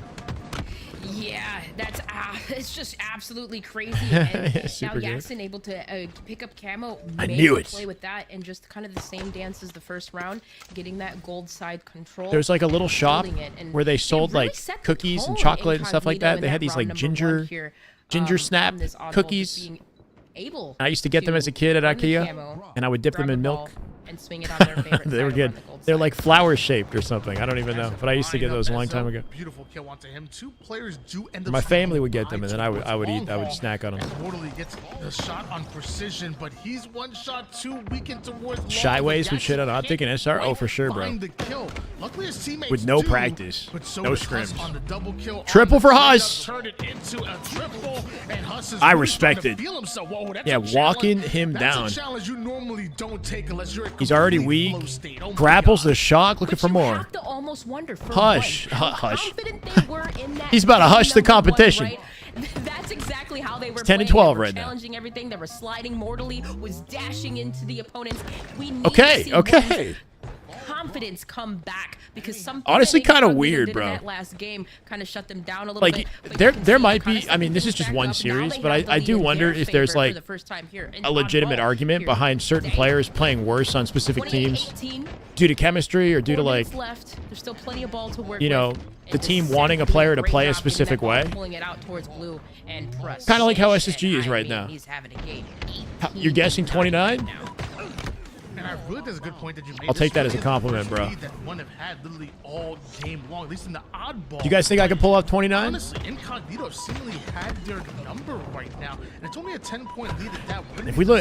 Yeah, that's it's just absolutely crazy. And Yeah, now super good. Jackson able to pick up camo. I made knew a it. Play with that and just kind of the same dance as the first round, getting that gold side control. There's like a little shop holding it, and where they sold really like set the cookies and tone chocolate and stuff like Incognito that. in They had these round like number 1 ginger here, snap on this oddball, just cookies. being able I used to get them as a kid at run the IKEA, camo, and I would dip them grab in the milk. ball, and swing it on their favorite They were side good. around the gold They're side. like flower shaped or something. I don't even know, but I used to get those a long time ago. Beautiful kill onto him. Two players do end up My family staying would get them, and then I would alive eat. I would towards snack on them. long haul. Mortally gets the shot on precision, but he's one shot too weakened towards long. Shyways would shit on Jackson Optic and can't SR. Oh, for quite sure, bro. find the kill. Luckily, his teammates With no do, practice, but so no does Huss scrims. on the double kill. Triple for Ends up Huss. turned it into a triple, and Huss is I really respect starting to it. feel himself. Whoa, that's Yeah, a walking challenge. him That's down. a challenge you normally don't take unless you're a He's already complete weak. flow state. Oh my Grapples God. the shock, looking But for you more. have to almost wonder for Hush, what, how hush. confident they were in that He's about to game hush the number one, competition. right? That's exactly how they were 10 and playing. 12 They were right now. challenging everything. They were sliding mortally, was dashing into the opponents. We need Okay, to see okay. confidence come back because something Honestly, that kinda Incognito weird, did bro. in that last game kind of shut them down a little Like, bit. But there you can there see might kinda be. I mean, this is just stepping one back up. Now series, they but have the I lead do in wonder their if there's favor like for the first time here in a legitimate oddball argument here. behind certain Today. players playing worse on specific teams 28-18. due to chemistry or due to 4 like, minutes left. There's still plenty of ball to work you know, with. the And team Descent wanting a doing player to great play a job getting specific that ball, way. Pulling it out towards blue and press. Kinda like how Precision. SSG is I right mean, now. He's having a game. You're guessing 29? And I really think it's a good point that you made. I'll take that as a This really is the compliment, first bro. lead that one have had literally all game long, at least in the oddball. Do you guys think I can pull off 29? Honestly, Incognito have seemingly had their number right now, and it's only a 10-point lead at that.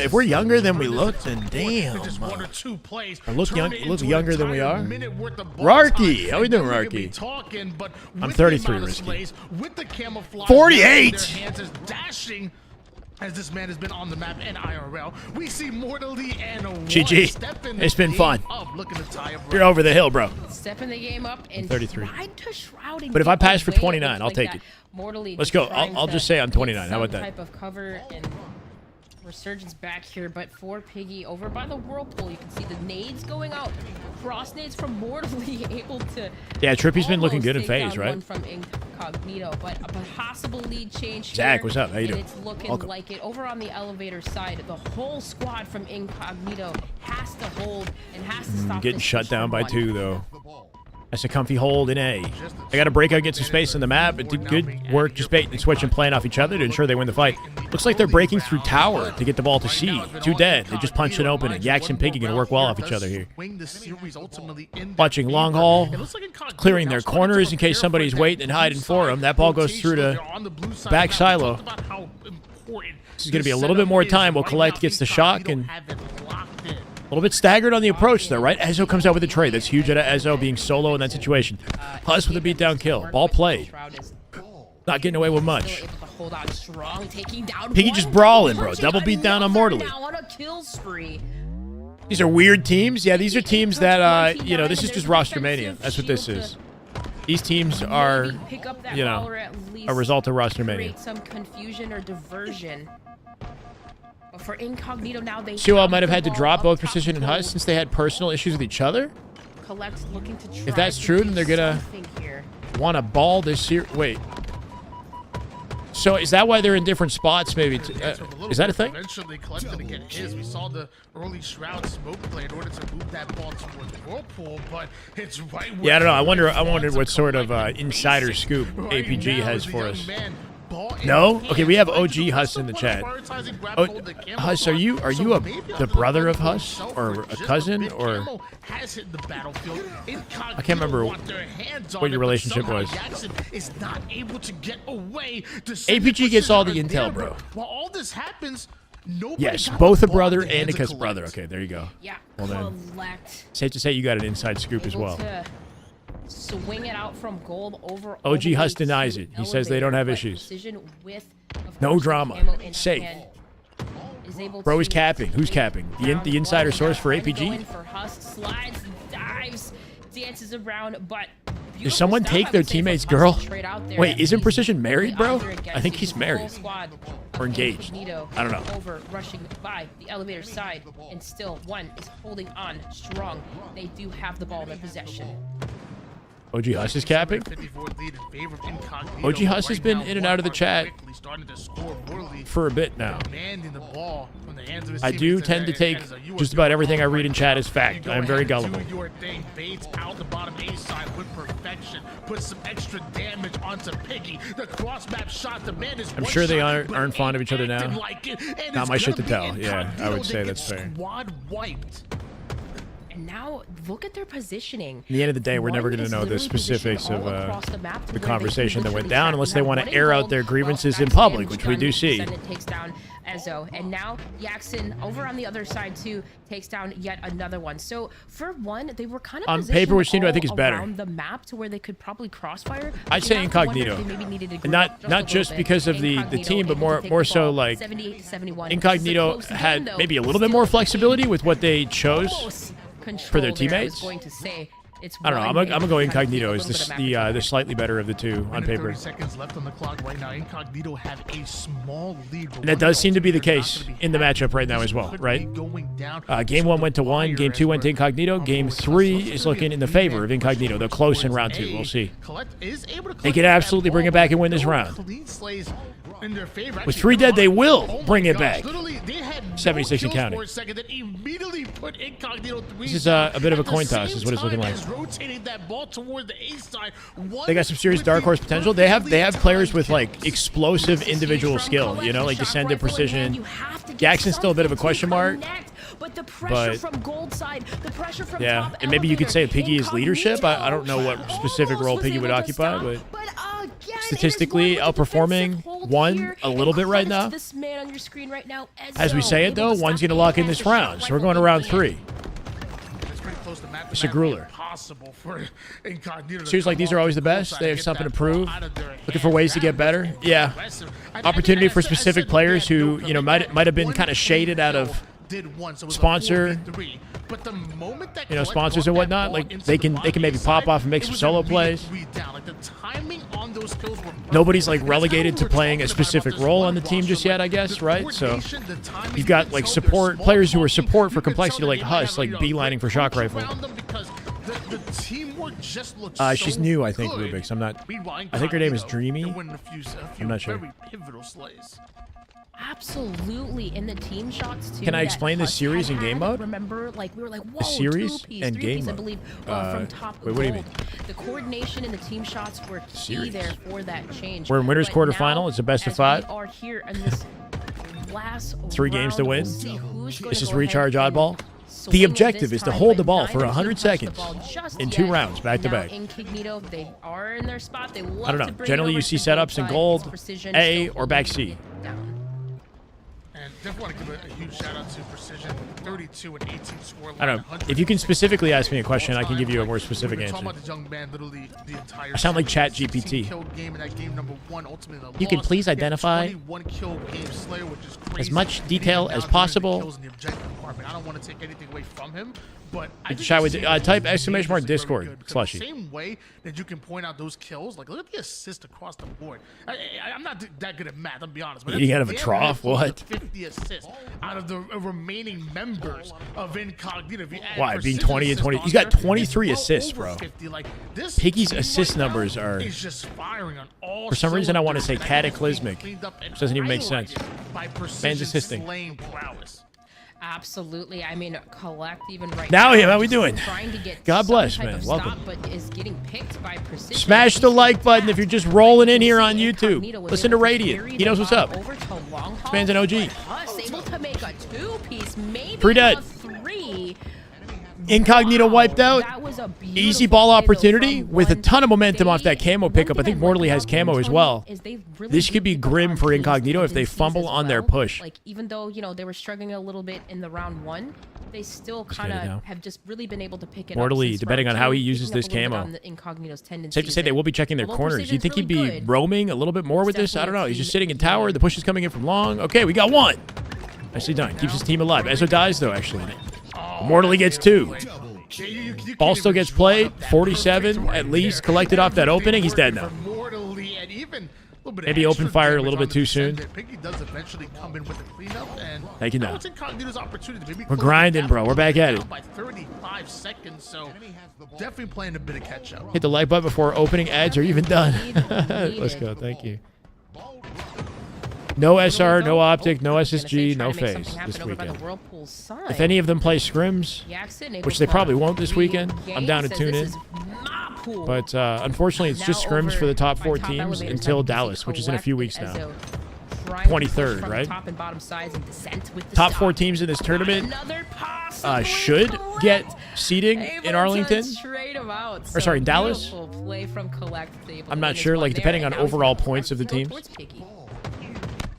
If we're younger than we look, then damn. Just one or two plays, I look turn young- it look into an younger than we entire are. minute worth of ball Rarky, time, how we and doing, then we could be Rarky? talking, but I'm with 33, the amount of Risky. slays, with the camouflage, 48! their hands is dashing. As this man has been on the map in IRL, we see Mortally and GG. step in the It's been game fun. up, looking to tie up You're over the hill, bro. Stepping the game up and 33. tried to shroud and But if I get pass for away, 29, looks I'll like take that it. Mortally Let's just go. trying I'll to just say I'm get 29. How about some that? type of cover and resurgence back here, but for Piggy over by the whirlpool, you can see the nades going out. Cross nades from Mortally able to. Yeah, Trippy's been looking almost good in take phase, down right? one from Incognito, but a possible lead change Zach, here, what's up? How you and doing? It's looking Welcome. like it. Over on the elevator side, the whole squad from Incognito has to hold and has to stop. Getting this shut push down from by one. 2, though. That's a comfy hold in A. I got to break out, get some space on the map, but do good work just bait and switch and playing off each other to ensure they win the fight. Looks like they're breaking through tower to get the ball to C. 2 dead. They just punch it open, and Yax and Piggy going to work well off each other here. Watching long haul, clearing their corners in case somebody's waiting and hiding for them. That ball goes through to back silo. This is going to be a little bit more time. Will Collect gets the shock and a little bit staggered on the approach, though, right? Ezzo comes out with a trade. That's huge out of Ezzo being solo in that situation. Huss with a beatdown kill. Ball played. Not getting away with much. Able to hold on strong, taking down Piggy one, just brawling, bro. punching Double beat down on another Mortally. now on a kill spree. These are weird teams. Yeah, these are teams that, you know, this is just roster mania. That's what this is. These teams are, Maybe pick up that you ball know, or at least a result of roster mania. create some confusion or diversion. But for Incognito now, they Siwa might have had to the drop ball both up top Precision and goal. Huss since they had personal issues with each other. Collect looking to try If that's to true, do then they're gonna something here. want to ball this series. Wait. So is that why they're in different spots? Maybe. Is that a thing? Eventually, Collect's gonna get his. We saw the early Shroud smoke play in order to move that ball towards Whirlpool, but it's right. Yeah, I don't know. I wondered what sort of insider scoop APG has for us. No? Okay, we have OG Huss in the chat. Oh, Huss, are you the brother of Huss or a cousin or? I can't remember what your relationship was. APG gets all the intel, bro. While all this happens, Yes, both a brother and a cousin brother. Okay, there you go. Yeah, Well then, Collect. safe to say you got an inside scoop as Able well. to swing it out from gold over. OG all the Huss way denies to it. He says they don't have elevator, issues. but Precision with, of No course, the drama. camo in Safe. hand is able Bro is to capping. Who's capping? The insider source for Going APG? for Huss, slides, dives, dances around, but Does someone take their teammate's girl? Wait, isn't Precision married, bro? I think he's married. Or engaged. I don't know. Over rushing by the elevator side, and still one is holding on strong. They do have the ball in their possession. OG Huss is capping? OG Huss has been in and out of the chat for a bit now. I do tend to take just about everything I read in chat as fact. I am very gullible. I'm sure they aren't fond of each other now. Not my shit to tell. Yeah, I would say that's fair. And now look at their positioning. At the end of the day, we're never going to know the specifics of the conversation that went down unless they want to air out their grievances in public, which we do see. Takes down Ezzo, and now Jackson over on the other side too takes down yet another one. So for one, they were kind of on paper, which I think is better. Around the map to where they could probably crossfire. I'd say Incognito, and not just because of the team, but more so like Incognito had maybe a little bit more flexibility with what they chose for their teammates. I don't know. I'm gonna go Incognito as the slightly better of the two on paper. 30 seconds left on the clock right now. Incognito have a small lead. And that does seem to be the case in the matchup right now as well, right? Game 1 went to 1. Game 2 went to Incognito. Game 3 is looking in the favor of Incognito. They're close in round 2. We'll see. They can absolutely bring it back and win this round. With 3 dead, they will bring it back. 76 and counting. This is a bit of a coin toss, is what it's looking like. They got some serious dark horse potential. They have players with like explosive individual skill, you know, like Descendant, Precision. Jackson's still a bit of a question mark. But the pressure from gold side, the pressure from top, and maybe you could say Piggy is leadership. I don't know what specific role Piggy would occupy, but statistically outperforming one a little bit right now. As we say it though, one's going to lock in this round, so we're going to round 3. It's a grueler. Seems like these are always the best. They have something to prove. Looking for ways to get better. Yeah. Opportunity for specific players who, you know, might have been kind of shaded out of sponsor, you know, sponsors and whatnot. Like they can maybe pop off and make some solo plays. Nobody's like relegated to playing a specific role on the team just yet, I guess, right? So you've got like support players who are support for complexity, like Huss, like beelining for shock rifle. She's new, I think, Rubik's. I think her name is Dreamy. I'm not sure. Absolutely, in the team shots too. Can I explain the series in game mode? Remember, like we were like, whoa, the series and game mode. I believe from top. Wait, what do you mean? The coordination in the team shots were key there for that change. We're in winners quarterfinal. It's a best of 5. We are here in this last 3 games to win. This is recharge oddball. The objective is to hold the ball for 100 seconds in 2 rounds, back to back. Incognito, they are in their spot. They love I don't know. Generally, you see setups in gold, A, or back C. And definitely want to give a huge shout out to Precision, 32 and 18 score. I don't know. If you can specifically ask me a question, I can give you a more specific answer. I sound like Chat GPT. You can please identify as much detail as possible. I don't want to take anything away from him, but Shyway, type exclamation mark Discord, Slushy. The same way that you can point out those kills, like look at the assist across the board. I'm not that good at math, I'll be honest. But eating out of a trough, what? 50 assists out of the remaining members of Incognito. Why, being 20 and 20? He's got 23 assists, bro. Piggy's assist numbers are, for some reason, I want to say cataclysmic, which doesn't even make sense. Man's assisting. Absolutely. I mean, Collect even right now how we doing? God bless, man. Welcome. Smash the like button if you're just rolling in here on YouTube. Listen to Radiant. He knows what's up. This man's an OG. Able to make a 2-piece, maybe 3 dead. 3. Incognito wiped out. Easy ball opportunity with a ton of momentum off that camo pickup. I think Mortally has camo as well. This could be grim for Incognito if they fumble on their push. Like, even though, you know, they were struggling a little bit in the round 1, they still kind of have just really been able to pick it Mortally, up. depending on how he uses this camo. Safe to say they will be checking their corners. You think he'd be roaming a little bit more with this? I don't know. He's just sitting in tower. The push is coming in from long. Okay, we got 1. Nicely done. Keeps his team alive. Ezzo dies, though, actually. Mortally gets 2. Ball still gets played. 47 at least collected off that opening. He's dead now. Maybe open fire a little bit too soon. Thank you now. We're grinding, bro. We're back at it. Definitely playing a bit of catch up. Hit the like button before opening ads are even done. Let's go. Thank you. No SR, no optic, no SSG, no phase this weekend. If any of them play scrims, which they probably won't this weekend, I'm down to tune in. But unfortunately, it's just scrims for the top 4 teams until Dallas, which is in a few weeks now. trying 23rd, to push from right? top and bottom sides and descent with the Top stop. 4 teams in this tournament Another possible should Collect. get seating Able in Arlington. to trade him out. Or sorry, in Dallas. Beautiful play from Collect. Able I'm to not win this sure, one like, there, depending and on now he's overall gonna points of the go teams. towards Piggy.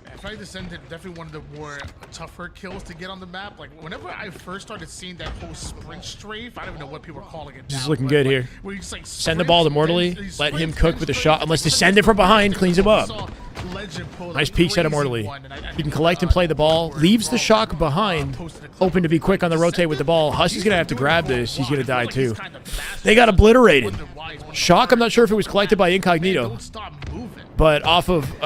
I feel like Descendant definitely one of the more tougher kills to get on the map. Like, whenever I first started seeing that whole sprint strafe, I don't even know what people were calling it. This is now, looking but, good like, here. where you just, like, Send the ball to sprint, Mortally. then he Let him sprints, cook then with a sprints, shot. then Unless sprints, Descendant from behind cleans him up. saw Legend pull Nice a peek set of crazy Mortally. one, and I He can collect and play the ball. Leaves the shock behind. Open to be quick on the rotate with the ball. Huss is going to have to grab this. He's going to die too. They got obliterated. Shock, I'm not sure if it was collected by Incognito. But off of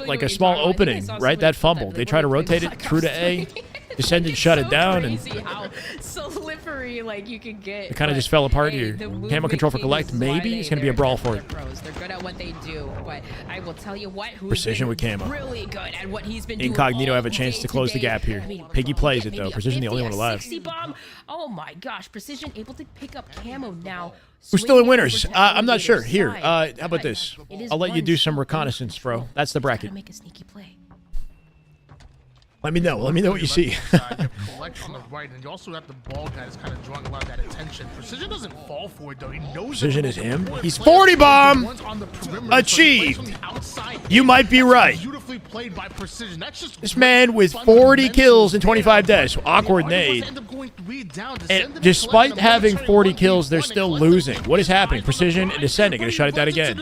like a small opening, right? That fumble. They try to rotate it through to A. Descendant shut it down, and how slippery like you can get. it kind of just fell apart here. Camo control for Collect, maybe. It's going to be a brawl for it. They're good at what they do, but I will tell you what. Precision with Camo. Really good at what he's been doing. Incognito have a all chance day to close the today. gap here. I mean, Piggy plays it, though. maybe a Precision the only 50, one alive. 60 bomb. Oh my gosh, Precision able to pick up Camo now. We're still in Swinging winners. over to I'm not sure. elevator Here, side. how about this? It is I'll let you one do some shot reconnaissance, bro. control. That's the He's bracket. gotta make a sneaky play. Let me know. Let me know what you see. Collect on the right, and you also have the ball guy that's kind of drawing a lot of that attention. Precision doesn't fall for it though. He knows Precision that is him. the He's player 40 bomb. one's on the perimeter, so he plays Achieved. from the outside. You might be right. Beautifully played by Precision. That's just This man with 40 kills and 25 deaths. Awkward nade. And despite having 40 kills, they're still losing. What is happening? Precision and Descendant gonna shut it down again.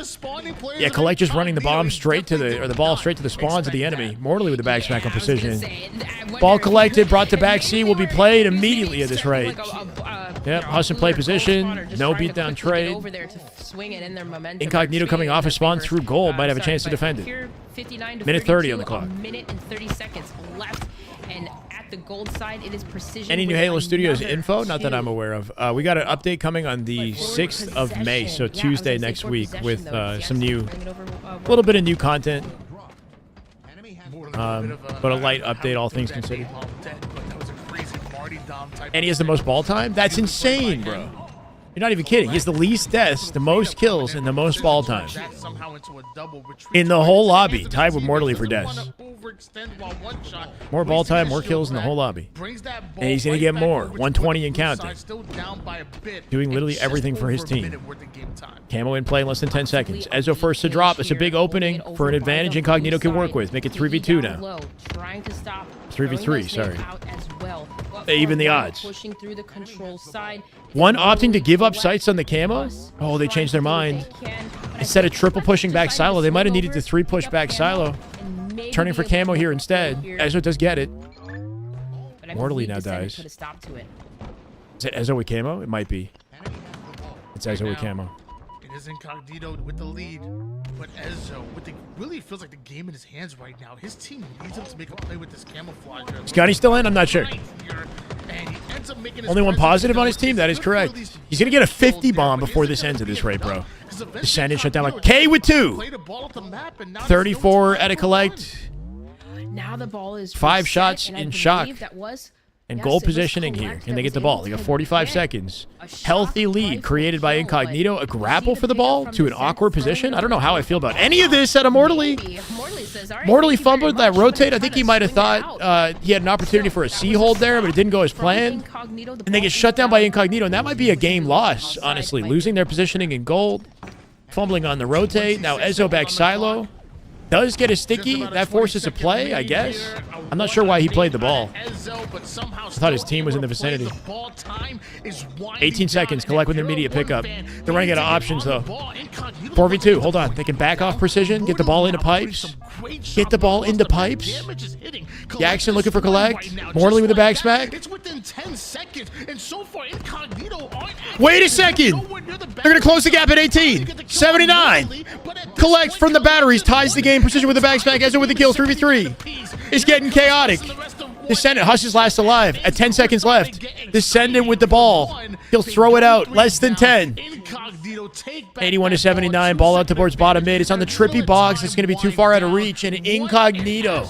Yeah, Collect just running the bomb straight to the, or the ball straight to the spawns of the enemy. Mortally with the back smack on Precision. Ball collected, brought to back C, will be played immediately at this rate. Yep, Huss in play position. No beatdown trade. Incognito coming off a spawn through gold. Might have a chance to defend it. Minute 30 on the clock. Minute and 30 seconds left. And at the gold side, it is Precision. Any new with Halo Studios another info? Not that I'm kill. aware of. We got an update coming on the 6th of May, so Tuesday next week, with some new, little bit of new content. But a light update, all things considered. And he has the most ball time? That's insane, bro. You're not even kidding. He has the least deaths, the most kills, and the most ball time in the whole lobby, tied with Mortally for deaths. More ball time, more kills in the whole lobby. And he's going to get more. 120 and counting. Doing literally everything for his team. Camo in play in less than 10 seconds. Ezzo first to drop. It's a big opening for an advantage Incognito can work with. Make it 3v2 now. 3v3, sorry. Even the odds. Pushing through the control side. One opting to give up sights on the Camo. Oh, they changed their mind. Instead of triple pushing back silo, they might have needed to 3-push back silo. Turning for Camo here instead. Ezzo does get it. Mortally now dies. Is it Ezzo with Camo? It might be. It's Ezzo with Camo. It is Incognito with the lead, but Ezzo really feels like the game in his hands right now. His team needs him to make a play with this camouflage. Is Gunny still in? I'm not sure. Only one positive on his team? That is correct. He's going to get a 50 bomb before this ends at this rate, bro. Descendant shut down like K with 2. 34 at a Collect. Now the ball is 5 shots and I in believe shock. that was And Yes, goal it was positioning here. Collect Can that they get was the ball? able They got to 45 get seconds. a shot Healthy lead rifle created by kill, Incognito. but A grapple see for the the ball pickup to from an the awkward center position. frame. I don't know how I feel about any of this out of Mortally. Mortally says, all right, Mortally thank you very fumbled that much, but rotate. I I'm think trying he to might have swing it thought out. he had an opportunity for a C hold there, but it didn't go as planned. Incognito, the And they ball get shut down by Incognito, and that might be a game loss, Offside honestly. by Losing their positioning in gold. Fumbling on the rotate. Now Ezzo back silo. Does get a sticky. That forces a play, I guess. I'm not sure why he played the ball. I thought his team was in the vicinity. 18 seconds. Collect with an immediate pickup. They're running out of options, though. 4v2. Hold on. They can back off Precision. Get the ball into pipes. Get the ball into pipes. Jackson looking for Collect. Mortally with a back smack. It's within 10 seconds, and so far Incognito aren't. Wait a second. They're going to close the gap at 18. 79. Collect from the batteries. Ties the game. Precision with the back smack. Ezzo with the kill. 3v3. It's getting chaotic. Descendant. Huss is last alive at 10 seconds left. Descendant with the ball. He'll throw it out. Less than 10. 81 to 79. Ball out towards bottom mid. It's on the trippy box. It's going to be too far out of reach. And Incognito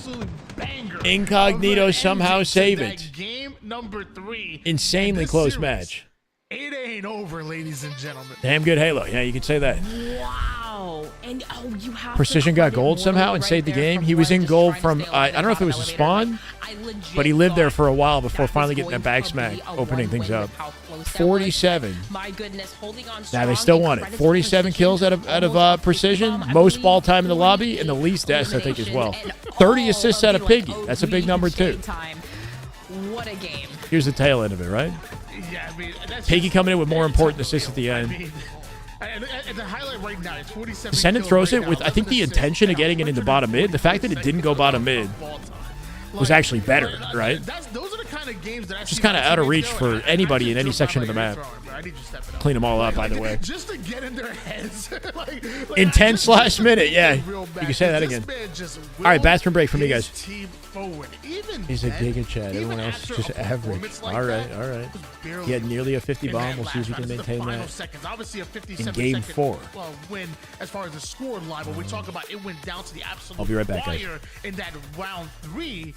somehow save it. Game number 3. Insanely close match. It ain't over, ladies and gentlemen. Damn good Halo. Yeah, you could say that. Wow. Wow. And you have Precision got gold somehow and saved the game. He was in gold from, I don't know if it was a spawn, but he lived there for a while before finally getting that back smack, opening things up. 47. My goodness, holding on Now they still want it. 47 kills out of Precision, most ball time in the lobby, and the least deaths, I think, as well. 30 assists out of Piggy. That's a big number, too. What a game. Here's the tail end of it, right? Yeah, I mean, Piggy coming in with more important assists at the end. And the highlight right now, it's 47. Descendant throws it with, I think, the intention of getting it into bottom mid. The fact that it didn't go bottom mid was actually better, right? Those are the kind of games that just kind of out of reach for anybody in any section of the map. Clean them all up, by the way. Just to get in their heads. Intense/minute, yeah. You can say that again. All right, bathroom break for me, guys. He's a giga Chad. Everyone else is just average. All right. He had nearly a 50 bomb. We'll see if he can maintain that in game 4. Well, win as far as the score line, but we talk about it went down to the absolute I'll be right back, guys. wire in that round 3.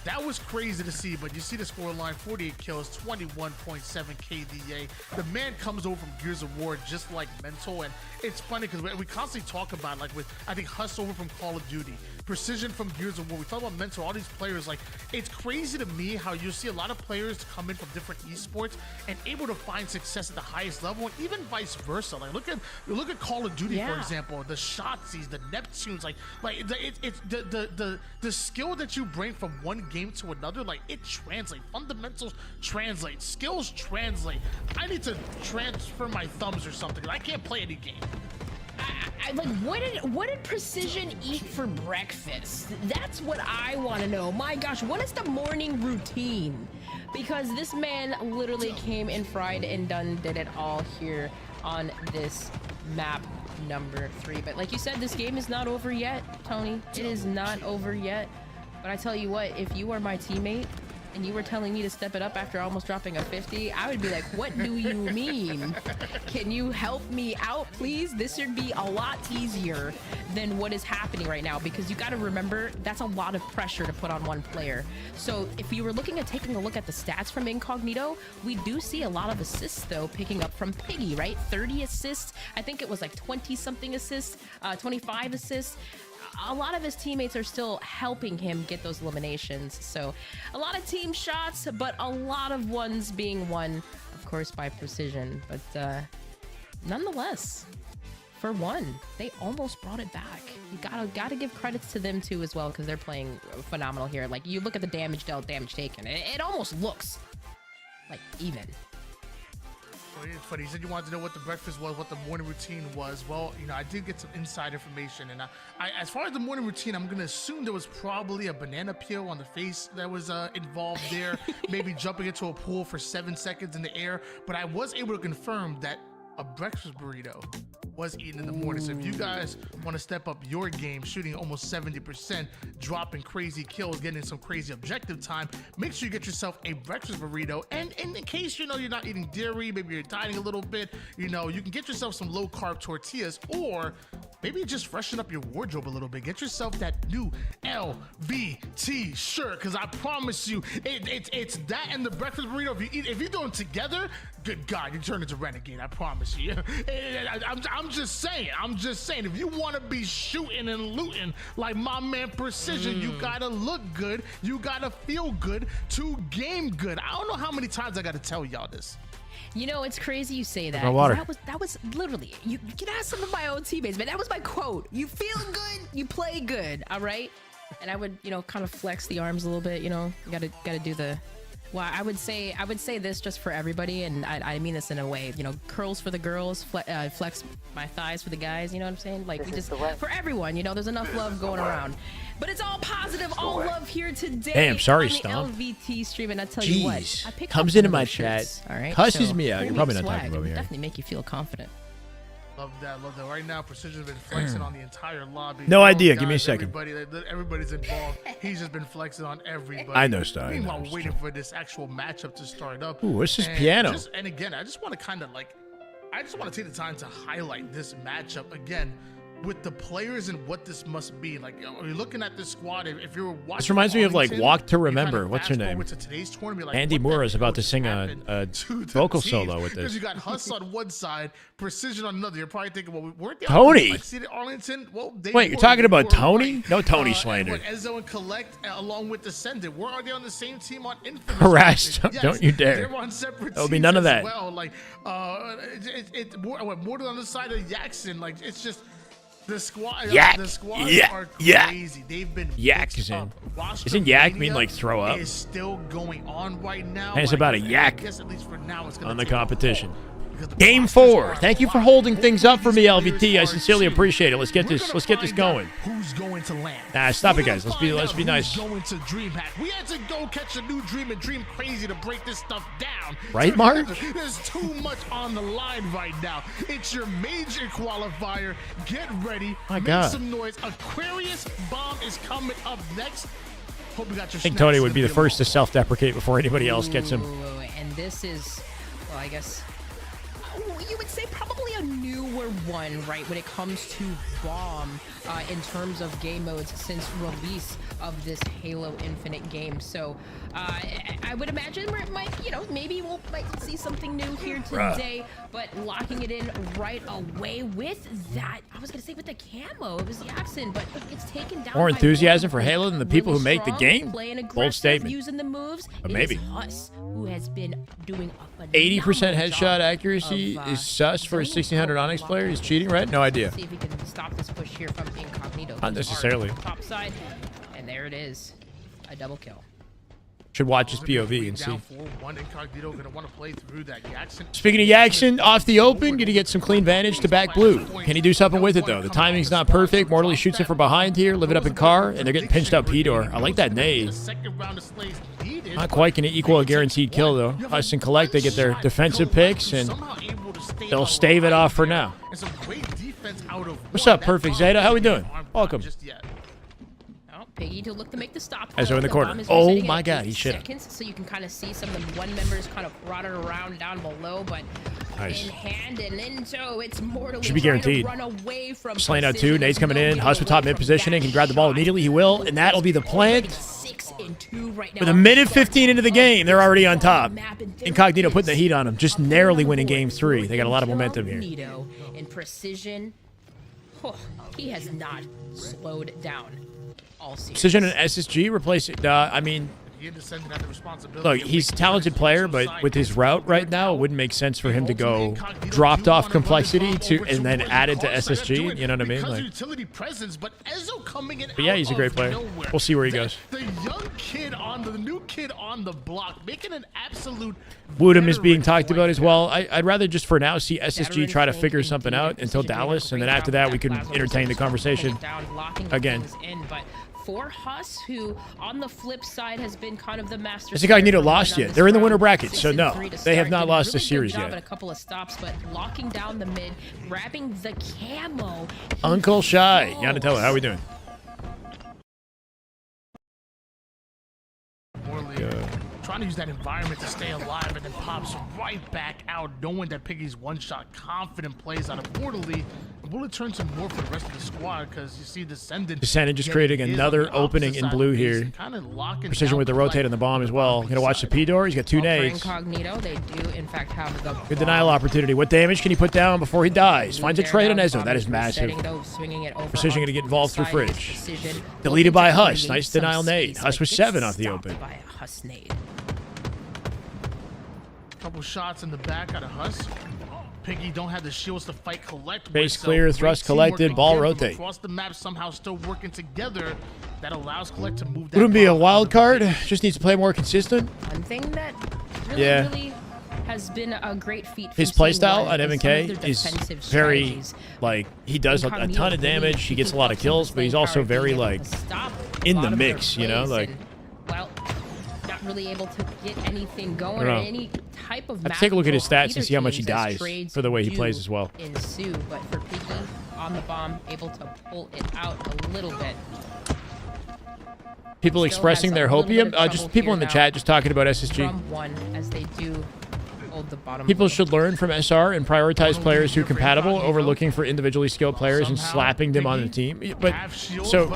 That was crazy to see, but you see the score line, 48 kills, 21.7 KDA. The man comes over from Gears of War just like Mental, and it's funny because we constantly talk about, like, with, I think, Huss over from Call of Duty, Precision from Gears of War. We talk about Mental, all these players. Like, it's crazy to me how you see a lot of players come in from different esports and able to find success at the highest level, and even vice versa. Like, look at Call of Duty, for example, the Shotsies, the Neptunes, it's the skill that you bring from one game to another, like, it translates. Fundamentals translate, skills translate. I need to transfer my thumbs or something. I can't play any game. Like, what did Precision eat for breakfast? That's what I want to know. My gosh, what is the morning routine? Because this man literally came and fried and did it all here on this map number 3. But like you said, this game is not over yet, Tony. It is not over yet. But I tell you what, if you were my teammate and you were telling me to step it up after almost dropping a 50, I would be like, what do you mean? Can you help me out, please? This should be a lot easier than what is happening right now, because you got to remember, that's a lot of pressure to put on one player. So if you were taking a look at the stats from Incognito, we do see a lot of assists, though, picking up from Piggy, right? 30 assists. I think it was like 20-something assists, 25 assists. A lot of his teammates are still helping him get those eliminations. So a lot of team shots, but a lot of ones being won, of course, by Precision. But nonetheless, for one, they almost brought it back. You gotta give credits to them too as well, because they're playing phenomenal here. Like, you look at the damage dealt, damage taken. It almost looks like even. It's funny. You said you wanted to know what the breakfast was, what the morning routine was. Well, you know, I did get some inside information, and I as far as the morning routine, I'm gonna assume there was probably a banana peel on the face that was involved there. Maybe jumping into a pool for 7 seconds in the air. But I was able to confirm that a breakfast burrito was eaten in the morning. So if you guys want to step up your game, shooting almost 70%, dropping crazy kills, getting some crazy objective time, make sure you get yourself a breakfast burrito. And in case, you know, you're not eating dairy, maybe you're dieting a little bit, you know, you can get yourself some low carb tortillas, or maybe just freshen up your wardrobe a little bit. Get yourself that new LVT shirt, because I promise you, it's that and the breakfast burrito. If you do them together, good God, you turn into Renegade. I promise you. I'm just saying. If you want to be shooting and looting like my man Precision, you gotta look good. You gotta feel good to game good. I don't know how many times I gotta tell y'all this. You know, it's crazy you say that. No water. That was literally, you can ask some of my own teammates, man. That was my quote. You feel good, you play good, all right? And I would, you know, kind of flex the arms a little bit, you know. You gotta do the. Well, I would say this just for everybody, and I mean this in a way, you know, curls for the girls, flex my thighs for the guys, you know what I'm saying? Like, we just, for everyone, you know, there's enough love going around. But it's all positive, all love here today. Damn, sorry, on the Stomp. LVT stream, and I tell you what, I picked comes up into one my of those chat, shirts, all right? cusses So, me out. You're probably not swag, talking about me it would here. definitely make you feel confident. Love that. Right now, Precision's been flexing on the entire lobby. No Oh, idea. guys, Give me a second. Everybody's involved. He's just been flexing on everybody. I know, Star. Meanwhile, we're waiting for this actual matchup to start up. Ooh, what's this And piano? And again, I just want to take the time to highlight this matchup again. with the players and what this must be. Like, you're looking at this squad. If you're watching, This reminds me of like Arlington, Walk to you Remember. kinda What's her fast name? forward to today's tournament, like, Andy what the Moore is hell about to just sing happened a to the vocal teams? solo with Because this. you got Huss on one side, Precision on another. You're probably thinking, well, weren't they Tony. like seated Arlington? Well, they Wait, you're were. talking They about were Tony? right. No Tony And slander. what, Ezzo and Collect, along with Descendant, where are they on the same team on Infamous? Harassed. Yes, Don't you dare. They're on separate There'll be teams none of as that. Well, like, more than on the side of Jackson. Like, it's just. The squad, Yak. the squads Yeah. are Yeah. crazy. They've been Yak fixed is in. up. Roster Isn't yak mean mania like throw up? Is still going on right now. And it's Like, about a I yak guess at least for now it's gonna on the take a competition. hold, because the Game rosters 4. are Thank you for locked. holding things up for me, These LVT. I players sincerely are appreciate it. Let's get We're this. gonna Let's get this find out going. Who's going to land? Nah, stop We're it, guys. gonna Let's be find out nice. Who's going to Dreamhack? We had to go catch a new dream and dream crazy to break this stuff down. Right, Mark? There's too much on the line right now. It's your major qualifier. Get ready. My Make God. some noise. Aquarius Bomb is coming up next. Hope you got your I think snacks Tony in would be the video. first to self-deprecate before anybody else gets him. Ooh, and this is, well, I guess you would say probably a newer one, right, when it comes to Bomb in terms of game modes since release of this Halo Infinite game. So I would imagine where it might, maybe we'll might see something new here today, but locking it in right away with that, I was going to say with the camo, it was Jackson, but it's taken down More by enthusiasm for one. Halo than the people who make the Strong, game? playing Bold aggressive, statement. using the moves. But It maybe. is Huss who has been doing a 80% phenomenal headshot job accuracy of, is sus for a zoning 1600 out Onyx the player. lock. He's cheating, right? No idea. See if he can stop this push here from Incognito. Not necessarily. Top side, and there it is, a double kill. Should watch his POV and see. Down 4-1. Incognito gonna want to play through that. Jackson. Speaking of Jackson, off the open, gonna get some clean vantage to back blue. Can he do something with it, though? The timing's not perfect. Mortally shoots it from behind here, live it up in car, and they're getting pinched out P-door. I like that nade. Not quite gonna equal a guaranteed kill, though. Huss and Collect, they get their defensive picks, and they'll stave it off for now. What's up, Perfect Zeta? How we doing? Welcome. Piggy to look to make the stop. Ezra in the corner. bomb is Oh resetting my at God, 8 he should've. seconds, so you can kind of see some of the one members kind of rotted around down below, but Nice. in hand and in tow, it's mortally Should be trying to guaranteed. run away from Slaying out Precision. two. Nade's coming in. No Huss with getting top away mid from position and that can grab the ball shot. immediately. He will, and that'll be the plant. 6 and 2 right now. With a minute 15 into the game, they're already on top. Incognito putting the heat on them, just narrowly winning game 3. They got a lot of momentum here. Incognito and Precision, he has not slowed down all season. Precision and SSG replace it. I mean, look, he's a talented player, but with his route right now, it wouldn't make sense for him to go dropped off complexity to and then added to SSG. You know what I mean? But yeah, he's a great player. We'll see where he goes. The young kid the new kid on the block, making an absolute. Woodham is being talked about as well. I'd rather just for now see SSG try to figure something out until Dallas, and then after that we can entertain the conversation again. But for Huss, who on the flip side has been kind of the master. Has Incognito lost yet? They're in the winter bracket, so no, they have not lost the series At a yet. couple of stops, but locking down the mid, grabbing the camo. Uncle Shy, Yanatella, how are we doing? Trying to use that environment to stay alive, and then pops right back out, knowing that Piggy's one-shot confident plays out of Mortally. Will it turn some more for the rest of the squad? Because you see Descendant Just creating another opening in blue here. Precision with the rotate on the bomb as well. Gonna watch the P-door. He's got 2 nades. Incognito, they do in fact have the Good denial opportunity. What damage can he put down before he dies? Finds a trade on Ezzo. That is massive. Precision gonna get involved through Fridge. Deleted by Huss. Nice denial nade. Huss was 7 off the open. By a Huss nade. Couple shots in the back out of Huss. Piggy don't have the shields to fight Collect. Base with, clear, great thrust teamwork collected, ball again from rotate. Across the map, somehow still working together. That allows Collect to move that. Wouldn't be a ball wild out card. of the Just needs to play more consistent. One thing that really has been a great feat. His playstyle on MK is very, like, he does a ton of damage. He gets a lot of kills, but he's also very, like, in the mix, you know? Like, well, not really able to get anything going or any type of. I have to take a look at his macro stats and see how much he either teams as dies trades for the way he do plays as well. Ensue, but for Piggy on the bomb, able to pull it out a little bit. People Still expressing has their a little bit hopium. of trouble Just people here in the now chat just talking about SSG. From one as they do hold the bottom. People should learn from SR and prioritize players who are compatible over looking for individually skilled players and slapping them on the team. But so,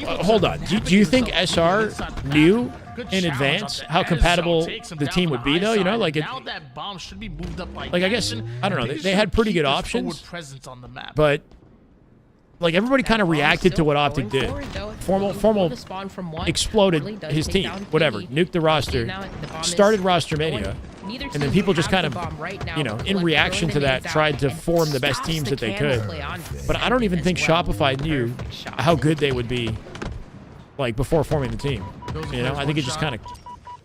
hold on. Do you think SR knew in advance how compatible the team would be, though? You know, like it. Like I guess I don't know. They had pretty good options, but like everybody kind of reacted to what Optic did. Formal exploded his team. Whatever, nuked the roster, started roster mania. And then people just kind of, you know, in reaction to that, tried to form the best teams that they could. But I don't even think Shopify knew how good they would be, like, before forming the team. You know, I think it just kind of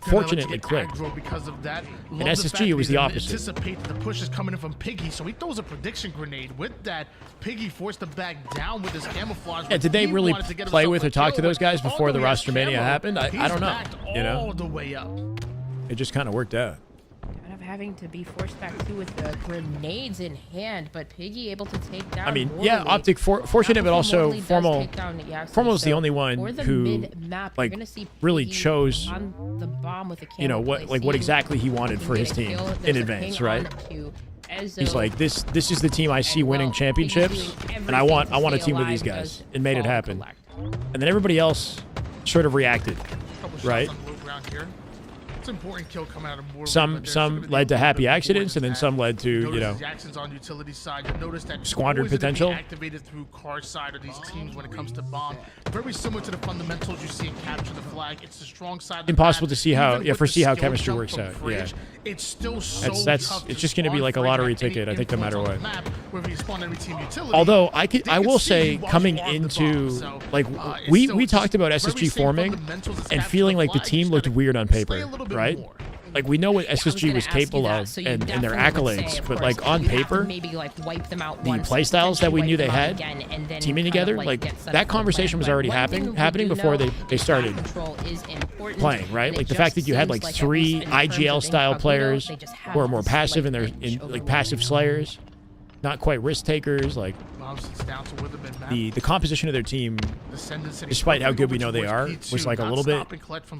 fortunately clicked. In SSG, it was the opposite. Anticipate the push is coming in from Piggy, so he throws a prediction grenade. With that, Piggy forced to back down with his camouflage. Yeah, did they really play with or talk to those guys before the roster mania happened? I don't know. You know, it just kind of worked out. Kind of having to be forced back too with the grenades in hand, but Piggy able to take down. I mean, yeah, Optic fortunate, but also Formal is the only one who like really chose, you know, what exactly he wanted for his team in advance, right? He's like, this is the team I see winning championships, and I want a team with these guys, and made it happen. And then everybody else sort of reacted, right? It's an important kill coming out of some led to happy accidents, and then some led to, you know, squandered potential. Activated through car side of these teams when it comes to bomb. Very similar to the fundamentals you see in Capture the Flag. It's the strong side. Impossible to see how, foresee how chemistry works out. Yeah, it's still so that's it's just going to be like a lottery ticket, I think, no matter what. Although I will say, coming into like we talked about SSG forming and feeling like the team looked weird on paper. Right? Like, we know what SSG was capable of and their accolades, but like on paper, the playstyles that we knew they had teaming together, like that conversation was already happening before they started playing, right? Like the fact that you had like 3 IGL style players who are more passive and they're like passive slayers, not quite risk takers, like the composition of their team, despite how good we know they are, was like a little bit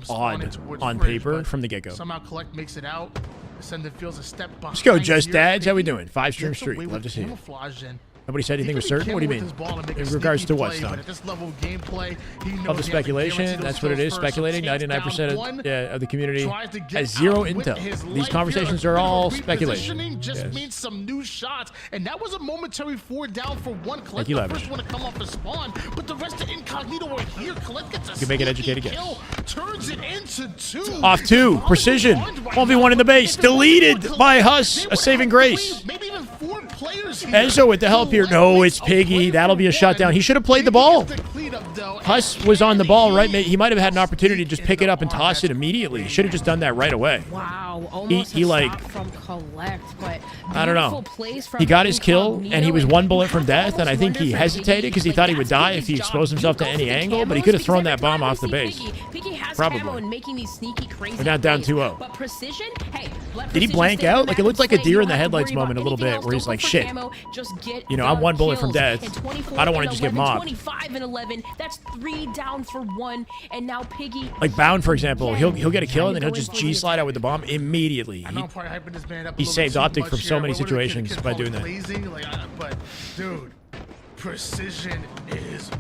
odd on paper from the get-go. Somehow Collect makes it out. Descendant feels a step behind. Let's go, Just Dads. How we doing? 5-stream streak. Love to see it. Nobody said anything was certain? What do you mean? In regards to what, Stone? Of the speculation? That's what it is, speculating. 99% of the community has zero intel. These conversations are all speculation. Just means some new shots, and that was a momentary 4 down for one. Collect the first one to come off the spawn, but the rest of Incognito are here. Collect gets a you can make an educated guess. Turns it into 2. Off 2. Precision. 1v1 in the base. Deleted by Huss. A saving grace. Maybe even 4 players here. Enzo with the help here. No, it's Piggy. That'll be a shutdown. He should have played the ball. Huss was on the ball, right? He might have had an opportunity to just pick it up and toss it immediately. He should have just done that right away. Wow, almost he like, from Collect, but I don't know. He got his kill, and he was 1 bullet from death, and I think he hesitated because he thought he would die if he exposed himself to any angle, but he could have thrown that bomb off the base. Probably. We're now down 2-0. But Precision, hey, did he blank out? Like, it looked like a deer in the headlights moment a little bit, where he's like, shit. You know, I'm 1 bullet from death. I don't want to just get mobbed. 25 and 11. That's 3 down for 1, and now Piggy. Like Bound, for example, he'll get a kill and then he'll just G-slide out with the bomb immediately. He saved Optic from so many situations by doing that. But dude, Precision is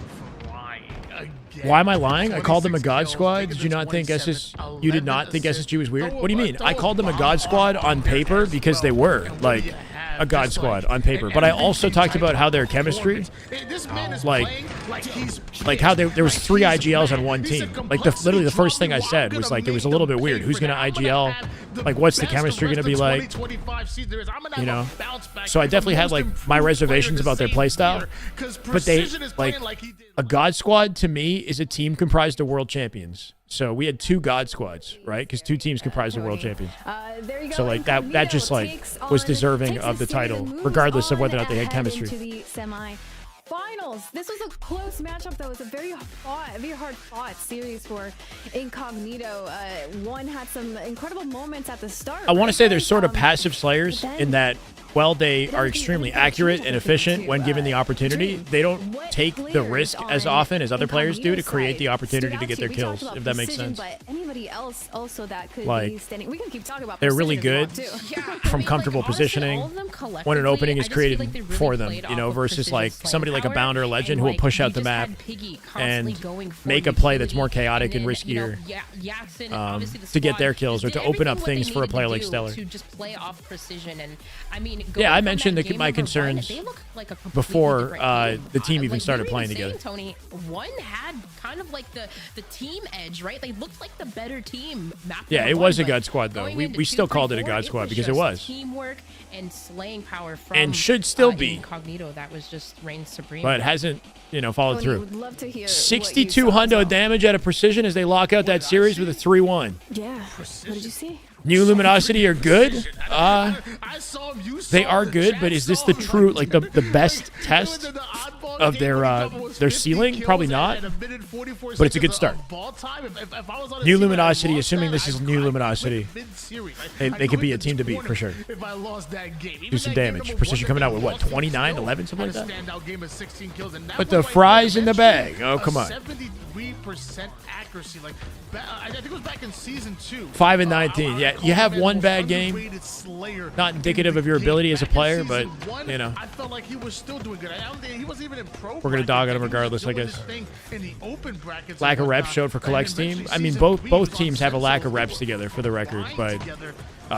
flying again. Why am I lying? I called them a God Squad. Did you not think you did not think SSG was weird? What do you mean? I called them a God Squad on paper because they were like a God Squad on paper, but I also talked about how their chemistry, like how there was 3 IGLs on one team. Like literally the first thing I said was like, it was a little bit weird. Who's gonna IGL? Like, what's the chemistry gonna be like? You know. So I definitely had like my reservations about their playstyle, but they like a God Squad to me is a team comprised of world champions. So we had 2 God Squads, right? Because 2 teams comprised of world champions. So like that just like was deserving of the title, regardless of whether or not they had chemistry. Finals. This was a close matchup, though. It was a very hard-fought series for Incognito. One had some incredible moments at the start. I want to say there's sort of passive slayers in that while they are extremely accurate and efficient when given the opportunity, they don't take the risk as often as other players do to create the opportunity to get their kills, if that makes sense. But anybody else also that could be Like, standing. We can keep talking about they're really precision good as well, too. Yeah, from I mean, comfortable like, honestly, positioning all of them when an opening collectively, is I just created feel like they really for them, played you know, off of versus precision like slaying somebody like a power, Bounder or Legend and, who will like, push we out the just map had Piggy constantly and going for make a play that's utility, more chaotic and then, riskier Jackson, obviously the to get squad their kills or did to open up everything what things they for a needed player to like do Stellar. to just play off precision. And I mean, Yeah, I going from mentioned that my game number concerns one, they look like a completely before different team. the team even Like, started you were playing even together. saying, Tony, one had kind of like the team edge, right? They looked like the better team. Map Yeah, number it was one, a God but squad though. going We into still 2, 3, called it a 4, God squad because it just was. teamwork and slaying power from And should still be. Incognito. That was just reigns supreme. But it hasn't, you know, followed Tony, through. would love to hear 62 what you saw. hundo damage at a precision as they lock out that series with a 3-1. Yeah. What did you see? New Luminosity are good. I saw him. You They saw are the good, chat but is this saw the him, true, like, like the best it test was in the oddball of game where he their was their 50 ceiling? kills Probably at not. a minute 44 But it's a good seconds of start. ball time. If I was on a New team and I Luminosity, lost assuming that, this is I'd New cry Luminosity, mid-series. they I'd could be go a into team to the beat corner for sure. If I lost that game. Do Even some that game damage. number Precision one coming that out with they what, lost, 29, still 11, something like had that? a standout game of 16 kills, and that But was the like fries in the eventually bag. Oh, come on. 73% accuracy. Like, I think it was back in season 2. 5 and 19. Yeah, you have one bad game. Underrated Slayer Not indicative in of your the ability game. as a Back in player, but, season 1, you know. I felt like he was still doing good. I don't think he wasn't even in pro. We're gonna dog on him regardless, I guess. Lack of reps showed for Collect's team. I mean, both teams have a lack of reps together, for the record, but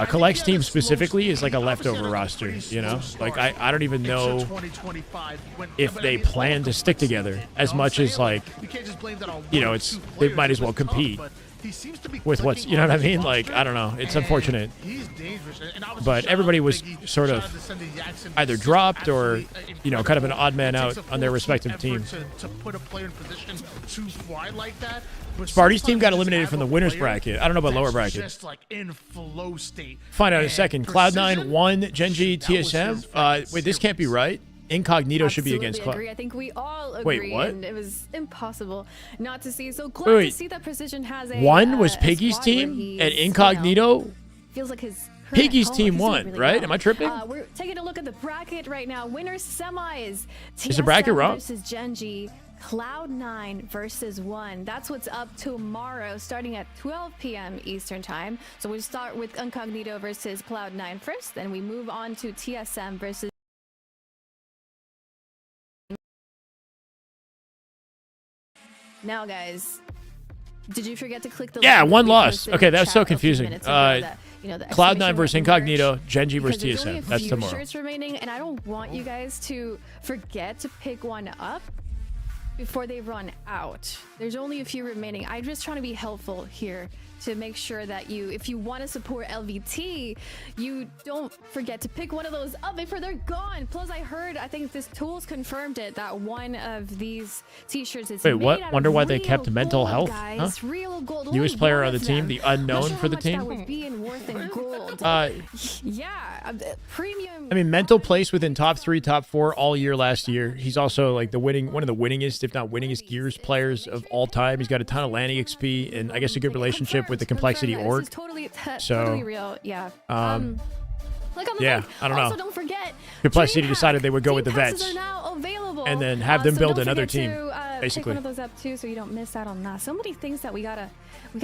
Collect's team specifically is like a leftover roster, you know? Like, I don't even know if they plan to stick together as much as, like, you know, they might as well compete with what's, you know what I mean? Like, I don't know. It's unfortunate. But everybody was sort of either dropped or, you know, kind of an odd man out on their respective team. Sparty's team got eliminated from the winner's bracket. I don't know about lower bracket. Find out in a second. Cloud9 won Genji TSM. Wait, this can't be right. Incognito should be against Cloud. I think we all agree. Wait, what? And it was impossible not to see. So glad to see that Precision has a one was a Piggy's squad team where he's, and Incognito. You know, feels like his Piggy's home, team he's doing won, really right? well. Am I tripping? We're taking a look at the bracket right now. Winners semis. Is the bracket TSM wrong? versus Genji. Cloud9 versus 1. That's what's up tomorrow, starting at 12 p.m. Eastern time. So we start with Incognito versus Cloud9 first, then we move on to TSM versus. Now, guys, did you forget to click the Yeah, link one we loss. posted Okay, in that's chat so a few confusing. minutes ago that, you know, the Cloud9 exclamation versus point Incognito, merch, Genji versus because there's only TSM. a That's few tomorrow. shirts remaining, and I don't want you guys to forget to pick one up before they run out. There's only a few remaining. I'm just trying to be helpful here to make sure that you, if you want to support LVT, you don't forget to pick one of those up before they're gone. Plus, I heard, I think this Tools confirmed it, that one of these t-shirts is Wait, made what? out Wonder of why they real kept mental gold, health? guys. Huh? Real gold. Newest Only player one on the of team, them. the Not unknown sure for the how much that team. would be in worth in gold. Yeah, premium. I mean, Mental placed within top 3, top 4 all year last year. He's also like one of the winningest, if not winningest, Gears players of all time. He's got a ton of landing XP and I guess a good relationship with the Complexity org. This is totally So, real. Yeah. like on the yeah, link. I don't know. Also, don't forget, Complexity Dreamhack decided they would go with the team passes vets are now available. and then have them So build don't another forget team, to, basically. Pick one of those up too, so you don't miss out on that. So many things that we gotta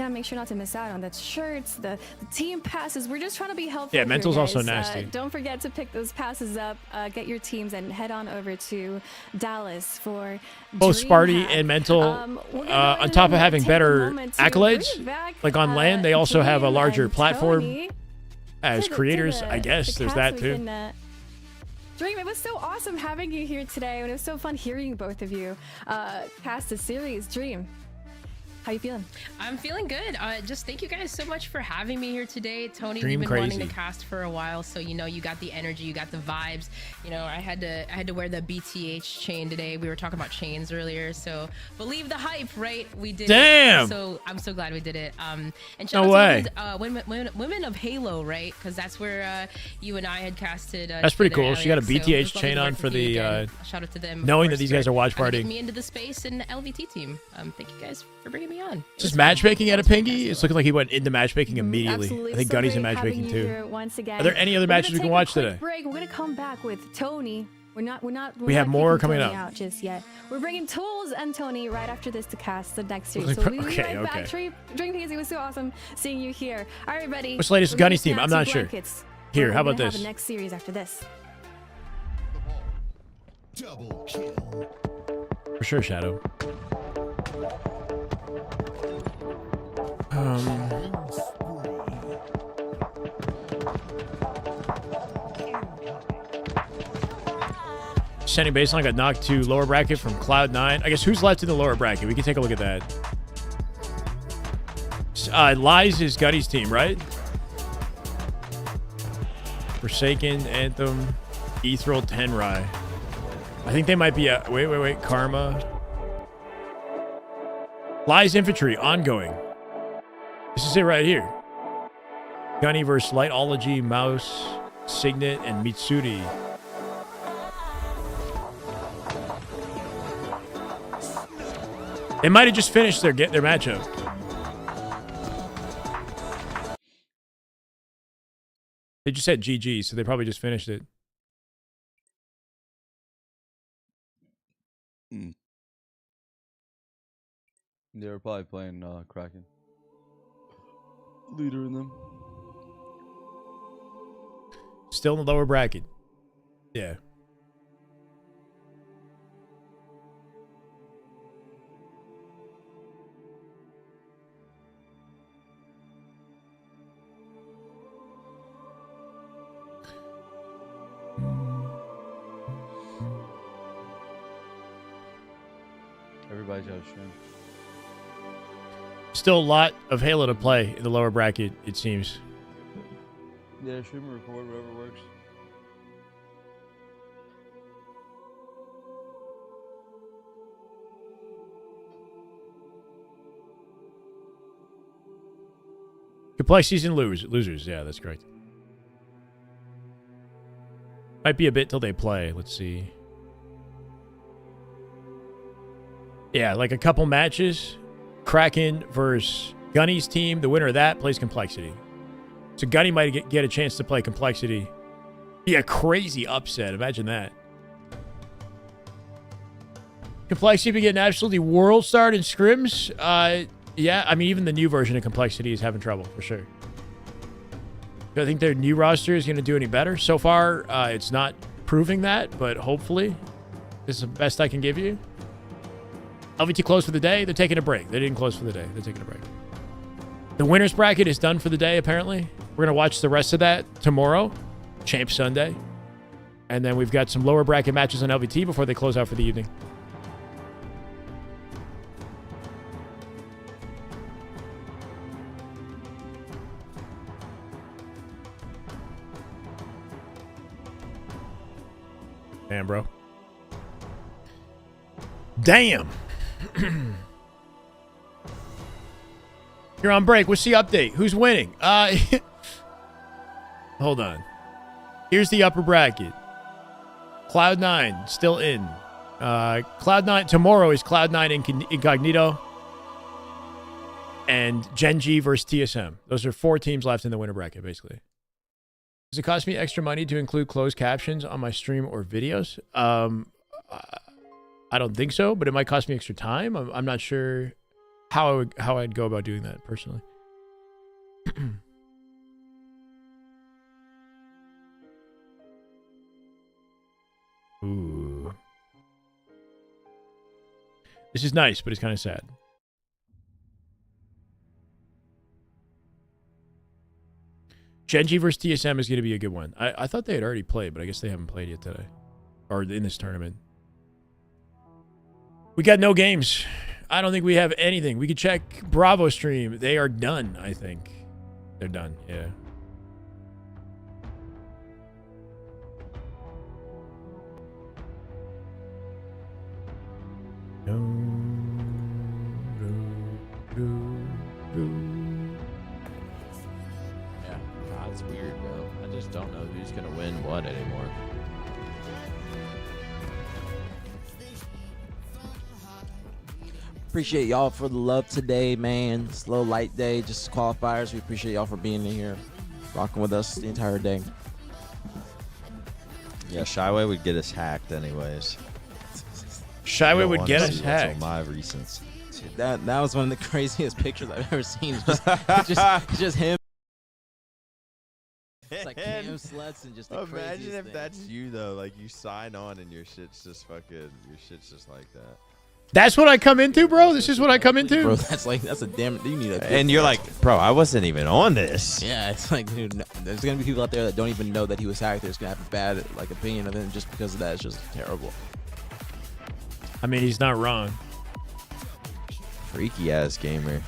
make sure not to miss out on. That's shirts, the team passes. We're just trying to be helpful. Yeah, here, Mental's guys. also nasty. Don't forget to pick those passes up. Get your teams and head on over to Dallas for Both Sparty Dreamhack. and Mental, We're gonna go on ahead top of and having take a better moment to accolades, bring back, like on land, they also have a Dream larger and platform Tony as to the- creators, to I the- guess. the There's cast that too. we can, Dream, it was so awesome having you here today, and it was so fun hearing both of you cast the series. Dream, how you feeling? I'm feeling good. Just thank you guys so much for having me here today. Tony, Dream we've been wanting crazy. to cast for a while, so you know you got the energy, you got the vibes. You know, I had to wear the BTH chain today. We were talking about chains earlier, so believe the hype, right? We did. Damn. It. So I'm so glad we did it. And No shout way. out to women of Halo, right? Because that's where you and I had casted. That's pretty together, cool. She got a Elliot. So it BTH was lovely chain to on work for with you the, again. Shout out to them. knowing of that course, these guys for are watch getting partying. me into the space and LVT team. Thank you guys for bringing me me on. Just matchmaking at a pingy? It's looking like he went into matchmaking immediately. Absolutely. I think So Gunny's in great having matchmaking you too. here once again. Are there any other We're gonna matches we can take a watch quick today? Break. We're gonna come back with Tony. We're not We have more kicking coming Tony up. out just yet. We're bringing Tools and Tony right after this to cast the next series. Like, So we'll be okay, right back. okay. Dreamhack, it was so awesome seeing you here. All right, buddy. What's the latest We're gonna Gunny's team? snap I'm some not sure. blankets. Here, We're how about gonna have this? the next series after this. Double kill. For sure, Shadow. Sending baseline got knocked to lower bracket from Cloud9. I guess who's left in the lower bracket? We can take a look at that. Lies is Gunny's team, right? Forsaken, Anthem, Ethereal, Tenrai. I think they might be a... Wait. Karma. Lies Infantry, ongoing. This is it right here. Gunny versus Lightology, Mouse, Signet, and Mitsuri. They might have just finished their matchup. They just said GG, so they probably just finished it. They were probably playing Kraken. Leader in them. Still in the lower bracket. Yeah. Everybody's got a stream. Still a lot of Halo to play in the lower bracket, it seems. Yeah, stream or record, whatever works. Could play season losers. Yeah, that's correct. Might be a bit till they play. Let's see. Yeah, like a couple matches. Kraken versus Gunny's team. The winner of that plays Complexity. So Gunny might get a chance to play Complexity. Be a crazy upset. Imagine that. Complexity be getting absolutely world starred in scrims. Yeah, I mean, even the new version of Complexity is having trouble, for sure. Do I think their new roster is going to do any better? So far, it's not proving that, but hopefully this is the best I can give you. LVT closed for the day. They're taking a break. They didn't close for the day. They're taking a break. The winner's bracket is done for the day, apparently. We're going to watch the rest of that tomorrow, Champ Sunday. And then we've got some lower bracket matches on LVT before they close out for the evening. Damn, bro. Damn. You're on break. What's the update? Who's winning? Hold on. Here's the upper bracket. Cloud9 still in. Cloud9 tomorrow is Cloud9 Incognito and Genji versus TSM. Those are 4 teams left in the winner bracket, basically. Does it cost me extra money to include closed captions on my stream or videos? I don't think so, but it might cost me extra time. I'm not sure how I'd go about doing that personally. Ooh. This is nice, but it's kind of sad. Genji versus TSM is going to be a good one. I thought they had already played, but I guess they haven't played yet today. Or in this tournament. We got no games. I don't think we have anything. We could check Bravo stream. They are done, I think. They're done, yeah. Yeah, that's weird, bro. I just don't know who's gonna win what anymore. Appreciate y'all for the love today, man. It's a little light day, just qualifiers. We appreciate y'all for being in here, rocking with us the entire day. Yeah, Shyway would get us hacked anyways. Shyway would get us hacked. My recents. Dude, that was one of the craziest pictures I've ever seen. Just him. It's like Cam sluts and just the Imagine if thing. that's you though. Like you sign on and your shit's just fucking. Your shit's just like that. That's what I come into, bro. This is what I come into. Bro, that's a damn. You need a. And you're like, bro, I wasn't even on this. Yeah, it's like, dude, there's gonna be people out there that don't even know that he was hacked. They're just gonna have a bad opinion of him just because of that. It's just terrible. I mean, he's not wrong. Freaky ass gamer.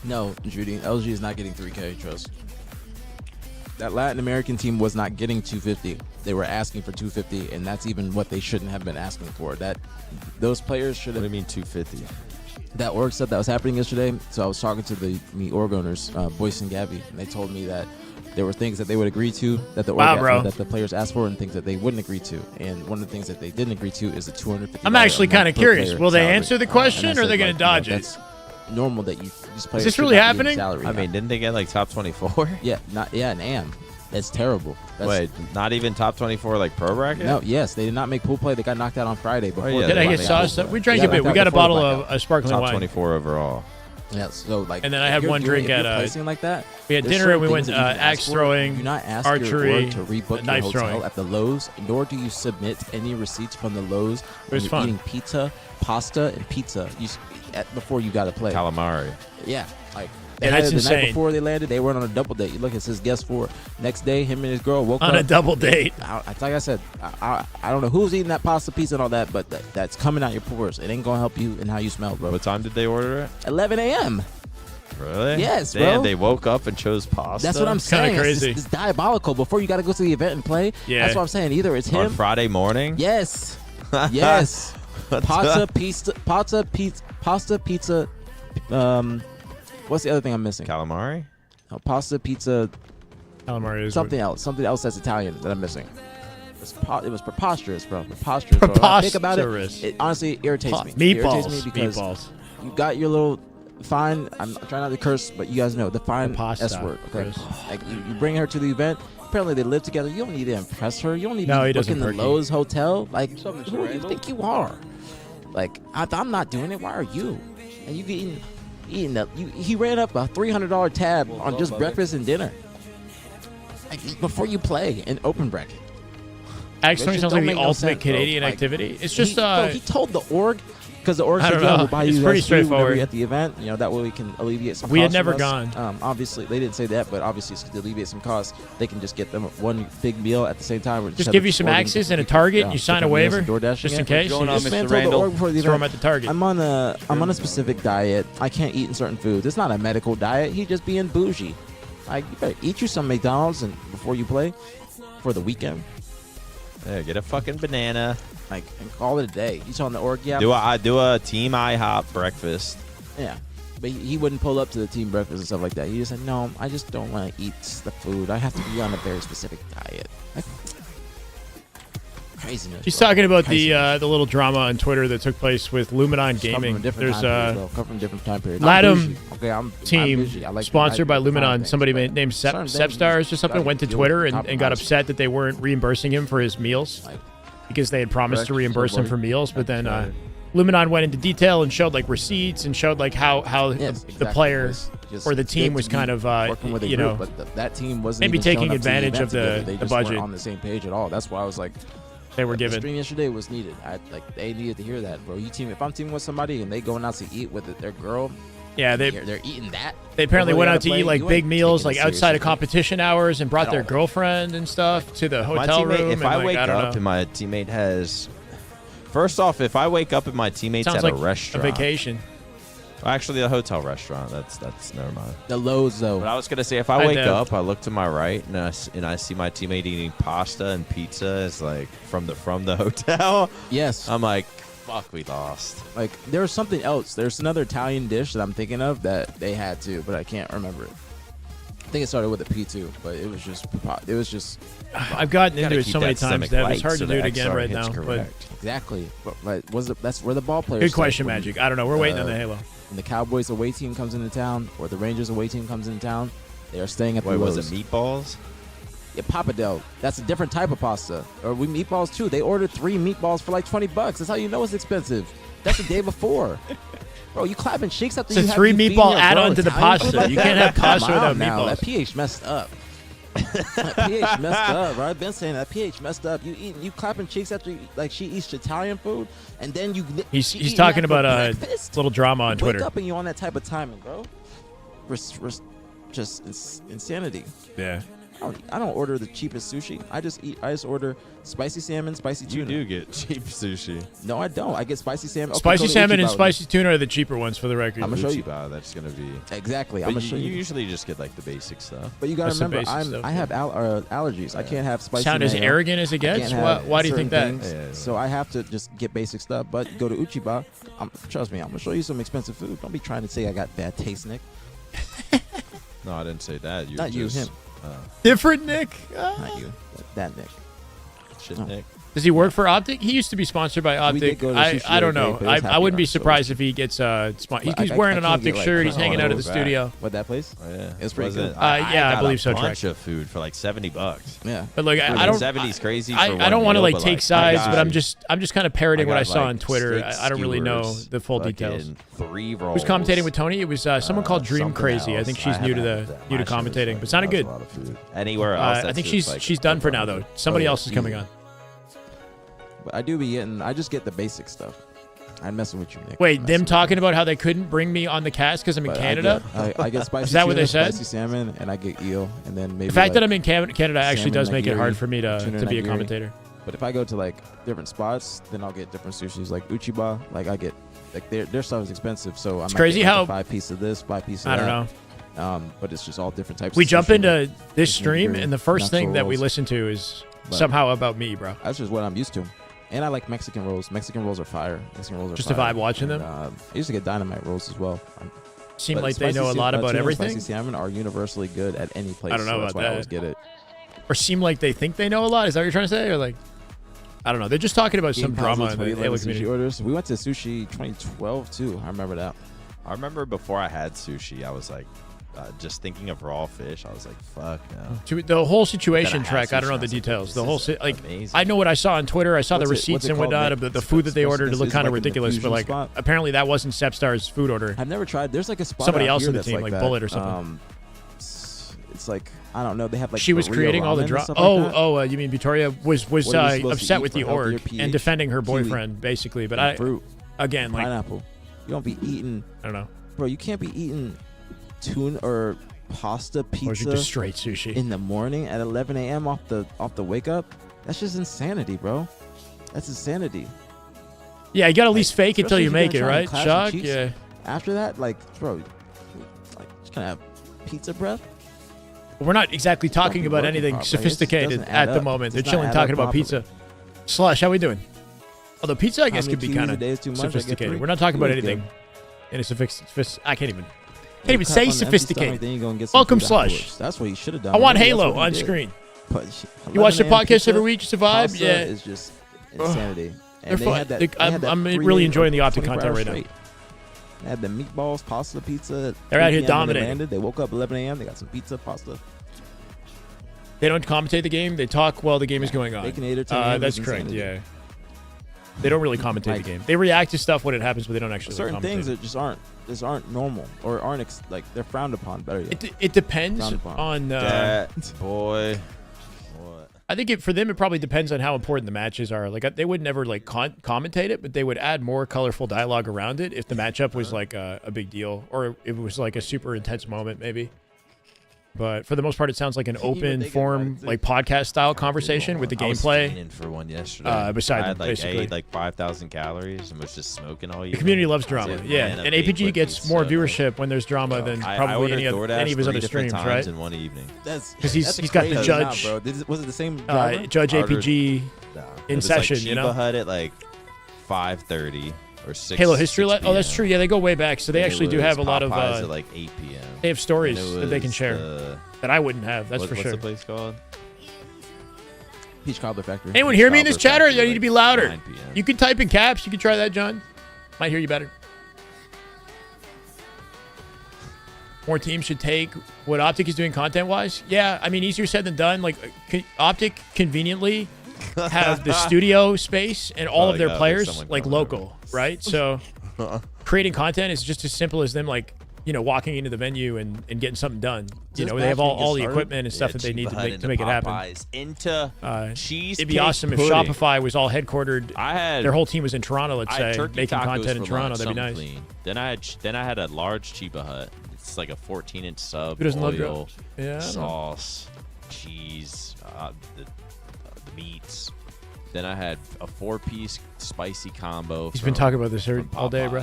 No, Judy, LG is not getting 3K. Trust. That Latin American team was not getting 250. They were asking for 250, and that's even what they shouldn't have been asking for. Those players should have. What do you mean 250? That org stuff that was happening yesterday. So I was talking to the org owners, Boyce and Gabby, and they told me that there were things that they would agree to, that the that the players asked for, and things that they wouldn't agree to. And one of the things that they didn't agree to is the 250. I'm actually kind of curious. Will they answer the question, or are they going to dodge it? That's normal that these players. Is this really happening? I mean, didn't they get like top 24? Yeah, an AM. That's terrible. Wait, not even top 24 like pro bracket? No, yes, they did not make pool play. They got knocked out on Friday. Did I get sauce? We drank a bit. We got a bottle of a sparkling top wine. 24 overall. Yeah, so like, and then I had one drink at placing like that. We had dinner and we went axe throwing, do not ask archery, your to rebook knife your hotel throwing at the Lowe's, nor do you submit any receipts from the Lowe's when you're fun. eating pasta and pizza. Before you got to play calamari. Yeah, like. Yeah, that's the insane. night before they landed, they went on a double date. You look, it says guest 4. Next day, him and his girl woke up on a double date. Like I said, I don't know who's eating that pasta, pizza, and all that, but that's coming out your pores. It ain't gonna help you in how you smell, bro. What time did they order it? 11 a.m. Really? Yes, Damn, bro. they woke up and chose pasta. That's what I'm saying. Kinda crazy. It's diabolical. Before you got to go to the event and play. Yeah. That's what I'm saying. Either it's him on Friday morning. Yes. Yes. Pasta, pizza. What's the other thing I'm missing? Calamari? No, pasta, pizza. Calamari is something else. Something else that's Italian that I'm missing. It was preposterous, bro. Preposterous. Bro. When I think about it honestly irritates me. It irritates me because you got your little fine. I'm trying not to curse, but you guys know the fine S word. Okay, like you bring her to the event. Apparently they live together. You don't need to impress her. You don't need to be booking the Lowe's hotel. Like, who do you think you are? Like, I'm not doing it. Why are you? And you getting up. He ran up a $300 tab on just breakfast and dinner. Like, before you play in open bracket. Actually, sounds like the ultimate Canadian activity. It's just he told the org. Because the org said, we'll buy you guys food at the event. You know, that way we can alleviate some costs. We had never gone. Obviously, they didn't say that, but obviously to alleviate some costs, they can just get them one big meal at the same time. Just give you some access and a target. You sign a waiver, just in case. Throw them at the target. I'm on a specific diet. I can't eat in certain foods. It's not a medical diet. He's just being bougie. Like, you better eat you some McDonald's and before you play for the weekend. Yeah, get a fucking banana. Like, and call it a day. You saw on the org, yeah. Do a team IHOP breakfast. Yeah, but he wouldn't pull up to the team breakfast and stuff like that. He just said, "No, I just don't want to eat the food. I have to be on a very specific diet." Like, craziness. He's talking about the little drama on Twitter that took place with Luminon Gaming. There's come from different time period. Latum I'm team sponsored by Luminon. Somebody named Sepstars or something went to Twitter and got upset that they weren't reimbursing him for his meals because they had promised to reimburse him for meals. But then Luminon went into detail and showed like receipts and showed like how the player or the team was kind of working with a group, but that team wasn't maybe even taking showing up to advantage of event together. They the just budget weren't on the same page at all. That's why I was like, they were given. The stream yesterday was needed. They needed to hear that, bro. If I'm teaming with somebody and they going out to eat with their girl, yeah, they're eating that. They apparently went out to eat like big meals, like outside of seriously. competition hours, and brought their girlfriend and stuff to the hotel room. If I wake up and my teammate has, first off, if I wake up and my teammate's at like a restaurant, a vacation. Actually, a hotel restaurant. That's never mind. The Lowe's though. But I was gonna say, if I wake up, I look to my right and I see my teammate eating pasta and pizza. It's like from the hotel. Yes. I'm like, fuck, we lost. Like, there's something else. There's another Italian dish that I'm thinking of that they had to, but I can't remember it. think it started with a P2, but it was just. I've gotten into it so many times that it's hard to do it again right now. But exactly, but that's where the ball players. Good question, Magic. I don't know. We're waiting on the Halo. When the Cowboys away team comes into town, or the Rangers away team comes into town, they are staying at the was Lowe's. it meatballs? Yeah, Pappardelle. That's a different type of pasta. Or we meatballs too. They ordered 3 meatballs for like $20. That's how you know it's expensive. That's the day before. Bro, you clapping cheeks after it's you a 3 meatball add-on to the pasta. Like you can't have pasta without meatballs. That pH messed up. That pH messed up, bro. I've been saying that pH messed up. You clapping cheeks after like she eats Italian food, and then he's talking about a little drama on Twitter. Wake up and you on that type of timing, bro. Just insanity. Yeah. I don't order the cheapest sushi. I just order spicy salmon, spicy tuna. You do get cheap sushi. No, I don't. I get spicy salmon. Okay, spicy salmon and spicy tuna are the cheaper ones for the record. I'm gonna show you. That's gonna be exactly. I'm gonna show you. You usually just get like the basic stuff. But you gotta remember, I have allergies. I can't have spicy. Sound as arrogant as it gets. Why do you think that? Yeah. So I have to just get basic stuff. But go to Uchiba. Trust me, I'm gonna show you some expensive food. Don't be trying to say I got bad taste, Nick. No, I didn't say that. Not you, him. Different Nick. Not you. That Nick. Shit, Nick. Does he work for Optic? He used to be sponsored by Optic. I don't know. I wouldn't be surprised if he gets he's wearing an Optic shirt. He's hanging out at the studio. What, that place? Oh, yeah. It's pretty good. Yeah, I believe so. A bunch of food for like $70. Yeah. But like I don't. 70's crazy. I don't want to like take sides, but I'm just kind of parroting what I saw on Twitter. I don't really know the full details. 3 rolls. Who's commentating with Tony? It was someone called Dream Crazy. I think she's new to commentating, but sounded good. Anywhere else? I think she's done for now though. Somebody else is coming on. But I do be getting. I just get the basic stuff. I'm messing with you, Nick. Wait, them talking about how they couldn't bring me on the cast because I'm in Canada? I get spicy. Is that what they said? Spicy salmon, and I get eel, and then maybe. The fact that I'm in Canada actually does make it hard for me to be a commentator. But if I go to like different spots, then I'll get different sushis. Like Uchiba, like I get like their stuff is expensive, so I'm crazy how 5 piece of this, 5 piece of that. I don't know. But it's just all different types. We of jump sushi, into this stream, and the first thing that we listen to is somehow about me, bro. That's just what I'm used to. And I like Mexican rolls. Mexican rolls are fire. Mexican rolls are just fire. a vibe watching them. I used to get dynamite rolls as well. Seem like they know a lot about everything. Spicy salmon are universally good at any place. I don't know about that. I always get it. Or seem like they think they know a lot. Is that what you're trying to say? Or like, I don't know. They're just talking about some drama in the Halo community. Orders. We went to sushi 2012 too. I remember that. I remember before I had sushi, I was like, just thinking of raw fish. I was like, fuck no. The whole situation track, I don't know the details. The whole I know what I saw on Twitter. I saw the receipts and whatnot of the food that they ordered. It looked kind of ridiculous, but like apparently that wasn't Sepstar's food order. I've never tried. There's like a spot somebody else in the that's team, like Bullet or something. It's like I don't know. They have like she was creating all the drama. You mean Victoria was upset with the org and defending her boyfriend basically? But fruit again like pineapple. You don't be eating. I don't know, bro. You can't be eating tuna or pasta pizza or just straight sushi in the morning at 11 a.m. off the wake up. That's just insanity, bro. That's insanity. Yeah, you gotta at least fake it till you make it, right? Shock. Yeah. After that, like, bro, just gonna have pizza breath. We're not exactly talking about anything sophisticated at the moment. They're chilling talking about pizza. Slush, how we doing? Although pizza, I guess, could be kind of sophisticated. We're not talking about anything in a sophisticated. I can't even say sophisticated. Welcome, Slush. That's what you should have done. I want Halo on screen. You watch the podcast every week, just a vibe. Yeah, it's just insanity. They're fun. I'm really enjoying the Optic content right now. They had the meatballs, pasta, pizza. They're out here dominating. They woke up 11 a.m. They got some pizza, pasta. They don't commentate the game. They talk while the game is going on. That's correct. Yeah. They don't really commentate the game. They react to stuff when it happens, but they don't actually. Certain things that just aren't normal or aren't they're frowned upon. Better yet. It depends on. Boy. I think for them it probably depends on how important the matches are. Like they would never like commentate it, but they would add more colorful dialogue around it if the matchup was like a big deal or if it was like a super intense moment maybe. But for the most part, it sounds like an open form, like podcast style conversation with the gameplay. I was for one yesterday. Besides, I ate like 5,000 calories and was just smoking all year. The community loves drama. Yeah, and APG gets more viewership when there's drama than probably any of his other streams, right? In one evening. Because he's got the judge. Bro. Was it the same Judge APG in session? Like, you know, Hut at like 5:30. or 6. Halo History. 6 Oh, that's PM. true. Yeah, they go way back, so they And it actually do was have a lot of. Popeyes at like 8 p.m. They have stories And it that they can was share that I wouldn't have. That's for what's sure. the place called? Peach Cobbler Factory. Anyone hear me in this Cobbler chat, or Factory, I need to like be louder? 9 p.m. You can type in caps. You can try that, John. Might hear you better. More teams should take what Optic is doing content-wise. Yeah, I mean, easier said than done. Like, Optic conveniently have the studio space and all of their players like local, right? So creating content is just as simple as them like, you know, walking into the venue and getting something done. You know, they have all the equipment and stuff that they need to make it happen. Into It'd be awesome if Shopify was all headquartered. Their whole team was in Toronto, let's say, making content in Toronto. That'd be nice. Clean. Then I had a large Chiba Hut. It's like a 14-inch sub. Who doesn't love oil, yeah, sauce, cheese, the meats. Then I had a 4-piece spicy combo. He's been talking about this all day, bro.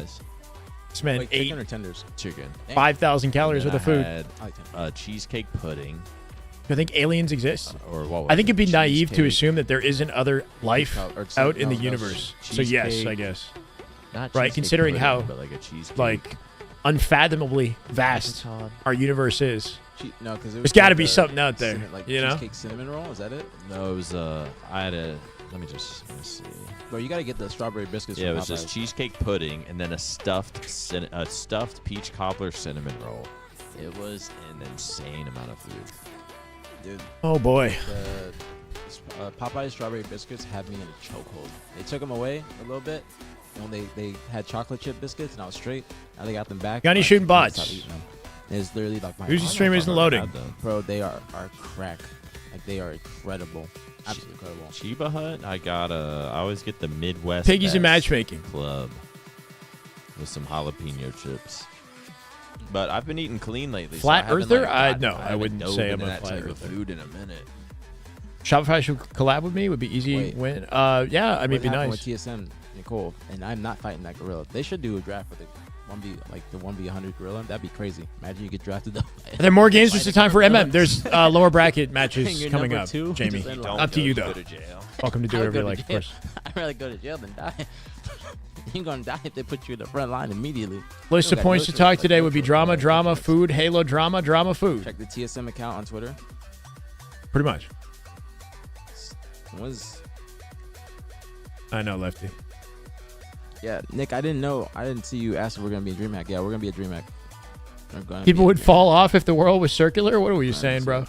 This man ate chicken or tenders? Chicken. 5,000 calories worth of food. I had cheesecake pudding. I think aliens exist. Or what was I think it'd be it? naive to Cheesecake. assume that there isn't other life out in the no, universe. So yes, cheesecake. I guess. Not Right, cheesecake considering pudding, how but like a cheesecake. like unfathomably vast our universe is. No, because there's got to be something out there. Like you know? cheesecake cinnamon roll. Is that it? No, it was I had a. Let me see. Bro, you gotta get the strawberry biscuits. Yeah, it from was just Popeyes. cheesecake pudding and then a stuffed peach cobbler cinnamon roll. It was an insane amount of food. Dude. Oh boy. The Popeyes strawberry biscuits had me in a chokehold. They took them away a little bit. When they had chocolate chip biscuits and I was straight. Now they got them back. Got any I shooting can't bots? stop eating them. It's literally like my. Who's the stream isn't loading? Bro, they are crack. Like they are incredible. Absolutely incredible. Chiba Hut, I always get the Midwest Piggies and Best matchmaking Club with some jalapeno chips. But I've been eating clean lately. Flat so Earther? I I wouldn't say I'm a that flat type of earther. food in a minute. Shopify should collab with me. Would be easy Wait. win. Yeah, I mean, it'd be nice. With TSM, Nicole, and I'm not fighting that gorilla. They should do a draft with it. 1v like the 1v100 gorilla. That'd be crazy. Imagine you get drafted up. Are there more games? Just the time for MM. There's lower bracket matches You're coming number up, two? Jamie. Just end Up to you though. Welcome to do whatever you like, of course. I'd rather go to jail than die. You're gonna die if they put you in the front line immediately. List You of got points no to choice. talk today would be drama, drama, food, Halo, drama, food. Check the TSM account on Twitter. Pretty much. I know, Lefty. Yeah, Nick, I didn't see you ask if we're gonna be a Dreamhack. Yeah, we're gonna be a Dreamhack. People would fall off if the world was circular? What were you saying, bro?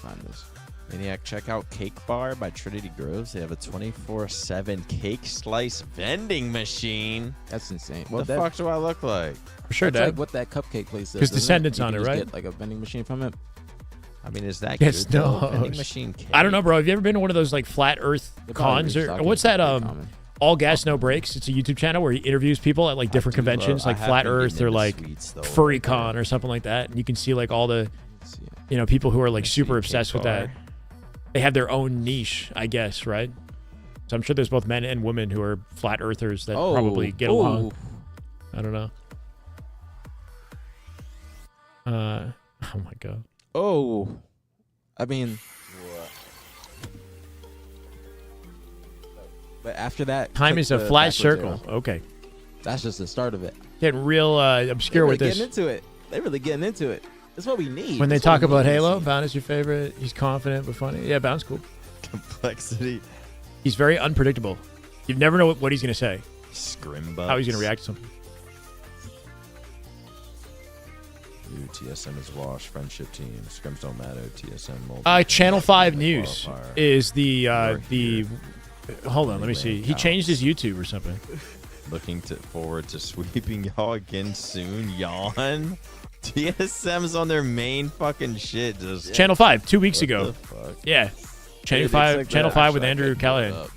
Maniac, check out Cake Bar by Trinity Groves. They have a 24/7 cake slice vending machine. That's insane. What the fuck do I look like? For sure, That's Dad. like what that cupcake place is. Because isn't it? Descendants You on can it, just right? Get like a vending machine from it. I mean, is that Yes, good? though? no. Vending machine cake. I don't know, bro. Have you ever been to one of those like flat Earth They probably cons or restock what's it. that? Pretty common. All Gas No Breaks. It's a YouTube channel where he interviews people at like different conventions, bro. like I have Flat been Earth getting or into like sweets, though, Furry right Con or something like that, and you can see like all the, you know, people who are like super obsessed with that. They have their own niche, I guess, right? So I'm sure there's both men and women who are flat earthers that probably get along. I don't know. Oh my god. Oh, I mean, but after that, Time click is a the flat backwards circle. arrow. Okay. That's just the start of it. Getting real obscure with this. Getting into it. They're really getting into it. That's what we need. When they That's what talk we about need. Halo, Bound is your favorite. He's confident but funny. Yeah, Bound's cool. Complexity. He's very unpredictable. You never know what he's going to say. Scrimbugs. How he's going to react to something. Ooh, TSM is wash. Friendship team. Scrims don't matter. TSM. Channel 5 News Qualifier. is the hold on, let me see. He changed his YouTube or something. Looking forward to sweeping y'all again soon. Yawn. TSM's on their main fucking shit. Just Channel 5 2 weeks What ago. the fuck? Yeah. Channel Dude, 5 like Channel that. 5 with Actually, I Andrew can't Callahan. pull it up.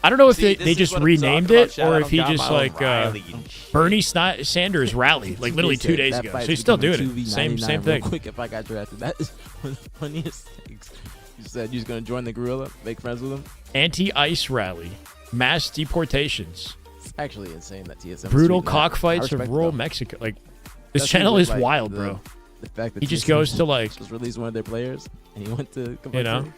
I don't know if See, they this just is what I'm renamed talking it about, Chad. or I if he don't got just my like O'Reilly and Bernie Sanders rally like literally 2 days That ago. fight's So he's still doing becoming it. Same 2v99 real thing. Quick, if I got drafted, that is one of the funniest things. You said you was gonna join the gorilla, make friends with him. Anti-ICE rally, mass deportations, It's actually insane that TSM. is brutal tweeting that. I cockfights of respect rural them. Mexico. Like this Especially channel with, is like, wild, the- bro. The fact that He just TSM goes to like just released one of their players, and he went to you know complexity.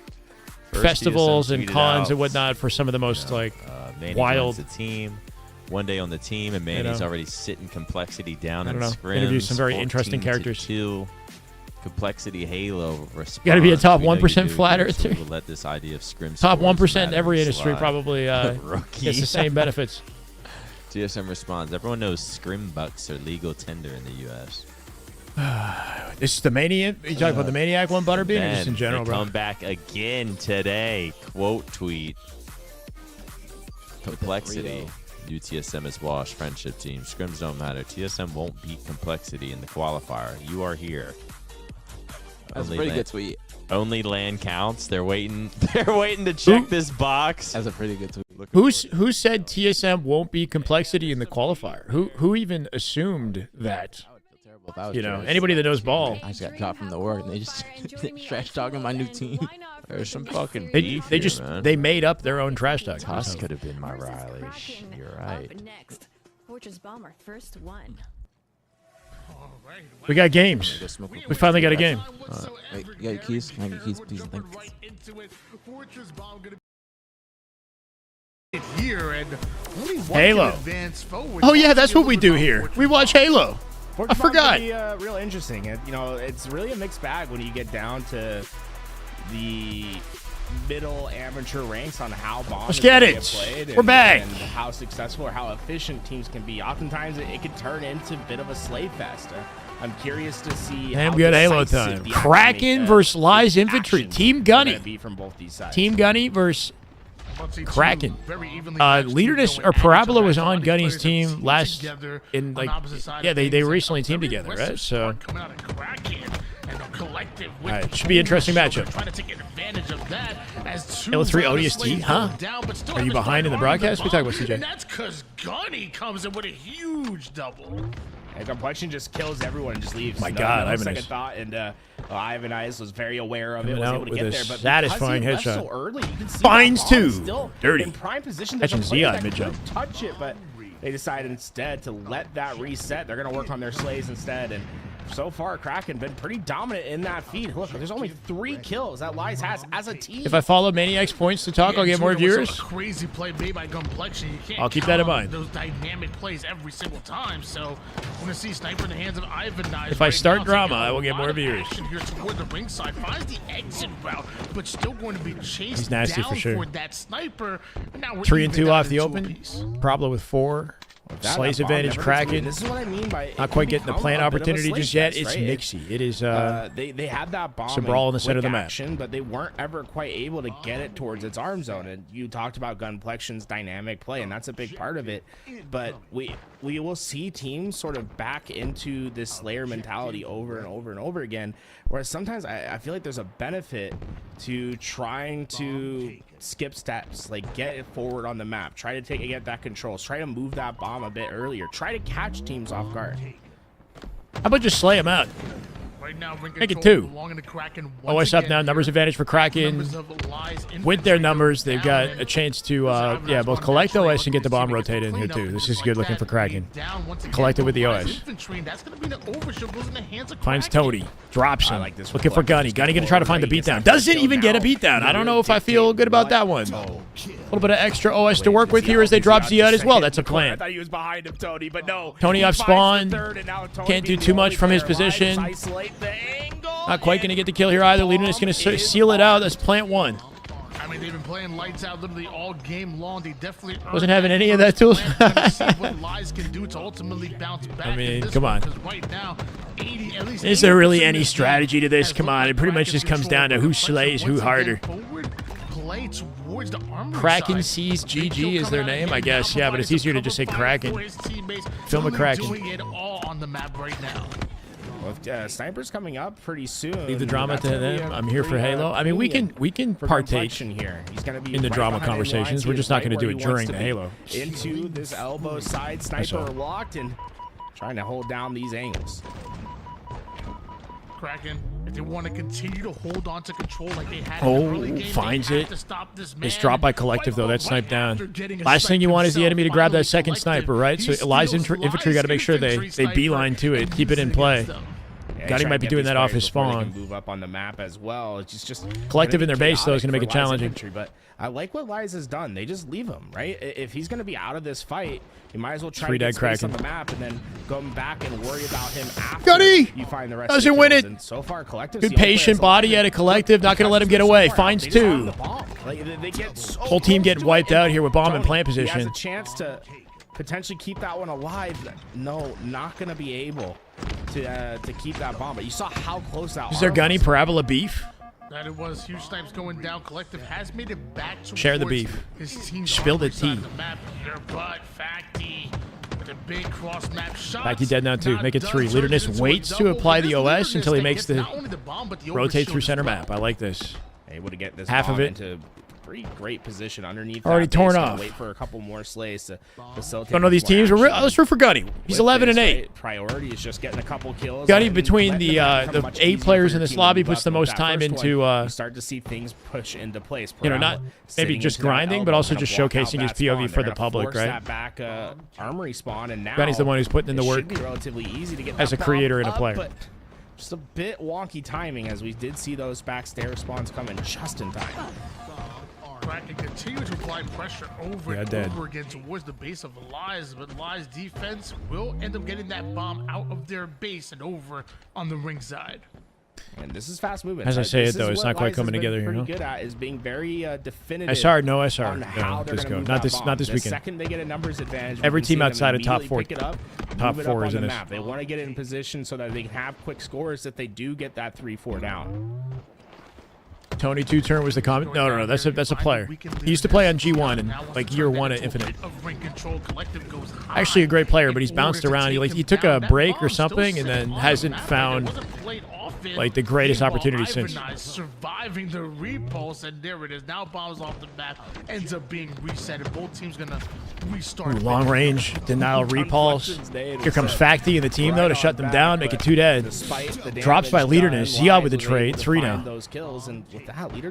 First festivals TSM and tweeted cons out, and whatnot for some of the most like Manny wild. joins the team. one day on the team, and Manny's already sitting Complexity down in scrims. Interview some very interesting characters. 2. Complexity Halo response. Got to be a top 1% flat earther. We'll let this idea of scrim top 1% in every industry probably gets the same benefits. TSM responds, everyone knows scrim bucks are legal tender in the U.S. This is the Maniac. You talking about the Maniac one, Butterbean, or just in general, bro? Come back again today. Quote tweet. Complexity. UTSM is washed. Friendship team. Scrims don't matter. TSM won't beat Complexity in the qualifier. You are here. That's a pretty good tweet. Only land counts. They're waiting. They're waiting to check this box. That's a pretty good tweet. Who said TSM won't be Complexity in the qualifier? Who even assumed that? You know, anybody that knows ball. I just got dropped from the org and they just trash talking my new team. There's some fucking they made up their own trash talk. Tuss could have been my Riley. You're right. Next, Fortress Bomber, first one. We got games. We finally got a game. Wait, you got your keys? Can I get keys, please? Thank you. Here and Halo. Oh yeah, that's what we do here. We watch Halo. I forgot. Be, real interesting. You know, it's really a mixed bag when you get down to the middle amateur ranks on how bombs Let's get it. Played We're back. And how successful or how efficient teams can be. Oftentimes, it can turn into a bit of a slave fest. I'm curious to see. Damn good Halo time. Kraken versus Lies Infantry. Team Gunny. Team Gunny versus Kraken. Leaderness or Parabola was on Gunny's team last in like they recently teamed together, right? So it should be an interesting matchup. Halo 3 ODST, huh? Are you behind in the broadcast? We talking about CJ. And that's because Gunny comes in with a huge double. And Complexion just kills everyone and just leaves. My God, no Ivan second is thought, and Ivan Ice was very aware of it. Coming Was out able to with get a there, but satisfying because he headshot. left so early, you can see Finds that bomb two. still Dirty. in prime position. Catching There's a player Zion that mid-jump. could touch it, but they decided instead to let that reset. They're going to work on their slays instead, and so far, Kraken been pretty dominant in that feed. Look, there's only 3 kills that Lies has as a team. If I follow Maniac's points to talk, I'll get more viewers. Crazy play made by Complexion. You can't I'll keep that in mind. Those dynamic plays every single time. So we're gonna see Sniper in the hands of Ivan Knives. If I start drama, I will get more viewers. Here toward the ringside, finds the exit route, but still going to be chased He's nasty down for sure. that Sniper. And now we're 3 and even 2 down off to the 2 open. apiece. Problem with 4. Slays advantage Kraken. This is what I mean by not quite getting the plant opportunity just yet. It's mixy. It is they had that bomb some brawl in the center of the map. action, but they weren't ever quite able to get it towards its arm zone. And you talked about Gunplexion's dynamic play, and that's a big part of it. But we will see teams sort of back into this Slayer mentality over and over and over again. Whereas sometimes I feel like there's a benefit to trying to skip steps, like get it forward on the map, try to get that controls, try to move that bomb a bit earlier, try to catch teams off guard. How about just slay him out? Right now, Make it 2. OS up now. Numbers advantage for Kraken. With their numbers, they've got a chance to both collect OS and get the bomb rotated in here too. This is good looking for Kraken. Collect it with the OS. Finds Toady. Drops him. Looking for Gunny. Gunny gonna try to find the beatdown. Doesn't even get a beatdown. I don't know if I feel good about that one. A little bit of extra OS to work with here as they drop Ziad as well. That's a plan. I thought he was behind him, Tony, but no. Tony off spawn. Can't do too much from his position. Not quite going to get the kill here either. Leading is going to seal it out. That's plant 1. I mean, they've been playing lights out literally all game long. They definitely wasn't having any of that tools. what Lies can do to ultimately bounce back. I mean, come on. Right now, 80, at least is there really any strategy to this? Come on. It pretty much just comes down to who slays who harder. Kraken sees GG is their name, I guess. Yeah, but it's easier to just say Kraken. Film a Kraken. Well, Sniper's coming up pretty soon. Leave the drama to them. I'm here for Halo. I mean, we can partake here. He's gonna be in the right drama behind conversations. We're just not going to do it during the Halo. Into this elbow side, Sniper locked and trying to hold down these angles. Kraken, if they want to continue to hold on to control like they had in the early game, finds they it. have to stop this man. It's dropped by Collective, though. That's sniped down. Last thing you want is the enemy to grab that second sniper, right? So Eli's infantry got to make sure they beeline to it, keep it in play. Gotti might be doing that off his spawn. Move up on the map as well. It's just Collective in their base, though, is going to make it challenging. But I like what Lies has done. They just leave him, right? If he's going to be out of this fight, you might as well try to get space on the map and then go back and worry about him after Gotti! You find the rest Doesn't of the win kills. it. And so far, Collective. Good patient body at a Collective. Not going to let him get away. Finds 2. They get so Whole team getting wiped out here with bomb in plant position. He has a chance to potentially keep that one alive. No, not going to be able to keep that bomb. But you saw how close that was. Is there Gunny Parabola beef? That it was. Huge snipes going down. Collective has made it back to Share the beef. Spill the tea. The big cross map shot. Facty dead now too. Make it 3. Leaderness waits to apply the OS until he makes the rotate through center map. I like this. Able to get this half of it into pretty great position underneath. Already torn Gonna off. Wait for a couple more slays to facilitate. Don't know these teams. Let's root for Gunny. He's 11 and 8. Priority is just getting a couple kills. Gunny between the 8 players in this lobby puts the most time into start to see things push into place. You know, not maybe just grinding, but also just showcasing his POV for the public, right? That back armory spawn, and now Gunny's the one who's putting in the work should be relatively easy to get as a creator and a player. But just a bit wonky timing, as we did see those back stair spawns coming just in time. Kraken continue to apply pressure over and over again towards the base of Lies, but Lies defense will end up getting that bomb out of their base and over on the ring side. And this is fast movement. As I say it though, it's not quite coming together here. Good at is being very definitive. SR, no SR. On how they're just gonna go. move Not that this. bomb. Not this The weekend. second they get a numbers advantage, Every we can see team them outside of top immediately 4. pick it up, Top move it 4 up is on in the this. map. They want to get it in position so that they can have quick scores if they do get that 3-4 down. Tony 2-turn was the comment. No. That's a player. He used to play on G1 and like year 1 at Infinite. Actually a great player, but he's bounced around. He took a break or something and then hasn't found like the greatest opportunity since. Surviving the repulse, and there it is. Now bombs off the map, ends up being reset, and both teams gonna restart. Ooh, long range denial repulse. Here comes Facty and the team though to shut them down, make it 2 dead. Drops by Leaderness. Ziad with the trade. 3 now.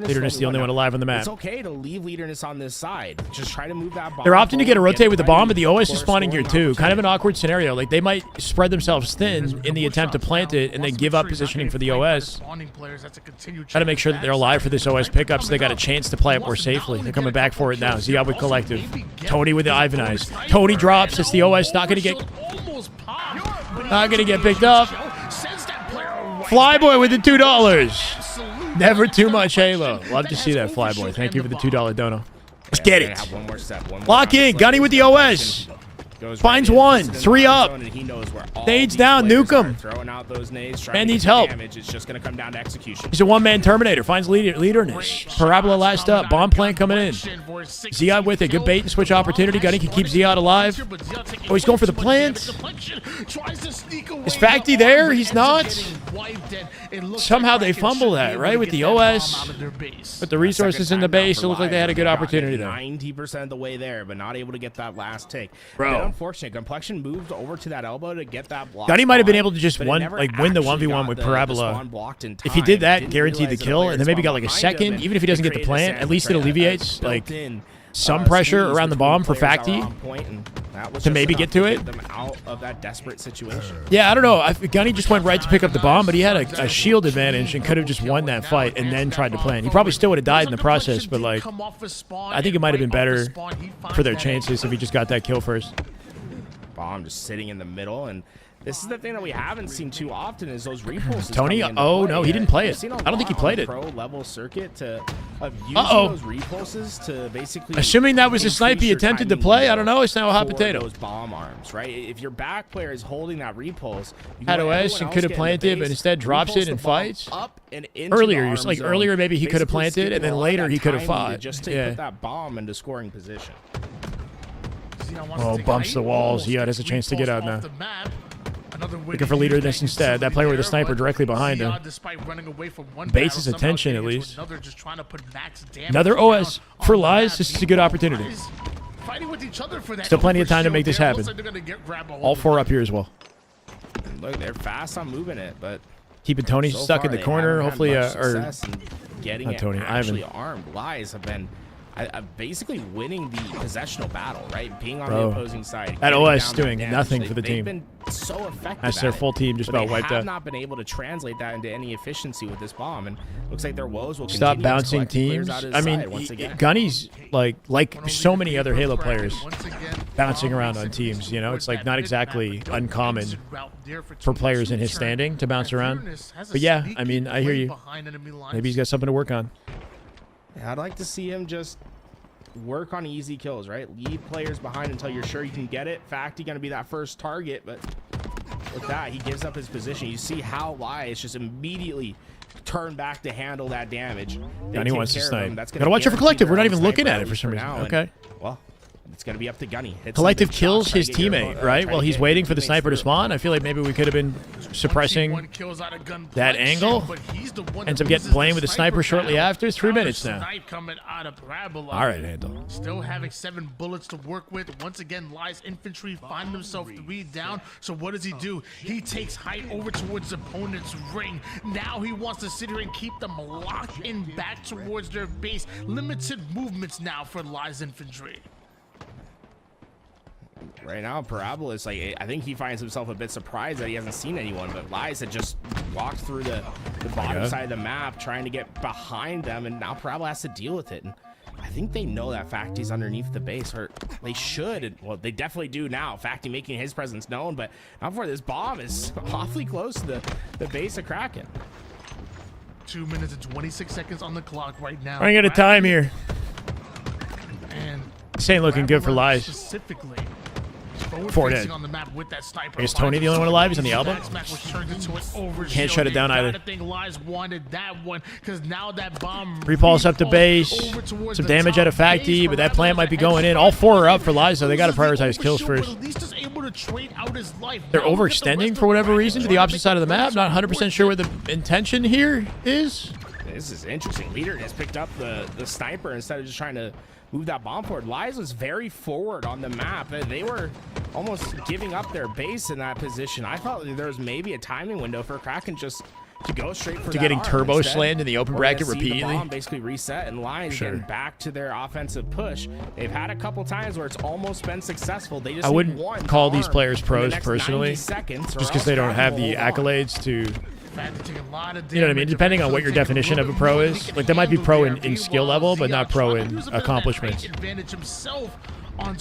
Leaderness the only one alive on the map. It's okay to leave Leaderness on this side. Just try to move that bomb. They're opting to get a rotate with the bomb, but the OS is spawning here too. Kind of an awkward scenario. Like they might spread themselves thin in the attempt to plant it and then give up positioning for the OS. Got to make sure that they're alive for this OS pickup so they got a chance to play it more safely. They're coming back for it now. Ziad with Collective. Tony with the Ivanize. Tony drops. It's the OS not going to get picked up. Flyboy with the $2. Never too much Halo. Love to see that, Flyboy. Thank you for the $2 dono. Let's get it. Lock in. Gunny with the OS. Finds 1. 3 up. Nades down. Nuke him. Man needs help. It's just going to come down to execution. He's a one-man Terminator. Finds Leaderness. Parabola last up. Bomb plant coming in. Ziad with it. Good bait and switch opportunity. Gunny can keep Ziad alive. Oh, he's going for the plant. Is Facty there? He's not. Somehow they fumble that, right? With the OS. With the resources in the base, it looked like they had a good opportunity there. 90% of the way there, but not able to get that last take. Bro. Unfortunate. Complexion moved over to that elbow to get that block. Gunny might have been able to just win the 1v1 with Parabola. If he did that, guaranteed the kill, and then maybe got like a second. Even if he doesn't get the plant, at least it alleviates like some pressure around the bomb for Facty to maybe get to it. Out of that desperate situation. Yeah, I don't know. Gunny just went right to pick up the bomb, but he had a shield advantage and could have just won that fight and then tried to plant. He probably still would have died in the process, but like, I think it might have been better for their chances if he just got that kill first. Bomb just sitting in the middle, and this is the thing that we haven't seen too often is those repulses. Tony, oh no, he didn't play it. I don't think he played it. Pro level circuit to using those repulses to basically. Assuming that was a snipe he attempted to play, I don't know. It's now a hot potato. Those bomb arms, right? If your back player is holding that repulse, had OS and could have planted, but instead drops it and fights. Earlier, earlier maybe he could have planted, and then later he could have fought. Just to put that bomb into scoring position. Oh, bumps the walls. Ziad has a chance to get out now. Looking for Leaderness instead. That player with a sniper directly behind him. Base his attention at least. Another OS for Lies. This is a good opportunity. Still plenty of time to make this happen. All 4 up here as well. Look, they're fast on moving it, but keeping Tony stuck in the corner. Hopefully, or getting not Tony, it actually Ivan. armed. Lies have been basically winning the possessional battle, right? Being on Bro, the opposing side. that getting OS down doing damage. nothing for the They've team. been so effective. That's their full team just but about wiped they have out. not been able to translate that into any efficiency with this bomb, and looks like their woes will Stop continue as bouncing Collective clears teams. out his I mean, side once again. Gunny's like so many other Halo players bouncing around on teams. You know, it's like not exactly uncommon for players in his standing to bounce around. But yeah, I mean, I hear you. Maybe he's got something to work on. Yeah, I'd like to see him just work on easy kills, right? Leave players behind until you're sure you can get it. Fact, he's going to be that first target, but with that, he gives up his position. You see how Lies just immediately turn back to handle that damage. Gunny wants to snipe. Gotta watch out for Collective. We're not even looking at it for some reason. Okay. Well, it's going to be up to Gunny. Collective kills his teammate, right? While he's waiting for the sniper to spawn. I feel like maybe we could have been suppressing that angle. Ends up getting blamed with the sniper shortly after. 3 minutes now. All right, Handle. Still having 7 bullets to work with. Once again, Lies infantry find himself 3 down. So what does he do? He takes height over towards his opponent's ring. Now he wants to sit here and keep them locked in back towards their base. Limited movements now for Lies infantry. Right now, Parabola, like, I think he finds himself a bit surprised that he hasn't seen anyone, but Lies had just walked through the bottom side of the map trying to get behind them, and now Parabola has to deal with it. And I think they know that Facty's underneath the base, or they should. And, well, they definitely do now. Facty making his presence known, but not before this bomb is awfully close to the base of Kraken. 2 minutes and 26 seconds on the clock right now. Running out of time here. And this ain't looking good for Lies. Specifically. 4 dead. I guess Tony the only one alive. He's on the album. Can't shut it down either. Repulse up to base. Some damage out of Facty, but that plant might be going in. All 4 are up for Lies, so they got to prioritize kills first. They're overextending for whatever reason to the opposite side of the map. Not 100% sure what the intention here is. This is interesting. Leader has picked up the sniper instead of just trying to move that bomb forward. Lies was very forward on the map. They were almost giving up their base in that position. I thought there was maybe a timing window for Kraken just to go straight for to getting turbo slammed in the open bracket repeatedly. The bomb basically reset and Lions getting back to their offensive push. They've had a couple times where it's almost been successful. They just I wouldn't call these players pros personally, just because they don't have the accolades to. You know what I mean? Depending on what your definition of a pro is. Like, they might be pro in skill level, but not pro in accomplishments. I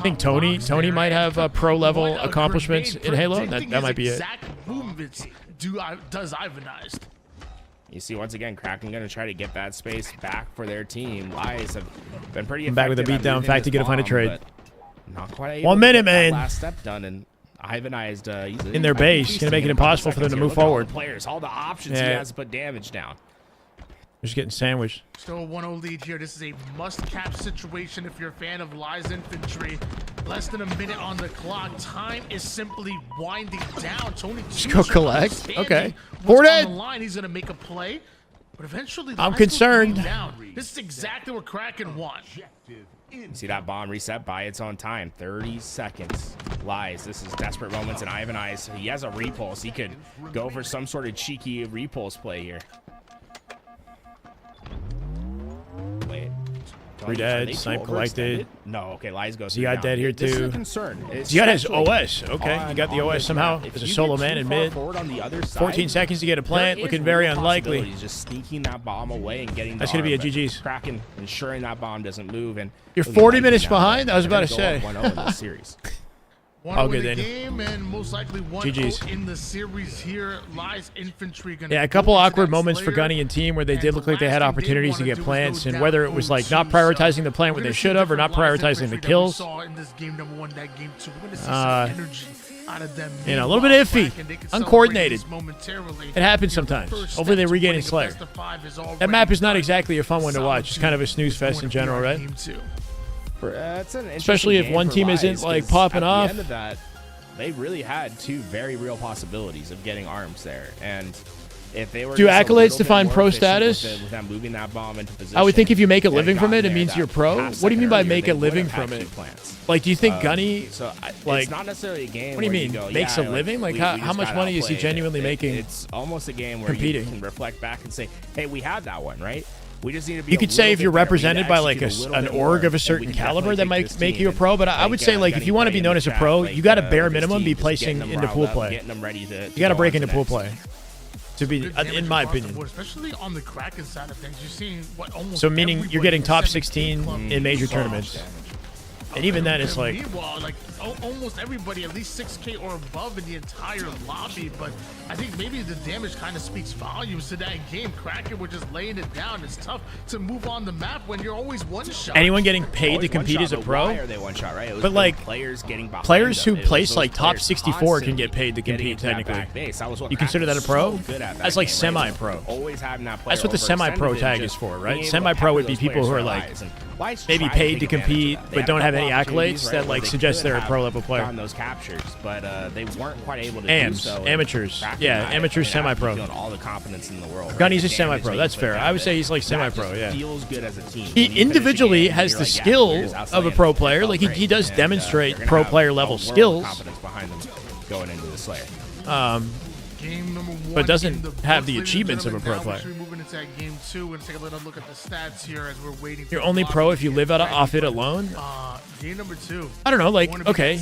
think Tony might have pro level accomplishments in Halo. That might be it. You see, once again, Kraken going to try to get that space back for their team. Lies have been pretty effective. Back with a beatdown. Facty gonna find a trade. Not quite able 1 minute, to get that man. last step done, and Ivanized in their base, gonna make it impossible for them to move forward. All the options he has to put damage down. Just getting sandwiched. Still a 1-0 lead here. This is a must-cap situation if you're a fan of Lies infantry. Less than a minute on the clock. Time is simply winding down. Tony just go collect. Okay. 4 dead. He's gonna make a play, but eventually I'm concerned. This is exactly what Kraken want. You see that bomb reset by its own time. 30 seconds. Lies. This is desperate moments in Ivanized. He has a repulse. He could go for some sort of cheeky repulse play here. Wait. 3 dead. Snipe collected. No. Okay. Lies goes. He got dead here too. This is a concern. He got his OS. Okay. He got the OS somehow. As a solo man in mid. 14 seconds to get a plant. Looking very unlikely. He's just sneaking that bomb away and getting. That's gonna be a GG's. Kraken ensuring that bomb doesn't move. And you're 40 minutes behind. I was about to say. 1-0 in this series. All good, Daniel. Game and most likely 1-0 in the series here. Lies infantry gonna a couple awkward moments for Gunny and team where they did look like they had opportunities to get plants, and whether it was like not prioritizing the plant when they should have or not prioritizing the kills. You know, a little bit iffy, uncoordinated. It happens sometimes. Hopefully they regain his Slayer. That map is not exactly a fun one to watch. It's kind of a snooze fest in general, right? Especially if one team isn't like popping off. At the end of that, they really had 2 very real possibilities of getting arms there, and if they were do accolades define pro status? With them moving that bomb into position, I would think if you make a living from it, it means you're pro. What do you mean by make a living from it? Like, do you think Gunny, like, it's not necessarily a game? What do you mean? Makes a living? Like, how much money is he genuinely making? It's almost a game where you can reflect back and say, "Hey, we had that one, right?" We just need to be. You could say if you're represented by like an org of a certain caliber, that might make you a pro. But I would say like if you want to be known as a pro, you got to bare minimum be placing into pool play. You got to break into pool play. To be, in my opinion. Especially on the Kraken side of things, you're seeing what almost. So meaning you're getting top 16 in major tournaments. And even then, it's like... Meanwhile, like, almost everybody at least 6K or above in the entire lobby, but I think maybe the damage kind of speaks volumes to that game. Kraken were just laying it down. It's tough to move on the map when you're always one shot. Anyone getting paid to compete as a pro? Why are they one shot, right? But like, players who place like top 64 can get paid to compete technically. You consider that a pro? That's like semi-pro. That's what the semi-pro tag is for, right? Semi-pro would be people who are like maybe paid to compete but don't have any accolades that like suggest they're a pro level player. On those captures, but they weren't quite able to AMs, do so. amateurs, yeah, amateurs, semi-pro. All the confidence in the world. Gunny's a semi-pro. That's fair. I would say he's like semi-pro. Yeah. Feels good as a team. He individually has the skill of a pro player. Like he does demonstrate pro player level skills. Confidence behind them going into the Slayer. Game number 1, but doesn't have the achievements of a pro player. Moving into that game 2 and take a little look at the stats here as we're waiting. You're only pro if you live off it alone. Game number 2. I don't know. Like, okay,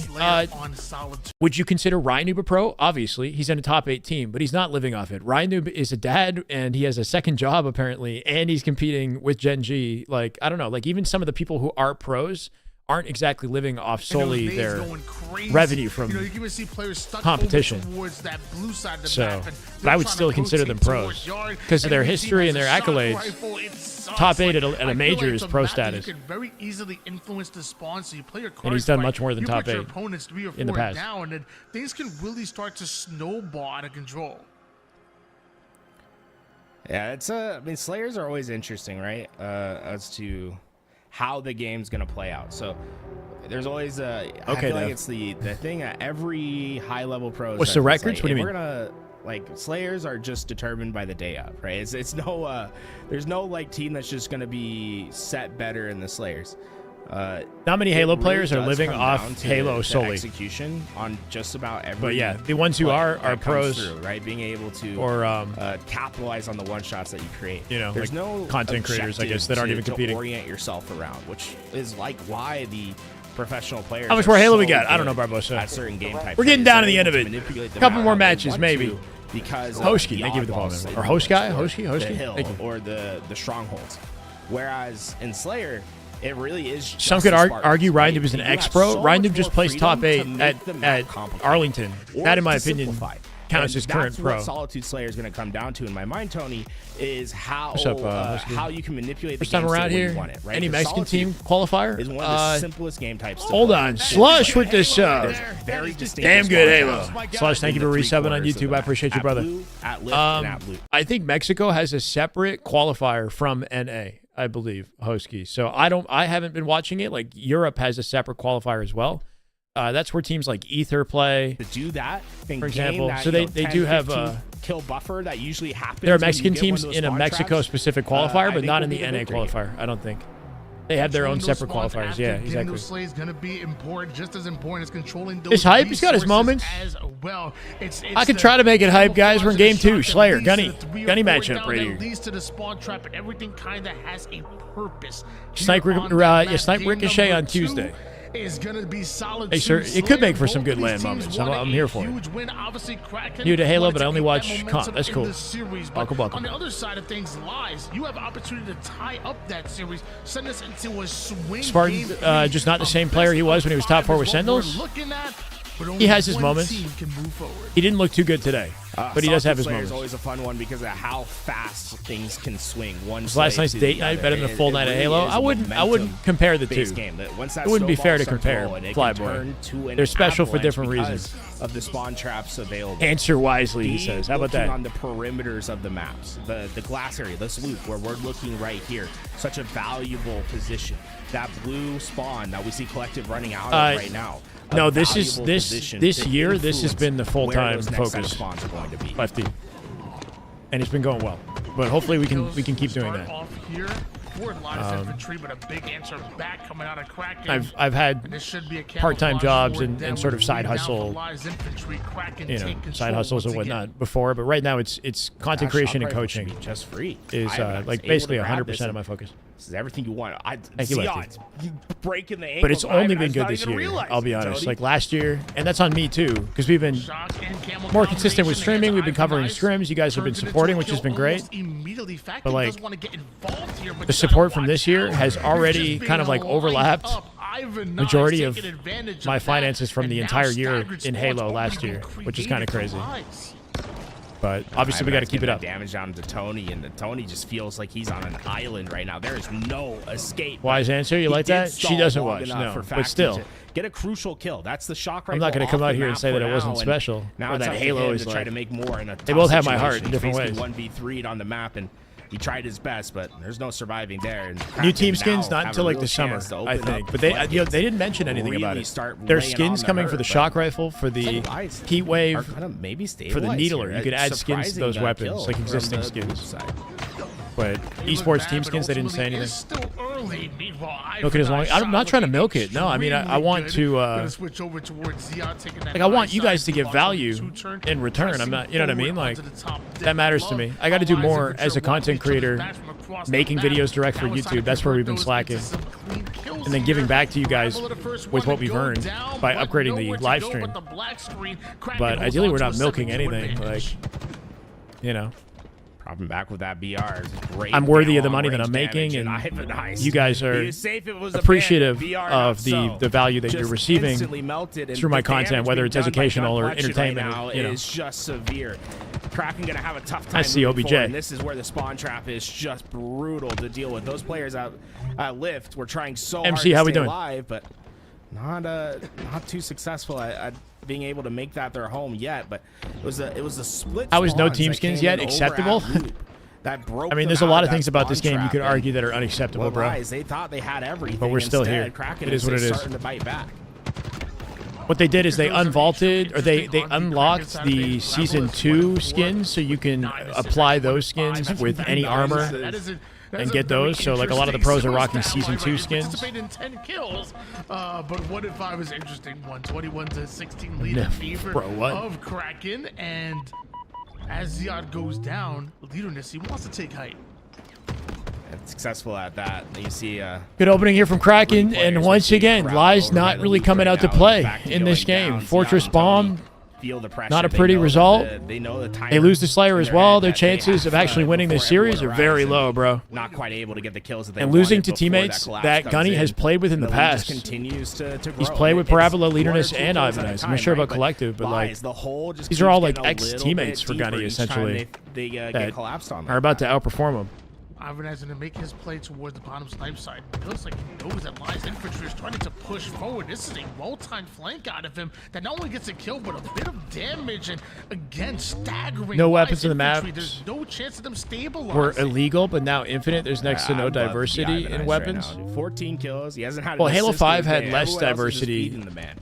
would you consider Ryan Noob a pro? Obviously, he's in a top 8 team, but he's not living off it. Ryan Noob is a dad, and he has a second job apparently, and he's competing with Gen G. Like, I don't know. Like, even some of the people who are pros aren't exactly living off solely their revenue from competition. So, but I would still consider them pros because of their history and their accolades. Top 8 at a major is pro status. And he's done much more than top 8 in the past. And things can really start to snowball out of control. Yeah, it's I mean, Slayers are always interesting, right? As to how the game's gonna play out. So there's always I feel like it's the thing that every high level pro. What's the records? Like, what do you mean? We're gonna like Slayers are just determined by the day of, right? It's no there's no like team that's just gonna be set better in the Slayers. Not many Halo players are living off Halo solely. Execution on just about every. But yeah, the ones who are pros, through, right? Being able to capitalize on the one shots that you create. You know, there's like no content creators, I guess, that aren't even competing. To orient yourself around, which is like why the professional players. How much more Halo we got? I don't know, Barbosa. At certain game types. We're getting down to the end of it. A couple more matches, maybe. Because Hoshki, thank you for the ball, man. Or Host guy, Hoshki, the hill or the strongholds. Whereas in Slayer, it really is. Some could argue Ryan Noob is an ex-pro. Ryan Noob just placed top 8 at Arlington. That, in my opinion, counts as current pro. What Solitude Slayer is going to come down to, in my mind, Tony, is how how you can manipulate the first time around here. Want it, right? Any Mexican team qualifier? Is one of the simplest game types. Hold on, Slush with this very damn good Halo. Slush, thank you for resubbing on YouTube. I appreciate you, brother. I think Mexico has a separate qualifier from NA. I believe Hoski. So I haven't been watching it. Like Europe has a separate qualifier as well. That's where teams like Ether play. To do that, for example. So they do have a kill buffer that usually happens. There are Mexican teams in a Mexico specific qualifier, but not in the NA qualifier. I don't think. They have their own separate qualifiers. Yeah, exactly. Is going to be important, just as important as controlling those. It's hype. He's got his moments. Well, I could try to make it hype, guys. We're in game 2. Slayer, Gunny matchup right here. Leads to the spawn trap, and everything kind of has a purpose. Snipe Ricochet on Tuesday. Is gonna be solid. Hey, sir, it could make for some good land moments. I'm here for it. New to Halo, but I only watch comp. That's cool. Welcome. On the other side of things lies, you have opportunity to tie up that series, send us into a swing. Spartan, just not the same player he was when he was top 4 with Sendals. He has his moments. He didn't look too good today, but he does have his moments. It's always a fun one because of how fast things can swing. Was last night's date night better than a full night of Halo? I wouldn't compare the two. It wouldn't be fair to compare Flyboy. They're special for different reasons. Of the spawn traps available. Answer wisely, he says. How about that? On the perimeters of the maps, the glass area, this loop where we're looking right here, such a valuable position. That blue spawn that we see Collective running out of right now. No, this year. This has been the full-time focus. Lefty, and it's been going well. But hopefully we can keep doing that. Off here for Lies Infantry, but a big answer back coming out of Kraken. I've had And this should be a part-time jobs camouflage and, for and them side with lead down hustle, for Lies Infantry. Kraken you know, take control side hustles and once again. whatnot before. But right now it's content That creation shot and rifle should coaching be just free. is I was like able basically to grab this 100% of and my focus. This is everything you want. Thank you, Lefty. Zion, you breaking the ankles. But it's of only Ivan, been I good was this not even year. realizing, I'll be Tony. honest. Like last year, and that's on me too, because we've been more consistent with streaming. We've been covering scrims. You guys have been supporting, which has been great. But like the support from this year has already kind of like overlapped majority of my finances from the entire year in Halo last year, which is kind of crazy. But obviously we got to keep it up. Damage down to Tony, and Tony just feels like he's on an island right now. There is no escape. Wise answer. You like that? She doesn't watch, no. But still, get a crucial kill. That's the shock rifle. I'm not going to come out here and say that it wasn't now, special, now or it's that up to Halo him is to try like. to make more in a They both have my heart situation. in different He's ways. basically 1v3'd on the map, and he tried his best, but there's no surviving there. And New Kraken team skins now not have until a like real the summer, chance to I open think. up But they, floodgates, they didn't mention anything about really it. start There's laying skins on the coming for hurt, the but shock rifle, for the Lies heat wave, are gonna maybe for the stabilize needler. here. You could It's add skins to those surprising, weapons, kill like from existing the skins. side. But esports team skins, they didn't say anything. Milk it as long. I'm not trying to milk it. No, I mean I want to. Like I want you guys to get value in return. I'm not. You know what I mean? Like that matters to me. I got to do more as a content creator, making videos direct for YouTube. That's where we've been slacking. And then giving back to you guys with what we've earned by upgrading the live stream. But ideally, we're not milking anything. Like, you know. Dropping back with that BR. Great. I'm worthy of the money that I'm making, and you guys are appreciative of the value that you're receiving through my content, whether it's educational or entertainment. Right You know, is just severe. Kraken gonna have a tough time. I see moving OBJ. forward, and this is where the spawn trap is just brutal to deal with. Those players out at Lift were trying so MC, hard how to we stay doing? alive, but not too successful at being able to make that their home yet. But it was a split. How is no spawns team that skins came yet in over acceptable? at Loop that broke I mean, them there's a out lot of of things that about this spawn game you trap, could and argue that are unacceptable, what bro. lies, they thought they had everything. But we're still here. Kraken It is what it is. starting to bite back. What they did is they unvaulted, or they unlocked the Season 2 skins, so you can apply those skins with any armor and get those. So like a lot of the pros are rocking Season 2 skins. 10 kills, but what if I was interesting? 121 to 16 lead in favor Bro, what? of Kraken, and as Ziad goes down, leaderness, he wants to take height. Successful at that. You see Good opening here from Kraken, and once again, Lies not really coming out to play in this game. Fortress Bomb, feel the pressure. not a They pretty know result. they know the timer They lose the Slayer in as their well. head Their that they chances have of actually winning this before series are everyone very arrives, low, bro. Not quite able to get the kills that they And losing wanted to before teammates collapse that comes Gunny in. has played with in the lead past. just continues to grow. He's played with It's Parabola, one or Leaderness, two and kills at a Ivanized. I'm time, not sure right? about Collective, but like the hole just these are all keeps like getting a little ex-teammates bit for deeper Gunny, each time essentially, they get that collapsed on are about to outperform him. Ivan is going to make his play towards the bottom snipe side. It looks like he knows that Lies Infantry is trying to push forward. This is a well-timed flank out of him that not only gets a kill, but a bit of damage, and again, staggering. No Lies weapons in the Infantry. maps. There's no chance of them stabilizing. Were illegal, but now infinite. There's next to no diversity in weapons. 14 kills. He hasn't had. Well, an Halo assist 5 in the had day. less Everyone else is just diversity beating the man.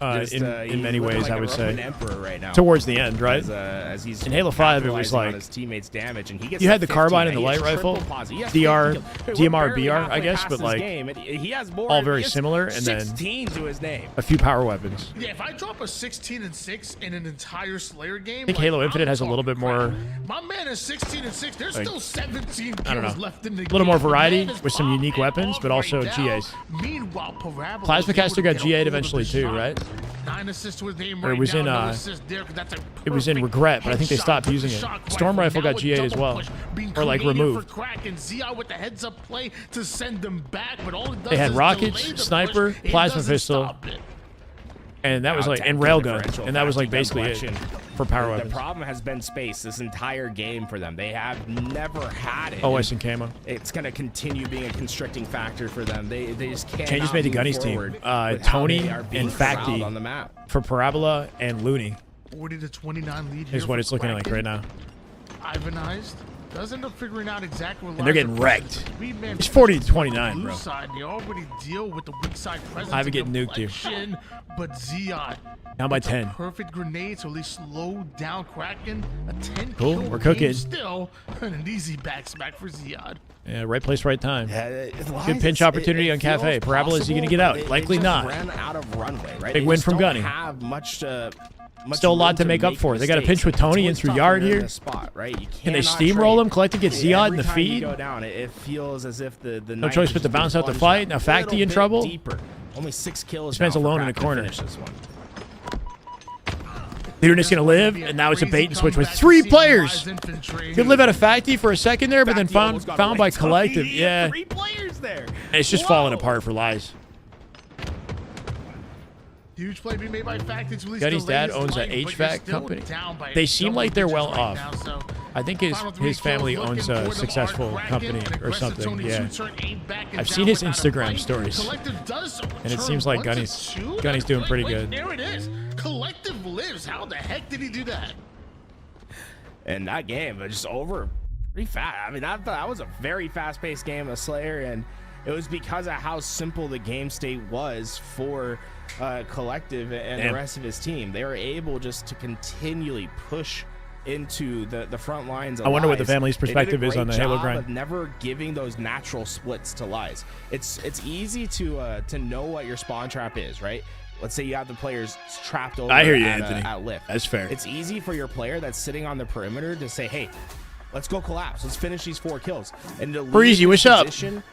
in many he's looking ways, like I a would Roman say. emperor right now. Towards the end, right? As he's in Halo 5, it was capitalizing on like his teammates' damage, and he gets you had the 15, carbine and the he light has rifle, triple posi. He has DR, 15 kills. DMR, We're barely BR, I halfway guess, past but this like game, and he has more, all he very has similar, and then 16 to his name. a few power weapons. Yeah, if I drop a 16 and 6 in an entire Slayer game, I think Halo Infinite has a little bit more. My man is 16 and 6. There's Like, still 17 I don't kills know. left in the A little game. more The variety man is with some unique weapons, but also GAs. Meanwhile, Parabola Plasma was able Caster to got get a GA'd hold of eventually the too, shot. right? 9 assists to his name Or it right was now. in No assist there, 'cause that's a it was in perfect Regret, but I think they headshot stopped with using the it. shock Storm rifle. Rifle got Now a GA'd as double well, push being or like created removed. for Kraken. Zia with the heads up play to send them back, but all it does They had is rockets, delay the sniper, push. It plasma doesn't pistol, stop it. and that was like, and railgun, and that was like basically it for power The weapons. problem has been space this entire game for them. They have never had it. OS and camo. It's going to continue being a constricting factor for them. They just can't. Changes made to Gunny's team. Tony and Facti on the map. for Parabola and Looney 40 to 29 lead here is what for it's looking like Kraken. right now. Ivanized does end up figuring out exactly what And they're getting wrecked. It's 40-29, bro. Side, they already deal with the weak side presence. I've been getting nuked here. But Ziad Down by 10. Perfect grenade to at least slow down Kraken. A 10 Cool, kill we're cooking. game still, and an easy back smack for Ziad. Yeah, right place, right time. Lies, Good pinch opportunity on Cafe. Parabola, is he going to get out? Likely not. Ran out of runway, right? Big win from Gunny. Have much Still a lot to make up for. They got a pinch with Tony in through yard here. Can they steamroll him? Collective gets Ziad in the feed. Go down, it feels as if the No choice but to bounce out the fight. Now Facty in trouble. Deeper. Only 6 kills. Spence alone in the corner. Leaderness going to live, and now it's a bait and switch with 3 players. Could live out of Facty for a second there, but then found by Collective. Yeah. 3 players there. And it's just falling apart for Lies. Huge play being made by Facty. Gunny's dad owns an HVAC company. They seem like they're well off. I think his family owns a successful company or something. Yeah. I've seen his Instagram stories, and it seems like Gunny's doing pretty good. There it is. Collective lives. How the heck did he do that? And that game was just over pretty fast. I mean, that was a very fast-paced game of Slayer, and it was because of how simple the game state was for Collective and the rest of his team. They were able just to continually push into the front lines of I wonder what the Lies. family's perspective is on the Halo grind. Of never giving those natural splits to Lies. It's easy to know what your spawn trap is, right? Let's say you have the players trapped over I hear you, at, Anthony. at lift. That's fair. It's easy for your player that's sitting on the perimeter to say, hey, let's go collapse. Let's finish these 4 kills. And to Breezy, what's up?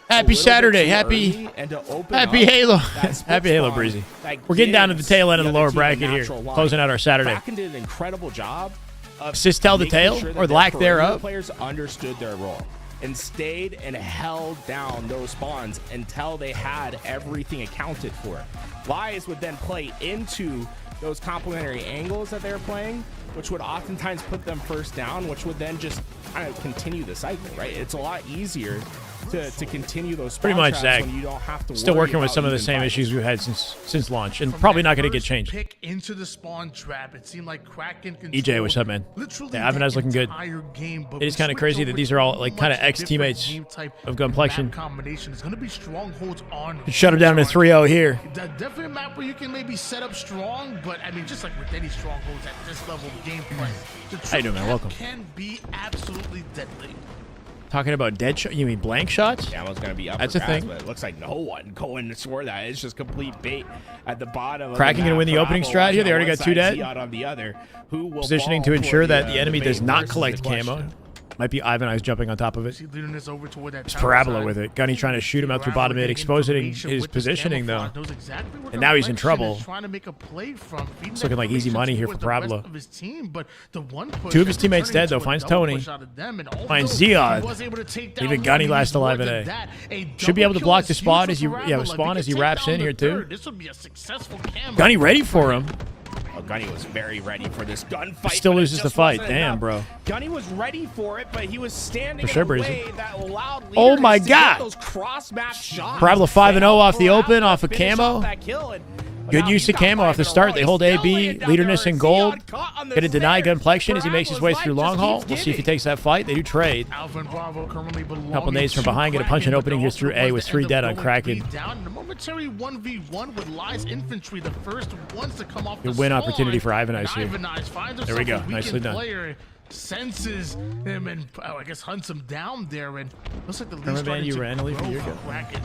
Happy Saturday. Happy Halo. Happy Halo, Breezy. We're getting down to the tail end of the lower bracket here. Closing out our Saturday. Kraken did an incredible job of Assist tell the tail sure or lack thereof. Players understood their role and stayed and held down those spawns until they had everything accounted for. Lies would then play into those complementary angles that they're playing, which would oftentimes put them first down, which would then just kind of continue the cycle, right? It's a lot easier to continue those spawn Pretty much, traps Zach. when you don't have to Still worry working with about some of the even same fighting. issues we've had since launch, and probably not going to get changed. Pick into the spawn trap. It seemed like Kraken EJ, what's up, man? Yeah, Avanaz looking good. It is kind of crazy that these are all like kind of ex-teammates of Gunplexion. Combination is going to be strongholds on. Shut him down to 3-0 here. Definitely a map where you can maybe set up strong, but I mean, just like with any strongholds at this level of gameplay, the How you doing, man? Welcome. can be absolutely deadly. Talking about dead shot, you mean blank shots? Yeah, it's gonna be up. That's a thing. But it looks like no one going to score that. It's just complete bait at the bottom. Kraken gonna win the opening strat here. They already got 2 dead. On the other, who will Positioning to ensure that the enemy does not collect camo. Might be Ivanized jumping on top of it. It's Parabola with it. Gunny trying to shoot him out through bottom mid, exposing his positioning though. And now he's in trouble. It's looking like easy money here for Parabola. 2 of his teammates dead though. Finds Tony. Finds Ziad. Even Gunny last alive in A. Should be able to block the spawn as he wraps in here too. Gunny ready for him. Oh, Gunny was very ready for this gunfight. Still loses the fight. Damn, bro. Gunny was ready for it, but he was standing For sure, in a Breezy. way that allowed Oh my leaders to get God. those cross-map shots. Parabola 5-0 off the open, off of Finish camo. off that kill, and Good use of camo off the start. They hold AB, leaderness and gold. Gonna deny Gunplexion as he makes his way through long haul. We'll see if he takes that fight. They do trade. Couple nades from behind. Get a punch and opening here through A with 3 dead on Kraken. Momentary 1v1 with Lies infantry, the first ones to come off. Good win opportunity for Ivanize here. There we go. Nicely done. Player senses him and I guess hunts him down there, and looks like the lead Remember, man, starting you to randomly for grow your for go. Kraken.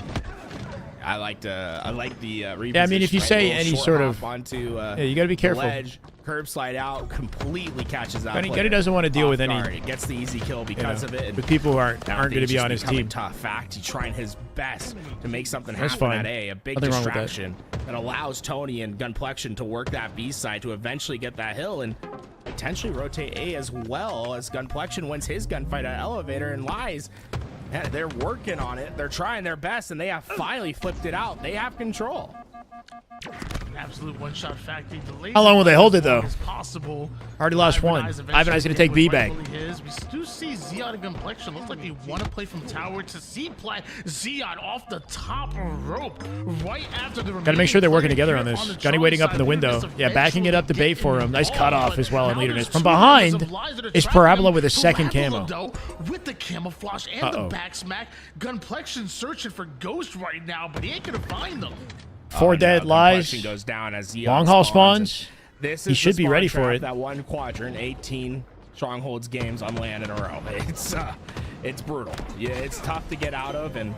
I like the Yeah, I mean, if you reposition, say right? any Little sort short of, hop onto yeah, you got to be the careful. ledge, curb slide out, completely catches out. Gunny doesn't want to deal with any, It gets the easy kill because of it. with people who aren't going to be on his team. Tough fact. He's trying his best to make something That's happen fine. at A. A big Nothing wrong with that. distraction that allows Tony and Gunplexion to work that B side to eventually get that hill and potentially rotate A as well as Gunplexion wins his gunfight at Elevator and Lies. Yeah, they're working on it. They're trying their best, and they have finally flipped it out. They have control. Absolute one-shot factory. How long will they hold it, though? Possible. Already lost one. Ivanized going to take B back. We do see Zion complexion. Looks like they want to play from tower to C-plat. Zion off the top rope right after the. Got to make sure they're working together on this. Gunny waiting up in the window. Yeah, backing it up to bait for him. Nice cutoff as well on leaderness. From behind is Parabola with a second camo. With the camouflage and the back smack. Gunplexion searching for Ghost right now, but he ain't going to find them. 4 dead lies. Goes down as Long haul spawns. This he should be ready for it. That one quadrant, 18 strongholds games on land in a row. It's brutal. Yeah, it's tough to get out of, and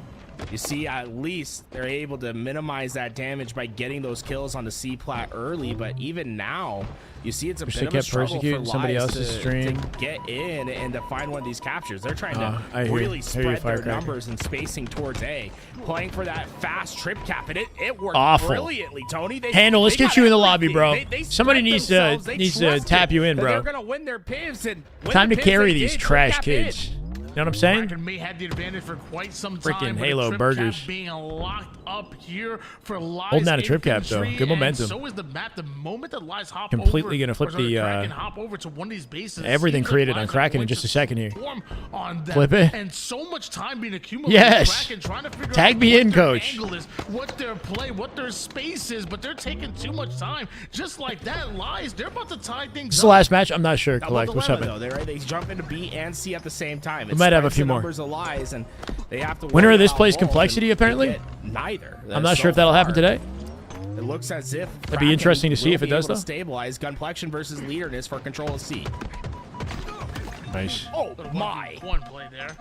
you see at least they're able to minimize that damage by getting those kills on the C plat early. But even now, you see it's a bit of a struggle for somebody Lies else's stream to get in and to find one of these captures. They're trying to really spread their numbers and spacing towards A, playing for that fast trip cap, and it worked brilliantly, Tony. Handle, let's get you in the lobby, bro. Somebody needs to tap you in, bro. They're gonna win their pivs and time to carry these trash kids. You know what I'm saying? May had the advantage for quite some time. Freaking Halo burgers. Being locked up here for Lies. Holding down a trip cap though. Good momentum. So is the map. The moment that Lies hop completely gonna flip the hop over to one of these bases. Everything created on Kraken in just a second here. Flip it. And so much time being accumulated. Yes. Trying to figure Tag out me in, what their coach. angle is, what their play, what their space is, but they're taking too much time. Just like that, Lies. They're about to tie things. This is the last match. I'm not sure. Collect. What's up, man? They jump into B and C at the same time. We might have a few more. Lies, and they have to winner of this plays complexity, apparently. Neither. I'm not sure if that'll happen today. It looks as if it'd be interesting to see if it does, though. Stabilize Gunplexion versus leaderness for control of C. Nice. Oh my! One play there.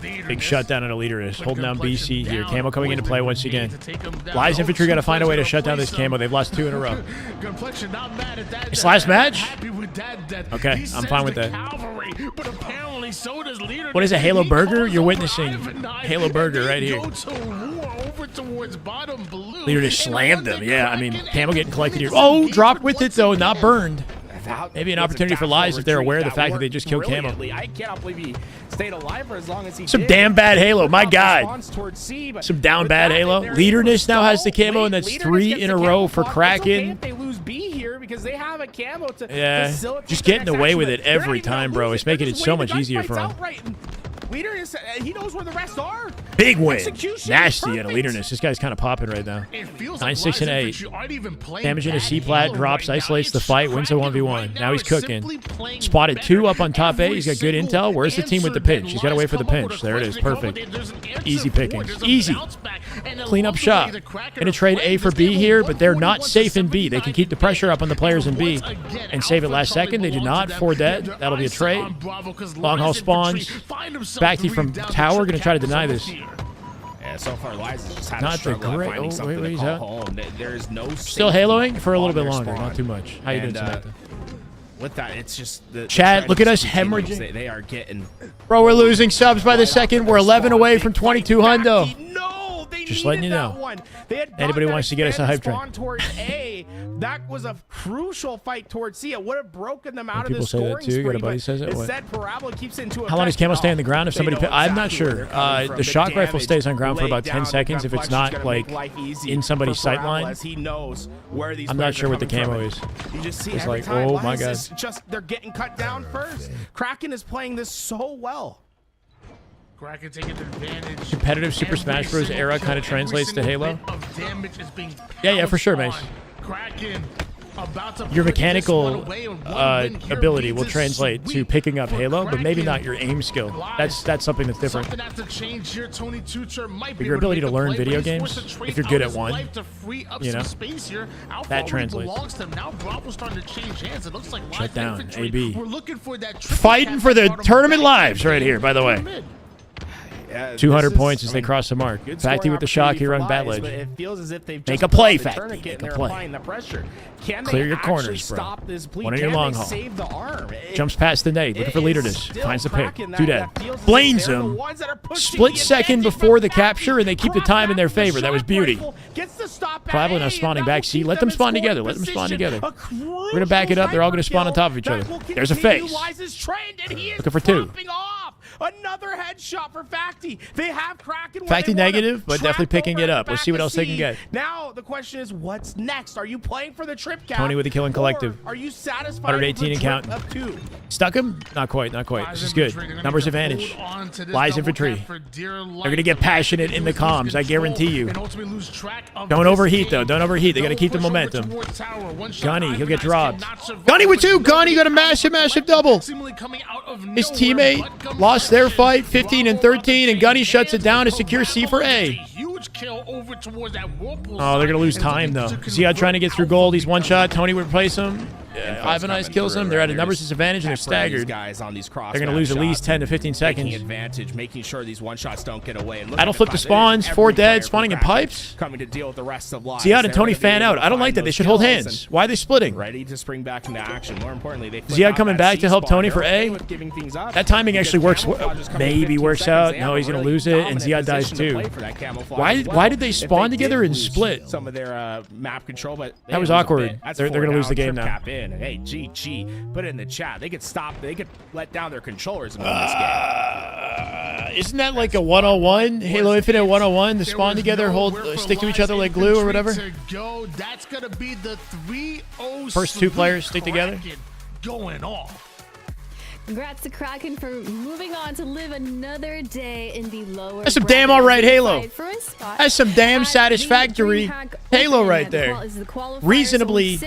Big shutdown on a leaderness. Holding down BC here. Camo coming into play once again. Lies Infantry got to find a way to shut down this camo. They've lost 2 in a row. It's last match? Okay, I'm fine with that. What is a Halo Burger? You're witnessing Halo Burger right here. Leader just slammed them. Yeah, I mean, camo getting collected here. Oh, dropped with it though, not burned. Maybe an opportunity for Lies if they're aware of the fact that they just killed camo. I cannot believe he stayed alive for as long as he Some damn bad Halo, my God. Some down bad Halo. Leaderness now has the camo, and that's 3 in a row for Kraken. They lose B here because they have a camo to just getting away with it every time, bro. It's making it so much easier for him. Leaderness, he knows where the rest are. Big win. Nasty at a leaderness. This guy's kind of popping right now. 9, 6, and 8. Damage in a C plat, drops, isolates the fight, wins a 1v1. Now he's cooking. Spotted 2 up on top A. He's got good intel. Where's the team with the pinch? He's got to wait for the pinch. There it is. Perfect. Easy pickings. Easy. Clean up shot. Gonna trade A for B here, but they're not safe in B. They can keep the pressure up on the players in B and save it last second. They do not. 4 dead. That'll be a trade. Long haul spawns. Backy from tower, gonna try to deny this. Yeah, so far Lies has just had not the great. Oh, wait, he's out. Home. There is no still haloing for a little bit longer, not too much. How you doing, Samantha? With that, it's just the chat. Look at us hemorrhaging. They are getting. Bro, we're losing subs by the second. We're 11 away from 22 hundo. No, they just letting you know. Anybody wants to get us a hype train? Towards A, that was a crucial fight towards C. It would have broken them out of the people say that too. Got a buddy says it. Instead, Parabola keeps into how long does camo stay on the ground if somebody? I'm not sure. The shock rifle stays on ground for about 10 seconds if it's not like in somebody's sight line. He knows where these. I'm not sure what the camo is. You just see it's like, oh my God. They're getting cut down first. Kraken is playing this so well. Kraken taking advantage. Competitive Super Smash Bros. Era kind of translates to Halo. Yeah, for sure, Mace. Your mechanical ability will translate to picking up Halo, but maybe not your aim skill. That's something that's different. But your ability to learn video games, if you're good at one, you know, that translates. Shut down, AB. Fighting for the tournament lives right here, by the way. 200 points as they cross the mark. Fatty with the shock here on Bat Ledge. It feels as if they've make a play, Fatty. Make a play. Clear your corners, bro. One on your long haul. Jumps past the nade. Looking for leaderness. Finds the pick. 2 dead. Blames him. Split second before the capture, and they keep the time in their favor. That was beauty. Probably not spawning back. See, let them spawn together. Let them spawn together. We're going to back it up. They're all going to spawn on top of each other. There's a face. Looking for 2. Another headshot for Facty. They have Kraken. Facty negative, but definitely picking it up. Let's see what else they can get. Now the question is, what's next? Are you playing for the trip cap? Tony with the killing collective. Are you satisfied? 118 and counting. Up 2? Stuck him? Not quite. Not quite. This is good. Numbers advantage. Lies infantry. They're gonna get passionate in the comms. I guarantee you. Don't overheat though. Don't overheat. They gotta keep the momentum. Gunny, he'll get dropped. Gunny with 2. Gunny got a massive double. His teammate lost their fight, 15 and 13, and Gunny shuts it down to secure C for A. Oh, they're gonna lose time though. Ziad trying to get through gold. He's one shot. Tony would replace him. Ivan Ice kills him. They're at a numbers disadvantage and they're staggered. Guys on these They're gonna lose at least 10 to 15 seconds. Advantage, making sure these one shots don't get away. That'll flip the spawns. 4 dead, spawning in pipes. Coming to deal with the rest of lives. Ziad and Tony fan out. I don't like that. They should hold hands. Why are they splitting? Ready to spring back into action. More importantly, they Ziad coming back to help Tony for A. That timing actually works. Maybe works out. No, he's gonna lose it, and Ziad dies too. Why did they spawn together and split? Some of their map control, but that was awkward. They're gonna lose the game now. Hey, GG. Put it in the chat. They could stop. They could let down their controllers and win this game. Isn't that like a 101? Halo Infinite 101? The spawn together, stick to each other like glue or whatever? That's gonna be the 3-0. First 2 players stick together. Going off. Congrats to Kraken for moving on to live another day in the lower. That's some damn alright Halo. That's some damn satisfactory Halo right there. Reasonably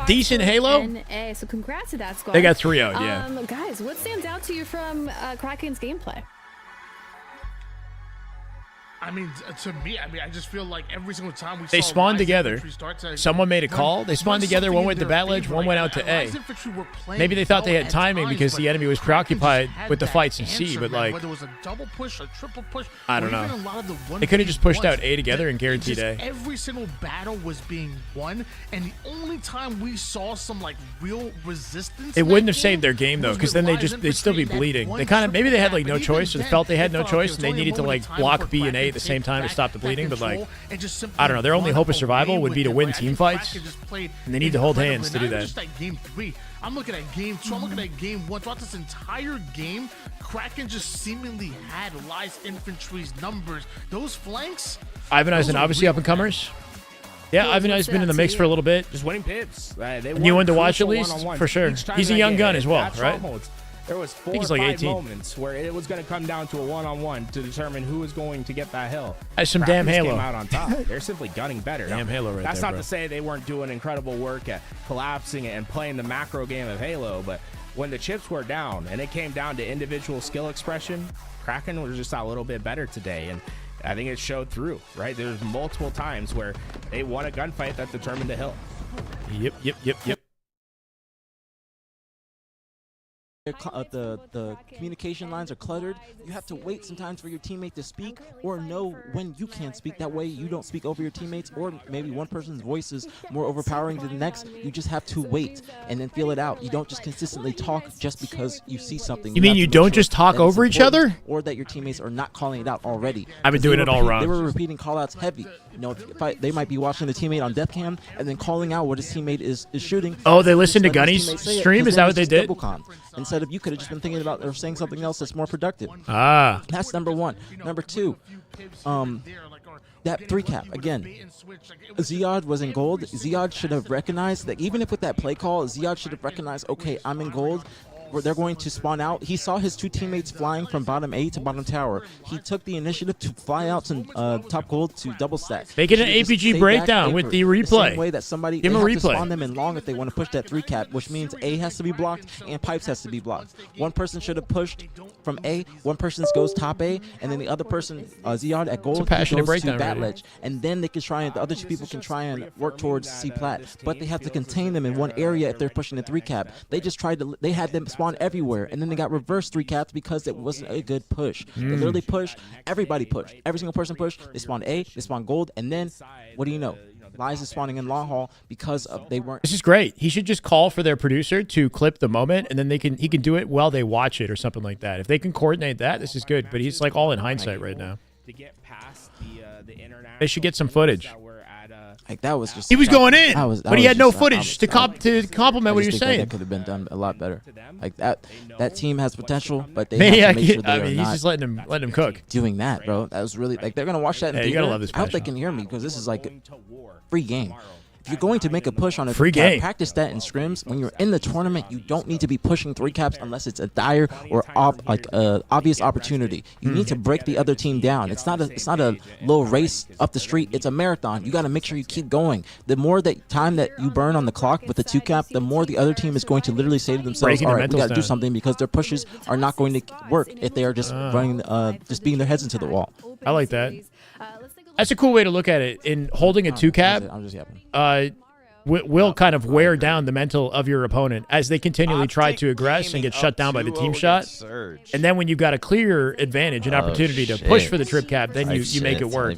decent Halo. So congrats to that squad. They got 3-0, yeah. Guys, what stands out to you from Kraken's gameplay? I mean, to me, I just feel like every single time they spawned together. Someone made a call. They spawned together. One went to Battle Edge. One went out to A. Maybe they thought they had timing because the enemy was preoccupied with the fights in C. But like, whether it was a double push, a triple push, I don't know. They could have just pushed out A together and guaranteed A. Every single battle was being won, and the only time we saw some like real resistance, it wouldn't have saved their game though, because then they'd still be bleeding. They kind of maybe they had like no choice, or they felt they had no choice, and they needed to like block B and A at the same time to stop the bleeding, but like, I don't know, their only hope of survival would be to win team fights, and they need to hold hands to do that. Game 3, I'm looking at game 2, I'm looking at game 1. Throughout this entire game, Kraken just seemingly had Lies Infantry's numbers. Those flanks. Ivan Eisen, obviously up and comers. Yeah, Ivan Eisen's been in the mix for a little bit. Just winning pips. New one to watch at least, for sure. He's a young gun as well, right? There was 4 or 5 moments where it was going to come down to a one-on-one to determine who was going to get that hill. That's some damn Halo. Came out on top. They're simply gunning better. Damn Halo right That's there, not to say they weren't doing incredible work at collapsing and playing the macro game of Halo, but when the chips were down and it came down to individual skill expression, Kraken was just a little bit better today, and I think it showed through, right? There's multiple times where they won a gunfight that determined the hill. Yep. The communication lines are cluttered. You have to wait sometimes for your teammate to speak or know when you can't speak. That way you don't speak over your teammates, or maybe one person's voice is more overpowering than the next. You just have to wait and then feel it out. You don't just consistently talk just because you see something. You mean you don't just talk over each other? Or that your teammates are not calling it out already. I've been doing it all wrong. They were repeating callouts heavy. You know, they might be watching the teammate on death cam and then calling out what his teammate is shooting. Oh, they listened to Gunny's stream? Is that what they did? Instead of you could have just been thinking about or saying something else that's more productive. Ah. That's number 1. Number 2, that 3 cap again. Ziad was in gold. Ziad should have recognized that even if with that play call, Ziad should have recognized, okay, I'm in gold. They're going to spawn out. He saw his 2 teammates flying from bottom A to bottom tower. He took the initiative to fly out to top gold to double stack. Make it an APG breakdown with the replay. The same way that somebody give him a replay. To spawn them in long if they want to push that 3 cap, which means A has to be blocked and pipes has to be blocked. One person should have pushed from A. One person goes top A, and then the other person, Ziad at gold, goes to Battle Edge, and then they can try and the other 2 people can try and work towards C plat. But they have to contain them in one area if they're pushing the 3 cap. They just tried to. They had them spawn everywhere, and then they got reverse 3 caps because it wasn't a good push. They literally pushed. Everybody pushed. Every single person pushed. They spawned A. They spawned gold, and then what do you know? Lies is spawning in long haul because they weren't. This is great. He should just call for their producer to clip the moment, and then he can do it while they watch it or something like that. If they can coordinate that, this is good. But he's like all in hindsight right now. To get past the international they should get some footage. Like that was just. He was going in, that but he was had no just- footage to compliment what you're saying. That could have been done a lot better. Like that team has potential, but they Maniac, have to make sure they I are mean, he's not just letting him cook. doing that, bro. That was really like they're gonna watch that. In Hey, you theater. gotta love this I hope they passion. can hear me because this is like a free game. If you're going to make a push on a Free three-cap, game. practice that in scrims. When you're in the tournament, you don't need to be pushing 3-caps unless it's a dire or obvious opportunity. You need to break the other team down. It's not a little race up the street. It's a marathon. You got to make sure you keep going. The more that time that you burn on the clock with the 2-cap, the more the other team is going to literally say to themselves, Breaking "All the right, we got to mentals do down. something," because their pushes are not going to work if they are just running, just beating their heads into the wall. I like that. That's a cool way to look at it. In holding a 2-cap, I'm just yapping. will kind of wear down the mental of your opponent as they continually try to aggress and get shut down by the team shot. And then when you've got a clear advantage, an opportunity to push for the trip cap, then you make it work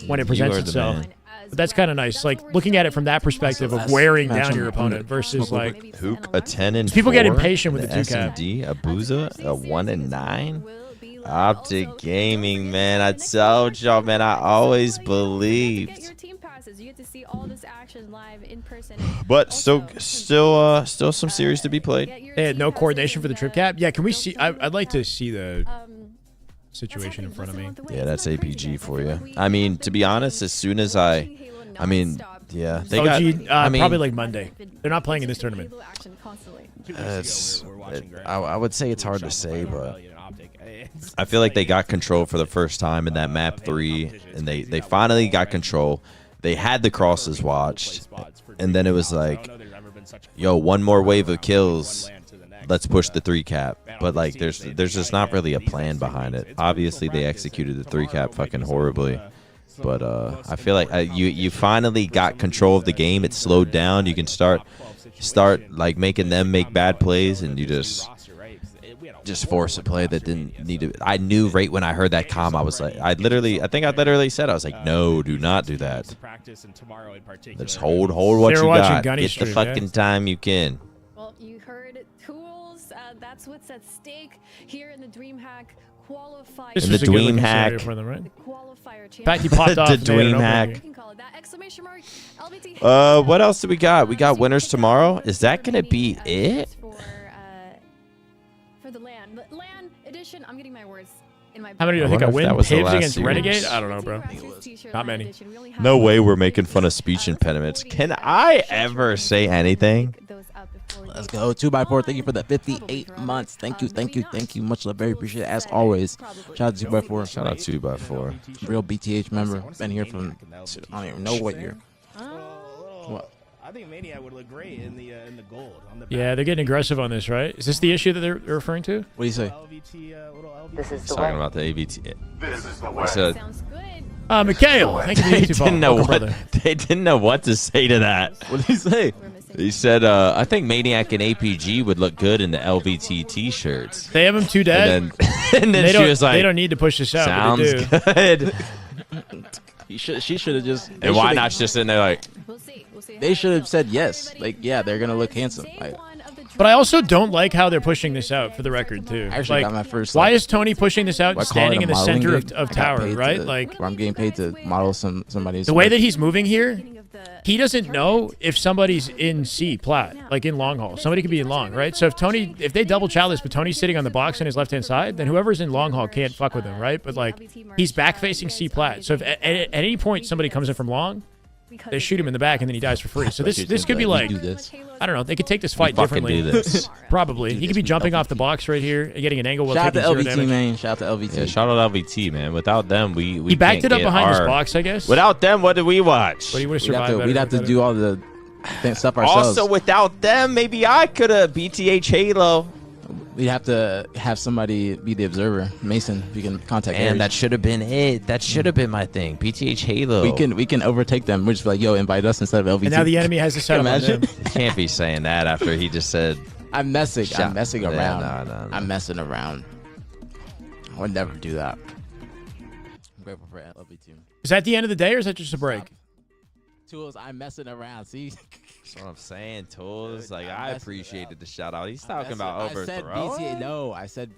when it presents itself. But that's kind of nice. Like looking at it from that perspective of wearing down your opponent versus like Hook a 10 and people 4, get impatient with the an 2-cap. SMD, a Booza, a 1 and 9. Optic Gaming, man. I told y'all, man. I always believed. But still some series to be played. They had no coordination for the trip cap. Yeah, can we see? I'd like to see the situation in front of me. Yeah, that's APG for you. I mean, to be honest, as soon as I mean, yeah, they OG, got. I mean, probably like Monday. They're not playing in this tournament. I would say it's hard to say, but I feel like they got control for the first time in that map 3, and they finally got control. They had the crosses watched, and then it was like, yo, one more wave of kills. Let's push the 3-cap. But like, there's just not really a plan behind it. Obviously, they executed the 3-cap fucking horribly. But I feel like you finally got control of the game. It slowed down. You can start like making them make bad plays, and you just force a play that didn't need to. I knew right when I heard that comm, I was like, I think I literally said, I was like, no, do not do that. Just hold what you got. Get the fucking time you can. Well, you heard tools. That's what's at stake here in the Dreamhack Qualifier. This In was the a good looking Dreamhack. scenario for them, right? The Qualifier In fact, he popped off. The and they had an Dreamhack. opening. You can call it that. Exclamation mark, LBT. What else do we got? We got winners tomorrow. Is that gonna be it? For the land edition, I'm getting my words in my. How many do you I think I wonder if win? that was the Pivs last against series. Renegade? I don't know, bro. Not many. No way we're making fun of speech impediments. Can I ever say anything? Let's go. 2x4. Thank you for the 58 months. Thank you. Much love. Very appreciate it. As always. Shout out to 2x4. Shout out 2x4. Real BTH member. Been here from I don't even know what year. What? I think Maniac would look great in the gold. On the Yeah, they're getting aggressive on this, right? Is this the issue that they're referring to? What do you say? This is Talking about the AVT. This is the I said, Mikhail, thank you for the they YouTube follow. didn't know Welcome, what brother. they didn't know what to say to that. What did he say? He said, I think Maniac and APG would look good in the LVT t-shirts. They have him too dead. And then they she don't, was like, they don't need to push this out. But they sounds do. good. She should have just. And why not just sitting there like, They should have said yes. Like, yeah, they're gonna look handsome. Like, But I also don't like how they're pushing this out, for the record, too. I actually Like, got my first. why like, is Tony pushing this out, what I call standing it, in a the modeling center gig? of I got tower, paid right? to- Like where I'm getting paid to model somebody's. the way that he's moving here, he doesn't know if somebody's in C plat, like in long haul. Somebody could be in long, right? So if they double chow this, but Tony's sitting on the box on his left hand side, then whoever's in long haul can't fuck with him, right? But like he's back facing C plat. So if at any point somebody comes in from long, they shoot him in the back and then he dies for free. So this could be like, I don't know. They could take this fight fucking differently. do this. Probably. He could be jumping off the box right here and getting an angle while Shout out to taking 0 LVT, damage. man. Shout out to LVT. yeah, shout out LVT, man. Without them, we He backed can't it up get behind his our- box, I guess. Without them, what did we watch? But he would have We'd have survived. to, we'd have to do all the stuff ourselves. Also, without them, maybe I could have BTH Halo. We'd have to have somebody be the observer. Mason, if you can contact And Harry. that should have been it. That should have been my thing. BTH Halo. We can overtake them. We're just like, yo, invite us instead of LVT. And now the enemy has to set up on Imagine. them. You can't be saying that after he just said. I'm messing Yeah, around. no. I'm messing around. I would never do that. I'm grateful for LVT. Is that the end of the day or is that just a break? Tools, I'm messing around. See? That's what I'm saying, Tools. Like, I appreciated the shout out. He's talking about overthrow. I said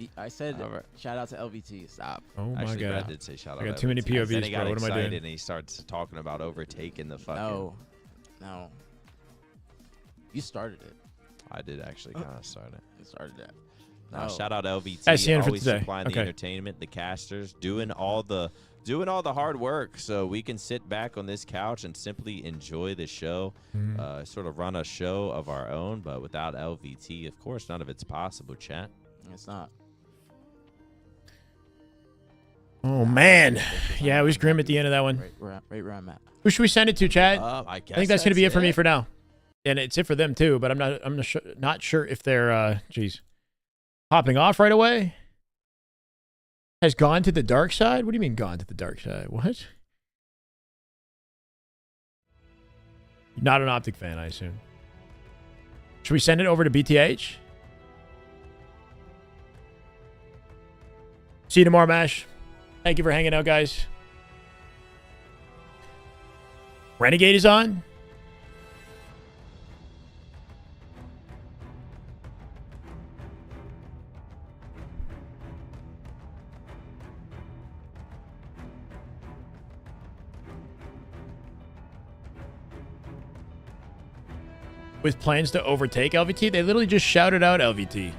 shout out to LVT. Stop. Oh my Actually, god. Brad did say shout out. I got too many POVs, Then he got bro. What am I excited doing? and he starts talking about overtaking the fucking. No. You started it. I did actually kind of start it. You started it. No, shout out LVT. That's the end for always today. supplying the entertainment, the casters, doing all the hard work so we can sit back on this couch and simply enjoy the show, sort of run a show of our own. But without LVT, of course, none of it's possible, chat. It's not. Oh man, yeah, it was grim at the end of that one. Right where I'm at. Who should we send it to, Chad? I think that's gonna be it for me for now, and it's it for them too. But I'm not sure if they're hopping off right away. Has gone to the dark side? What do you mean gone to the dark side? What? Not an Optic fan, I assume. Should we send it over to BTH? See you tomorrow, Mash. Thank you for hanging out, guys. Renegade is on. With plans to overtake LVT, they literally just shouted out LVT.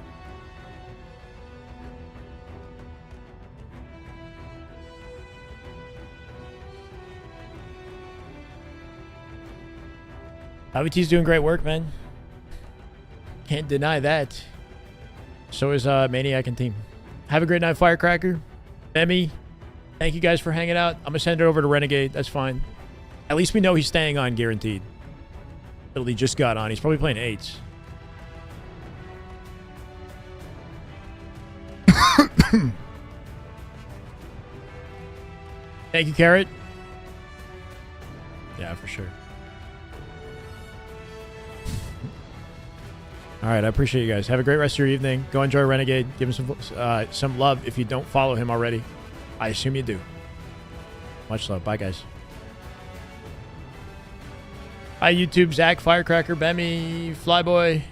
LVT's doing great work, man. Can't deny that. So is Maniac and team. Have a great night, Firecracker. Emmy, thank you guys for hanging out. I'm gonna send it over to Renegade. That's fine. At least we know he's staying on, guaranteed. Literally just got on. He's probably playing 8s. Thank you, Carrot. Yeah, for sure. All right, I appreciate you guys. Have a great rest of your evening. Go enjoy Renegade. Give him some love if you don't follow him already. I assume you do. Much love. Bye, guys. Hi, YouTube. Zach, Firecracker, Bemmy, Flyboy.